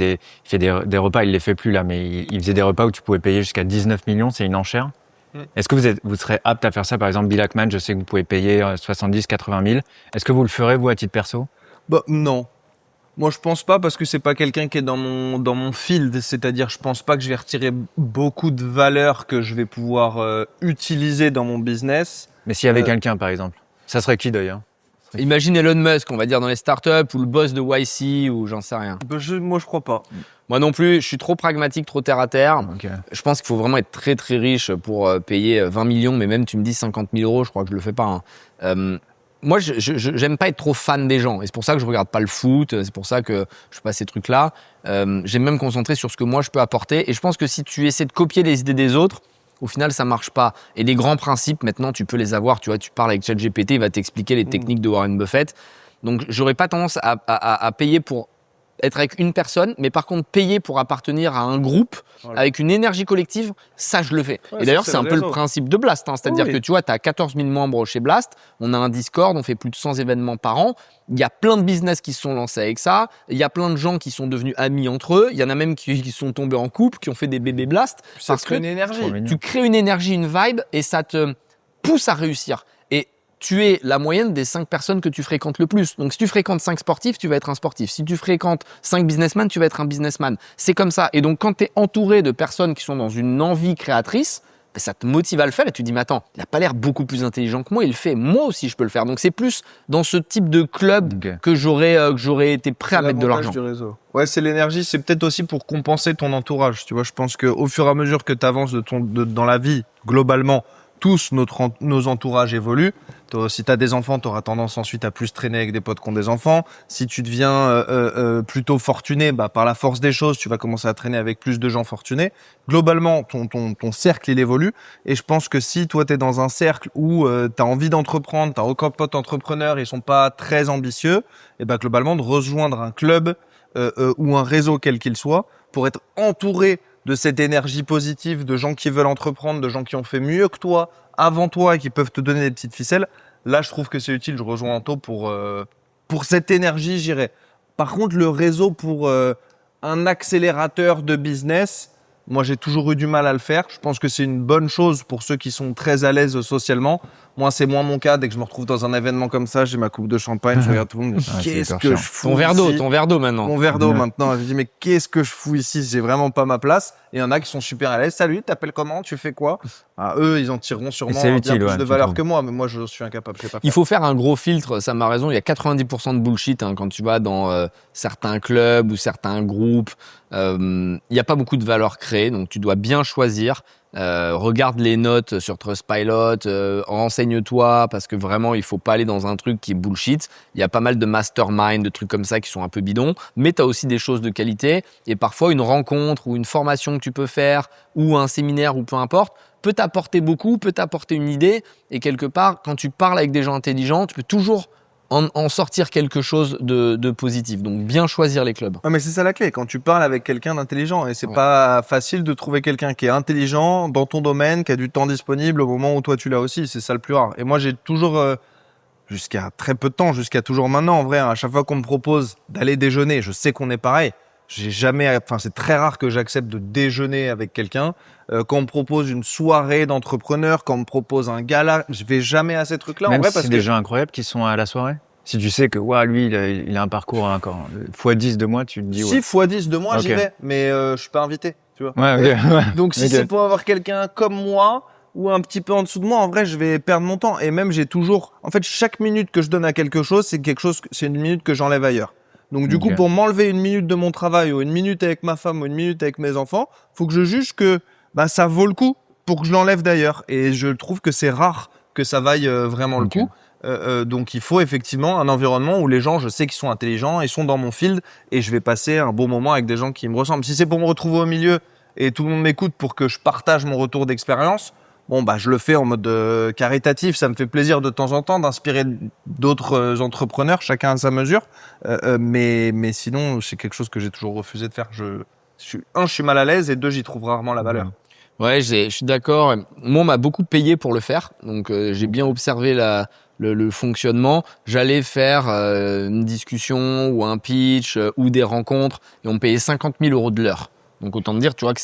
des repas, il les fait plus là, mais il faisait des repas où tu pouvais payer jusqu'à 19 millions, c'est une enchère. Est-ce que vous serez apte à faire ça? Par exemple, Bill Ackman, je sais que vous pouvez payer 70, 80 000. Est-ce que vous le ferez, vous, à titre perso? Bah, non. Moi, je pense pas parce que c'est pas quelqu'un qui est dans mon field. C'est-à-dire, je pense pas que je vais retirer beaucoup de valeur que je vais pouvoir utiliser dans mon business. Mais s'il y avait quelqu'un, par exemple, ça serait qui d'ailleurs? Imagine Elon Musk, on va dire dans les startups, ou le boss de YC, ou j'en sais rien. Bah, moi, je crois pas. Moi non plus, je suis trop pragmatique, trop terre à terre. Okay. Je pense qu'il faut vraiment être très très riche pour payer 20 millions, mais même tu me dis 50 000 euros, je crois que je le fais pas. Hein. Moi, j'aime pas être trop fan des gens. Et c'est pour ça que je regarde pas le foot. C'est pour ça que je fais pas ces trucs-là. J'aime même me concentrer sur ce que moi je peux apporter. Et je pense que si tu essaies de copier les idées des autres, au final, ça marche pas. Et les grands principes, maintenant, tu peux les avoir. Tu vois, tu parles avec ChatGPT, il va t'expliquer les techniques de Warren Buffett. Donc, j'aurais pas tendance à payer pour être avec une personne, mais par contre payer pour appartenir à un groupe avec une énergie collective, ça je le fais. Ouais, et d'ailleurs, ça, c'est un le peu le réseau. principe de Blast. C'est-à-dire Oui. que tu vois, tu as 14 000 membres chez Blast, on a un Discord, on fait plus de 100 événements par an. Il y a plein de business qui se sont lancés avec ça. Il y a plein de gens qui sont devenus amis entre eux. Il y en a même qui sont tombés en couple, qui ont fait des bébés Blast. Ça Parce crée que une énergie. Trop mignon. tu crées une énergie, une vibe et ça te pousse à réussir. Et tu es la moyenne des 5 personnes que tu fréquentes le plus. Donc si tu fréquentes 5 sportifs, tu vas être un sportif. Si tu fréquentes 5 businessmen, tu vas être un businessman. C'est comme ça. Et donc quand tu es entouré de personnes qui sont dans une envie créatrice, ben, ça te motive à le faire et tu te dis mais attends, il n'a pas l'air beaucoup plus intelligent que moi, il le fait, moi aussi je peux le faire. Donc c'est plus dans ce type de club Ok. que j'aurais été prêt à C'est mettre de l'avantage l'argent. du réseau. Ouais, c'est l'énergie, c'est peut-être aussi pour compenser ton entourage. Tu vois, je pense qu'au fur et à mesure que tu avances dans la vie, globalement, tous nos entourages évoluent. Si tu as des enfants, tu auras tendance ensuite à plus traîner avec des potes qui ont des enfants. Si tu deviens plutôt fortuné, bah, par la force des choses, tu vas commencer à traîner avec plus de gens fortunés. Globalement, ton cercle, il évolue. Et je pense que si toi, tu es dans un cercle où tu as envie d'entreprendre, tu n'as aucun pote entrepreneur, ils sont pas très ambitieux, et bah, globalement, de rejoindre un club ou un réseau quel qu'il soit pour être entouré de cette énergie positive, de gens qui veulent entreprendre, de gens qui ont fait mieux que toi, avant toi et qui peuvent te donner des petites ficelles. Là, je trouve que c'est utile. Je rejoins Anto pour cette énergie, j'irais. Par contre, le réseau pour un accélérateur de business, moi, j'ai toujours eu du mal à le faire. Je pense que c'est une bonne chose pour ceux qui sont très à l'aise socialement. Moi, c'est moins mon cas. Dès que je me retrouve dans un événement comme ça, j'ai ma coupe de champagne, je regarde tout le monde, Ouais, c'est qu'est-ce hyper que chiant. je fous Ton verre ici d'eau maintenant. Mon verre d'eau Ouais. maintenant. Je dis, mais qu'est-ce que je fous ici? J'ai vraiment pas ma place. Et il y en a qui sont super à l'aise. Salut, t'appelles comment? Tu fais quoi? Ah, eux, ils en tireront sûrement c'est bien utile, plus ouais, de tu valeur trouves. que moi. Mais moi, je suis incapable. Je sais pas Il faire. faut faire un gros filtre, ça m'a raison. Il y a 90% de bullshit quand tu vas dans certains clubs ou certains groupes. Il n'y a pas beaucoup de valeur créée, donc tu dois bien choisir. Regarde les notes sur Trustpilot, renseigne-toi parce que vraiment il faut pas aller dans un truc qui est bullshit. Il y a pas mal de mastermind, de trucs comme ça qui sont un peu bidons, mais tu as aussi des choses de qualité et parfois une rencontre ou une formation que tu peux faire ou un séminaire ou peu importe peut t'apporter beaucoup, peut t'apporter une idée et quelque part quand tu parles avec des gens intelligents, tu peux toujours en sortir quelque chose de positif. Donc bien choisir les clubs. Ah, mais c'est ça la clé. Quand tu parles avec quelqu'un d'intelligent, et c'est Ouais. pas facile de trouver quelqu'un qui est intelligent dans ton domaine, qui a du temps disponible au moment où toi tu l'as aussi. C'est ça le plus rare. Et moi, j'ai toujours, jusqu'à très peu de temps, jusqu'à toujours maintenant, en vrai, à chaque fois qu'on me propose d'aller déjeuner, je sais qu'on est pareil. J'ai jamais, enfin, c'est très rare que j'accepte de déjeuner avec quelqu'un. Quand on me propose une soirée d'entrepreneur, quand on me propose un gala, je vais jamais à ces trucs-là. En Même vrai, si parce c'est que des gens incroyables qui sont à la soirée. Si tu sais que ouah, lui, il a un parcours encore x10 de moi, tu te dis si ouais. x10 de moi, Ok. j'y vais, mais je suis pas invité, tu vois. Ouais, ok, ouais. Donc si Ok. c'est pour avoir quelqu'un comme moi ou un petit peu en dessous de moi, en vrai, je vais perdre mon temps. Et même, j'ai toujours, en fait, chaque minute que je donne à quelque chose, c'est une minute que j'enlève ailleurs. Donc du coup, Ok. pour m'enlever une minute de mon travail ou une minute avec ma femme ou une minute avec mes enfants, faut que je juge que bah, ça vaut le coup pour que je l'enlève d'ailleurs. Et je trouve que c'est rare que ça vaille vraiment le Ok. coup. Donc il faut effectivement un environnement où les gens, je sais qu'ils sont intelligents, ils sont dans mon field et je vais passer un bon moment avec des gens qui me ressemblent. Si c'est pour me retrouver au milieu et tout le monde m'écoute pour que je partage mon retour d'expérience, bon bah je le fais en mode caritatif. Ça me fait plaisir de temps en temps d'inspirer d'autres entrepreneurs, chacun à sa mesure. Mais sinon c'est quelque chose que j'ai toujours refusé de faire. Je suis mal à l'aise et deux, j'y trouve rarement la valeur. Ouais, je suis d'accord. Moi, on m'a beaucoup payé pour le faire, donc j'ai bien observé le fonctionnement. J'allais faire une discussion ou un pitch ou des rencontres et on me payait 50 000 € de l'heure. Donc autant te dire, tu vois, que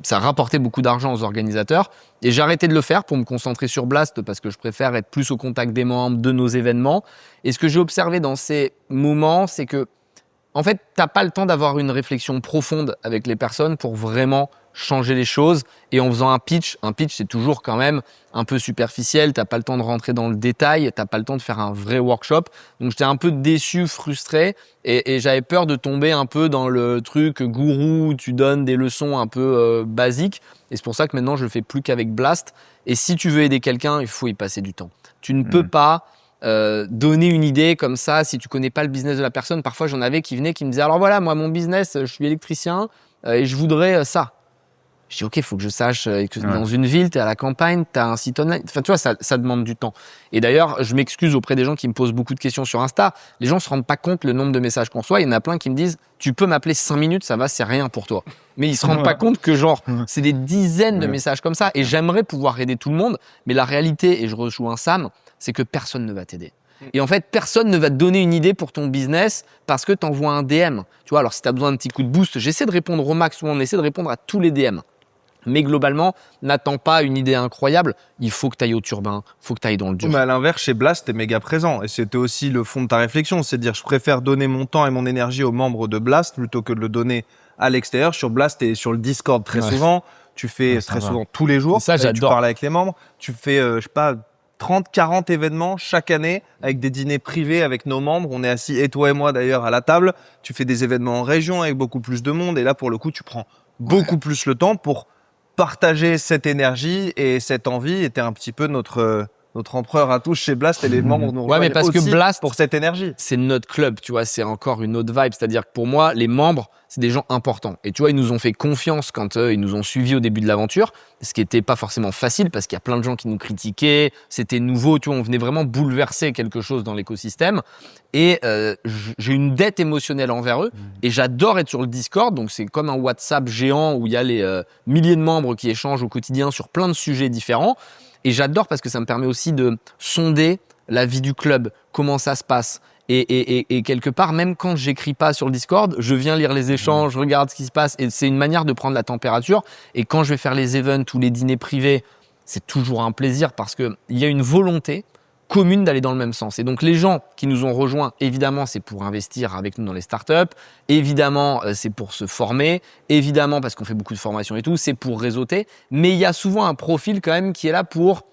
ça rapportait beaucoup d'argent aux organisateurs. Et j'ai arrêté de le faire pour me concentrer sur Blast parce que je préfère être plus au contact des membres, de nos événements. Et ce que j'ai observé dans ces moments, c'est que en fait, t'as pas le temps d'avoir une réflexion profonde avec les personnes pour vraiment changer les choses. Et en faisant un pitch c'est toujours quand même un peu superficiel. T'as pas le temps de rentrer dans le détail. T'as pas le temps de faire un vrai workshop. Donc j'étais un peu déçu, frustré, et j'avais peur de tomber un peu dans le truc gourou où tu donnes des leçons un peu basiques. Et c'est pour ça que maintenant je le fais plus qu'avec Blast. Et si tu veux aider quelqu'un, il faut y passer du temps. Tu ne peux pas donner une idée comme ça si tu connais pas le business de la personne. Parfois j'en avais qui venaient qui me disaient alors voilà, moi mon business, je suis électricien et je voudrais ça. Je dis, OK, il faut que je sache que dans une ville, tu es à la campagne, tu as un site online. Enfin, tu vois, ça demande du temps. Et d'ailleurs, je m'excuse auprès des gens qui me posent beaucoup de questions sur Insta. Les gens ne se rendent pas compte le nombre de messages qu'on reçoit. Il y en a plein qui me disent, tu peux m'appeler 5 minutes, ça va, c'est rien pour toi. Mais ils se rendent pas compte que genre, c'est des dizaines de messages comme ça. Et j'aimerais pouvoir aider tout le monde. Mais la réalité, et je rejoins Sam, c'est que personne ne va t'aider. Et en fait, personne ne va te donner une idée pour ton business parce que tu envoies un DM. Tu vois, alors si tu as besoin d'un petit coup de boost, j'essaie de répondre au max ou on essaie de répondre à tous les DM. Mais globalement, n'attends pas une idée incroyable. Il faut que tu ailles au turbin, il faut que tu ailles dans le dur. Mais à l'inverse, chez Blast, t'es méga présent. Et c'était aussi le fond de ta réflexion. C'est de dire, je préfère donner mon temps et mon énergie aux membres de Blast plutôt que de le donner à l'extérieur. Sur Blast, t'es sur le Discord très souvent. Tu fais très souvent tous les jours. Et ça, Tu j'adore. parles avec les membres. Tu fais, je sais pas, 30, 40 événements chaque année avec des dîners privés avec nos membres. On est assis, et toi et moi d'ailleurs, à la table. Tu fais des événements en région avec beaucoup plus de monde. Et là, pour le coup, tu prends beaucoup plus le temps pour partager cette énergie et cette envie. Était un petit peu notre empereur à tous chez Blast et les membres nous Ouais, mais rejoignent parce que aussi Blast, pour cette énergie. c'est notre club, tu vois, c'est encore une autre vibe. C'est-à-dire que pour moi, les membres, c'est des gens importants. Et tu vois, ils nous ont fait confiance quand ils nous ont suivis au début de l'aventure, ce qui n'était pas forcément facile parce qu'il y a plein de gens qui nous critiquaient, c'était nouveau, tu vois, on venait vraiment bouleverser quelque chose dans l'écosystème. Et j'ai une dette émotionnelle envers eux et j'adore être sur le Discord. Donc, c'est comme un WhatsApp géant où il y a les milliers de membres qui échangent au quotidien sur plein de sujets différents. Et j'adore parce que ça me permet aussi de sonder la vie du club, comment ça se passe. Et quelque part, même quand j'écris pas sur le Discord, je viens lire les échanges, je regarde ce qui se passe. Et c'est une manière de prendre la température. Et quand je vais faire les events ou les dîners privés, c'est toujours un plaisir parce qu'il y a une volonté commune d'aller dans le même sens. Et donc, les gens qui nous ont rejoints, évidemment, c'est pour investir avec nous dans les startups. Évidemment, c'est pour se former. Évidemment, parce qu'on fait beaucoup de formations et tout, c'est pour réseauter. Mais il y a souvent un profil quand même qui est là pour...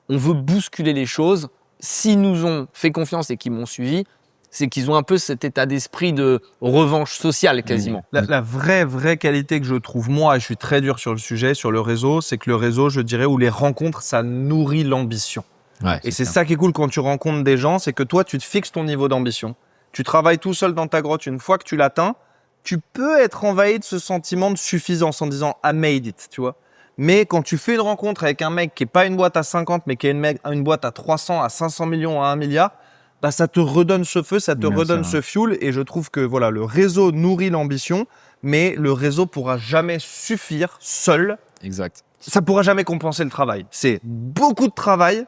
On veut bousculer les choses. S'ils nous ont fait confiance et qu'ils m'ont suivi, c'est qu'ils ont un peu cet état d'esprit de revanche sociale quasiment. La vraie qualité que je trouve, moi, et je suis très dur sur le sujet, sur le réseau, c'est que le réseau, je dirais, ou les rencontres, ça nourrit l'ambition. Ouais, Et c'est ça qui est cool quand tu rencontres des gens, c'est que toi, tu te fixes ton niveau d'ambition. Tu travailles tout seul dans ta grotte. Une fois que tu l'atteins, tu peux être envahi de ce sentiment de suffisance en disant « I made it », tu vois. Mais quand tu fais une rencontre avec un mec qui n'est pas une boîte à 50, mais qui est une boîte à 300, à 500 millions, à 1 milliard, bah ça te redonne ce feu, ça te redonne ce fuel. Et je trouve que voilà, le réseau nourrit l'ambition, mais le réseau pourra jamais suffire seul. Exact. Ça pourra jamais compenser le travail. C'est beaucoup de travail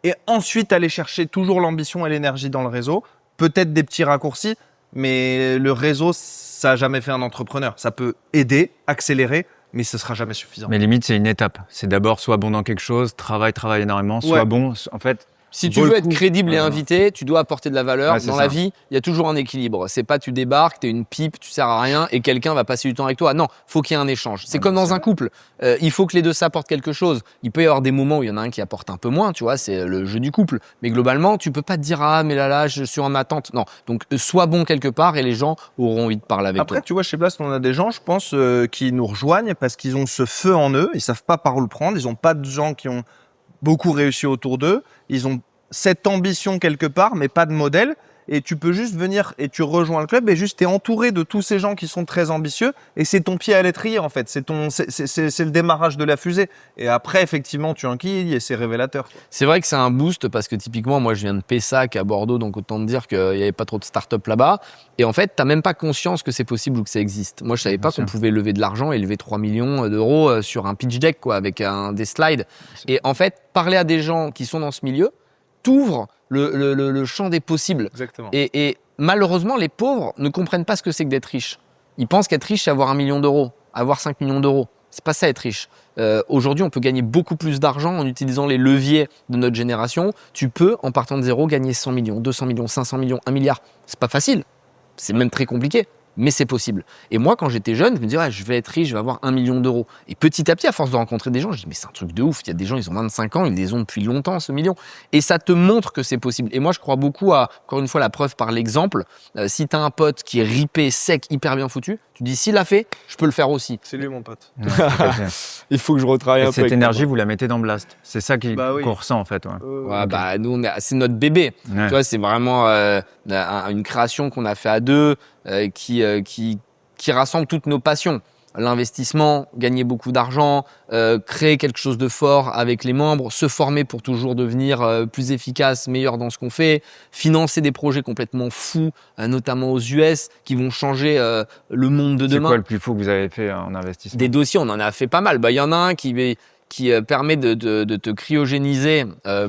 et ensuite aller chercher toujours l'ambition et l'énergie dans le réseau. Peut-être des petits raccourcis, mais le réseau, ça n'a jamais fait un entrepreneur. Ça peut aider, accélérer, mais ce sera jamais suffisant. Mais limite, c'est une étape. C'est d'abord soit bon dans quelque chose, travaille énormément, soit bon. En fait, Si tu veux être crédible et invité, tu dois apporter de la valeur. Ouais, Dans la vie, il y a toujours un équilibre. C'est pas tu débarques, t'es une pipe, tu sers à rien et quelqu'un va passer du temps avec toi. Non, faut qu'il y ait un échange. C'est comme dans un couple. Il faut que les deux s'apportent quelque chose. Il peut y avoir des moments où il y en a un qui apporte un peu moins, tu vois, c'est le jeu du couple. Mais globalement, tu peux pas te dire ah mais là je suis en attente. Non, donc sois bon quelque part et les gens auront envie de parler avec toi. Après, tu vois, chez Blast, on a des gens, je pense, qui nous rejoignent parce qu'ils ont ce feu en eux. Ils savent pas par où le prendre. Ils ont pas de gens qui ont beaucoup réussi autour d'eux. Ils ont cette ambition quelque part, mais pas de modèle. Et tu peux juste venir et tu rejoins le club et juste t'es entouré de tous ces gens qui sont très ambitieux et c'est ton pied à l'étrier en fait. C'est le démarrage de la fusée. Et après, effectivement, tu enquilles et c'est révélateur. C'est vrai que c'est un boost parce que typiquement, moi, je viens de Pessac à Bordeaux, donc autant te dire qu'il n'y avait pas trop de start-up là-bas. Et en fait, tu n'as même pas conscience que c'est possible ou que ça existe. Moi, je savais pas qu'on pouvait lever de l'argent et lever 3 millions d'euros sur un pitch deck, quoi, avec des slides. Et en fait, parler à des gens qui sont dans ce milieu t'ouvre le champ des possibles. Exactement. Et malheureusement, les pauvres ne comprennent pas ce que c'est que d'être riche. Ils pensent qu'être riche, c'est avoir 1 million d'euros, avoir 5 millions d'euros. C'est pas ça être riche. Aujourd'hui, on peut gagner beaucoup plus d'argent en utilisant les leviers de notre génération. Tu peux, en partant de zéro, gagner 100 millions, 200 millions, 500 millions, 1 milliard. C'est pas facile. C'est même très compliqué. Mais c'est possible. Et moi, quand j'étais jeune, je me disais, ouais, je vais être riche, je vais avoir 1 million d'euros. Et petit à petit, à force de rencontrer des gens, je dis, mais c'est un truc de ouf. Il y a des gens, ils ont 25 ans, ils les ont depuis longtemps, ce million. Et ça te montre que c'est possible. Et moi, je crois beaucoup à, encore une fois, la preuve par l'exemple. Si tu as un pote qui est ripé, sec, hyper bien foutu, tu dis, s'il l'a fait, je peux le faire aussi. C'est lui, mon pote. Il faut que je retravaille un peu. Cette énergie, vous la mettez dans Blast. C'est ça oui. qu'on ressent en fait. Ouais. Ouais, bah, nous, c'est notre bébé. Ouais. Tu vois, c'est vraiment une création qu'on a fait à deux qui rassemble toutes nos passions. l'investissement, gagner beaucoup d'argent, créer quelque chose de fort avec les membres, se former pour toujours devenir plus efficace, meilleur dans ce qu'on fait, financer des projets complètement fous, notamment aux US, qui vont changer le monde de demain. C'est quoi le plus fou que vous avez fait en investissement? Des dossiers, on en a fait pas mal. Il y en a un qui permet de te cryogéniser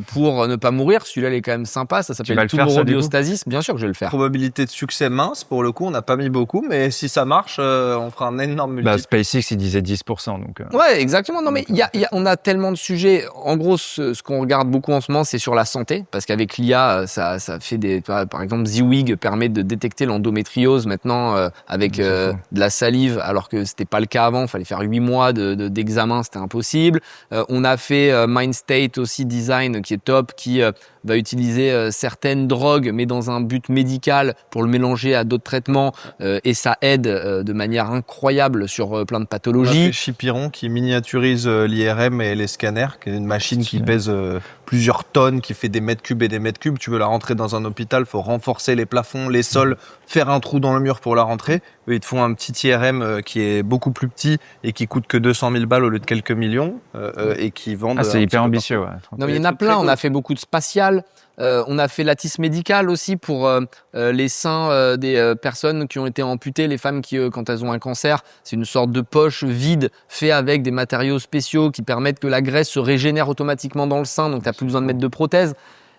pour ne pas mourir. Celui-là, il est quand même sympa. Ça s'appelle Tomorrow Biostasis. Bien sûr que je vais le faire. Probabilité de succès mince, pour le coup, on n'a pas mis beaucoup, mais si ça marche, on fera un énorme multiple. SpaceX, il disait 10%. Donc, Ouais, exactement. Non, mais on a tellement de sujets. En gros, ce qu'on regarde beaucoup en ce moment, c'est sur la santé. Parce qu'avec l'IA, ça fait par exemple, Ziwig permet de détecter l'endométriose maintenant avec de la salive, alors que c'était pas le cas avant. Il fallait faire 8 mois d'examen, c'était impossible. On a fait MindState aussi Design qui est top, qui va utiliser certaines drogues mais dans un but médical pour le mélanger à d'autres traitements et ça aide de manière incroyable sur plein de pathologies. On a fait Chipiron qui miniaturise l'IRM et les scanners, qui est une machine qui pèse plusieurs tonnes, qui fait des mètres cubes et des mètres cubes. Tu veux la rentrer dans un hôpital, il faut renforcer les plafonds, les sols, faire un trou dans le mur pour la rentrer. Eux, ils te font un petit IRM qui est beaucoup plus petit et qui coûte que 200 000 balles au lieu de quelques millions et qui vendent. C'est hyper ambitieux. Ouais. Non, mais il y en a plein. On a fait beaucoup de spatial. On a fait Lattice Médical aussi pour les seins des personnes qui ont été amputées, les femmes qui, quand elles ont un cancer, c'est une sorte de poche vide fait avec des matériaux spéciaux qui permettent que la graisse se régénère automatiquement dans le sein, donc tu n'as plus besoin de mettre de prothèse.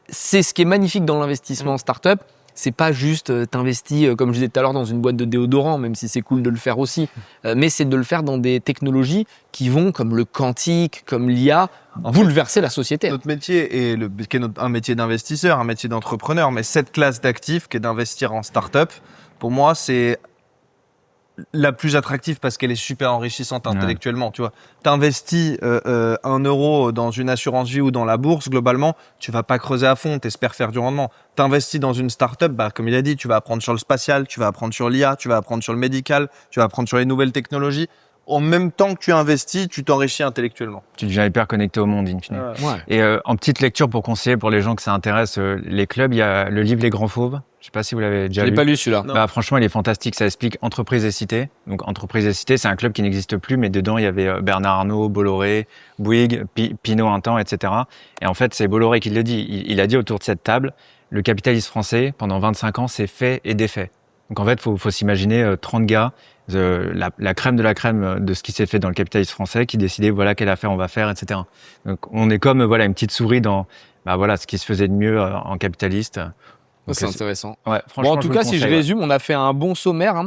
C'est ce qui est magnifique dans l'investissement start-up. C'est pas juste t'investis, comme je disais tout à l'heure, dans une boîte de déodorant, même si c'est cool de le faire aussi, mais c'est de le faire dans des technologies qui vont, comme le quantique, comme l'IA, bouleverser la société. Notre métier qui est un métier d'investisseur, un métier d'entrepreneur, mais cette classe d'actifs qui est d'investir en start-up, pour moi, c'est la plus attractive parce qu'elle est super enrichissante intellectuellement. Tu vois, t'investis 1 euro dans une assurance vie ou dans la bourse, globalement, tu vas pas creuser à fond, t'espères faire du rendement. T'investis dans une start-up, comme il a dit, tu vas apprendre sur le spatial, tu vas apprendre sur l'IA, tu vas apprendre sur le médical, tu vas apprendre sur les nouvelles technologies. En même temps que tu investis, tu t'enrichis intellectuellement. Tu deviens hyper connecté au monde, in fine. Ouais. Et en petite lecture pour conseiller pour les gens que ça intéresse, les clubs, il y a le livre Les Grands Fauves. Je sais pas si vous l'avez déjà lu. Je l'ai pas lu celui-là. Franchement, il est fantastique. Ça explique Entreprise et Cité. Donc, Entreprise et Cité, c'est un club qui n'existe plus, mais dedans, il y avait Bernard Arnault, Bolloré, Bouygues, Pinault un temps, etc. Et en fait, c'est Bolloré qui le dit. Il a dit autour de cette table, le capitalisme français, pendant 25 ans, c'est fait et défait. Donc, en fait, faut s'imaginer 30 gars, la crème de la crème de ce qui s'est fait dans le capitalisme français, qui décidaient, voilà, quelle affaire on va faire, etc. Donc, on est comme, voilà, une petite souris dans, ce qui se faisait de mieux en capitaliste. Donc, c'est intéressant. Ouais, Bon, en tout cas, si je résume, on a fait un bon sommaire.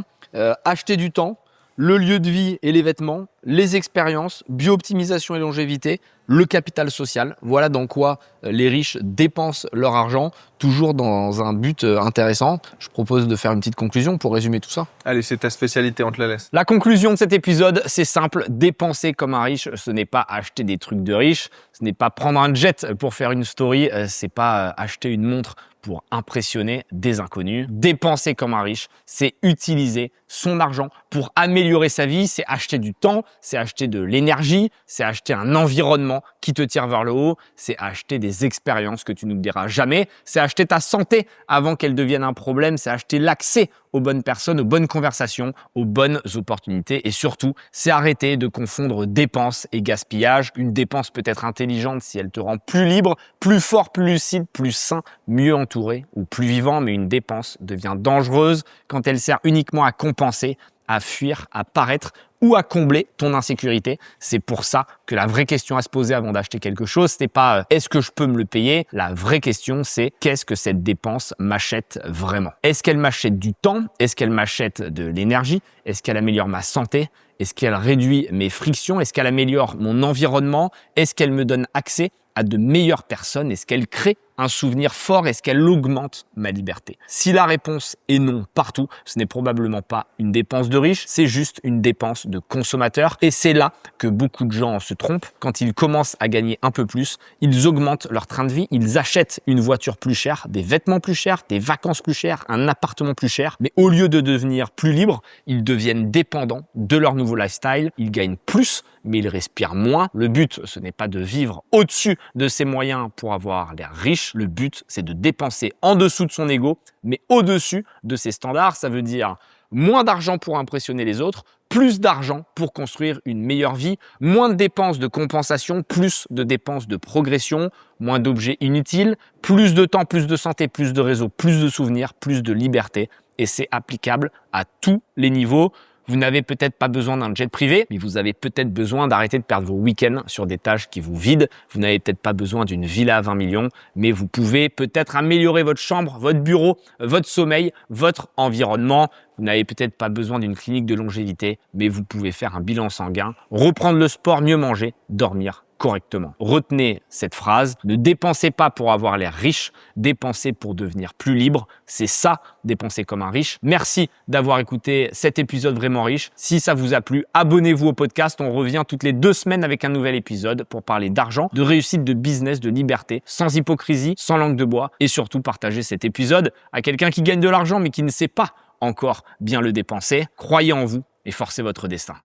Acheter du temps, le lieu de vie et les vêtements, les expériences, bio-optimisation et longévité, le capital social. Voilà dans quoi les riches dépensent leur argent, toujours dans un but intéressant. Je propose de faire une petite conclusion pour résumer tout ça. Allez, c'est ta spécialité, on te la laisse. La conclusion de cet épisode, c'est simple. Dépenser comme un riche, ce n'est pas acheter des trucs de riches, ce n'est pas prendre un jet pour faire une story, c'est pas acheter une montre pour impressionner des inconnus. Dépenser comme un riche, c'est utiliser son argent pour améliorer sa vie, c'est acheter du temps, c'est acheter de l'énergie, c'est acheter un environnement qui te tire vers le haut, c'est acheter des expériences que tu n'oublieras jamais, c'est acheter ta santé avant qu'elle devienne un problème, c'est acheter l'accès aux bonnes personnes, aux bonnes conversations, aux bonnes opportunités et surtout, c'est arrêter de confondre dépenses et gaspillage. Une dépense peut être intelligente si elle te rend plus libre, plus fort, plus lucide, plus sain, mieux entouré ou plus vivant, mais une dépense devient dangereuse quand elle sert uniquement à compenser, à fuir, à paraître ou à combler ton insécurité. C'est pour ça que la vraie question à se poser avant d'acheter quelque chose, c'est pas est-ce que je peux me le payer? La vraie question, c'est qu'est-ce que cette dépense m'achète vraiment? Est-ce qu'elle m'achète du temps? Est-ce qu'elle m'achète de l'énergie? Est-ce qu'elle améliore ma santé? Est-ce qu'elle réduit mes frictions? Est-ce qu'elle améliore mon environnement? Est-ce qu'elle me donne accès à de meilleures personnes? Est-ce qu'elle crée un souvenir fort? Est-ce qu'elle augmente ma liberté? Si la réponse est non partout, ce n'est probablement pas une dépense de riche, c'est juste une dépense de consommateur. Et c'est là que beaucoup de gens se trompent. Quand ils commencent à gagner un peu plus, ils augmentent leur train de vie, ils achètent une voiture plus chère, des vêtements plus chers, des vacances plus chères, un appartement plus cher. Mais au lieu de devenir plus libres, ils deviennent dépendants de leur nouveau lifestyle. Ils gagnent plus, mais ils respirent moins. Le but, ce n'est pas de vivre au-dessus de ses moyens pour avoir l'air riche. Le but, c'est de dépenser en dessous de son ego, mais au-dessus de ses standards. Ça veut dire moins d'argent pour impressionner les autres, plus d'argent pour construire une meilleure vie, moins de dépenses de compensation, plus de dépenses de progression, moins d'objets inutiles, plus de temps, plus de santé, plus de réseau, plus de souvenirs, plus de liberté. Et c'est applicable à tous les niveaux. Vous n'avez peut-être pas besoin d'un jet privé, mais vous avez peut-être besoin d'arrêter de perdre vos week-ends sur des tâches qui vous vident. Vous n'avez peut-être pas besoin d'une villa à 20 millions, mais vous pouvez peut-être améliorer votre chambre, votre bureau, votre sommeil, votre environnement. Vous n'avez peut-être pas besoin d'une clinique de longévité, mais vous pouvez faire un bilan sanguin, reprendre le sport, mieux manger, dormir correctement. Retenez cette phrase, ne dépensez pas pour avoir l'air riche, dépensez pour devenir plus libre. C'est ça, dépenser comme un riche. Merci d'avoir écouté cet épisode vraiment riche. Si ça vous a plu, abonnez-vous au podcast. On revient toutes les 2 semaines avec un nouvel épisode pour parler d'argent, de réussite, de business, de liberté, sans hypocrisie, sans langue de bois et surtout partager cet épisode à quelqu'un qui gagne de l'argent mais qui ne sait pas encore bien le dépenser. Croyez en vous et forcez votre destin.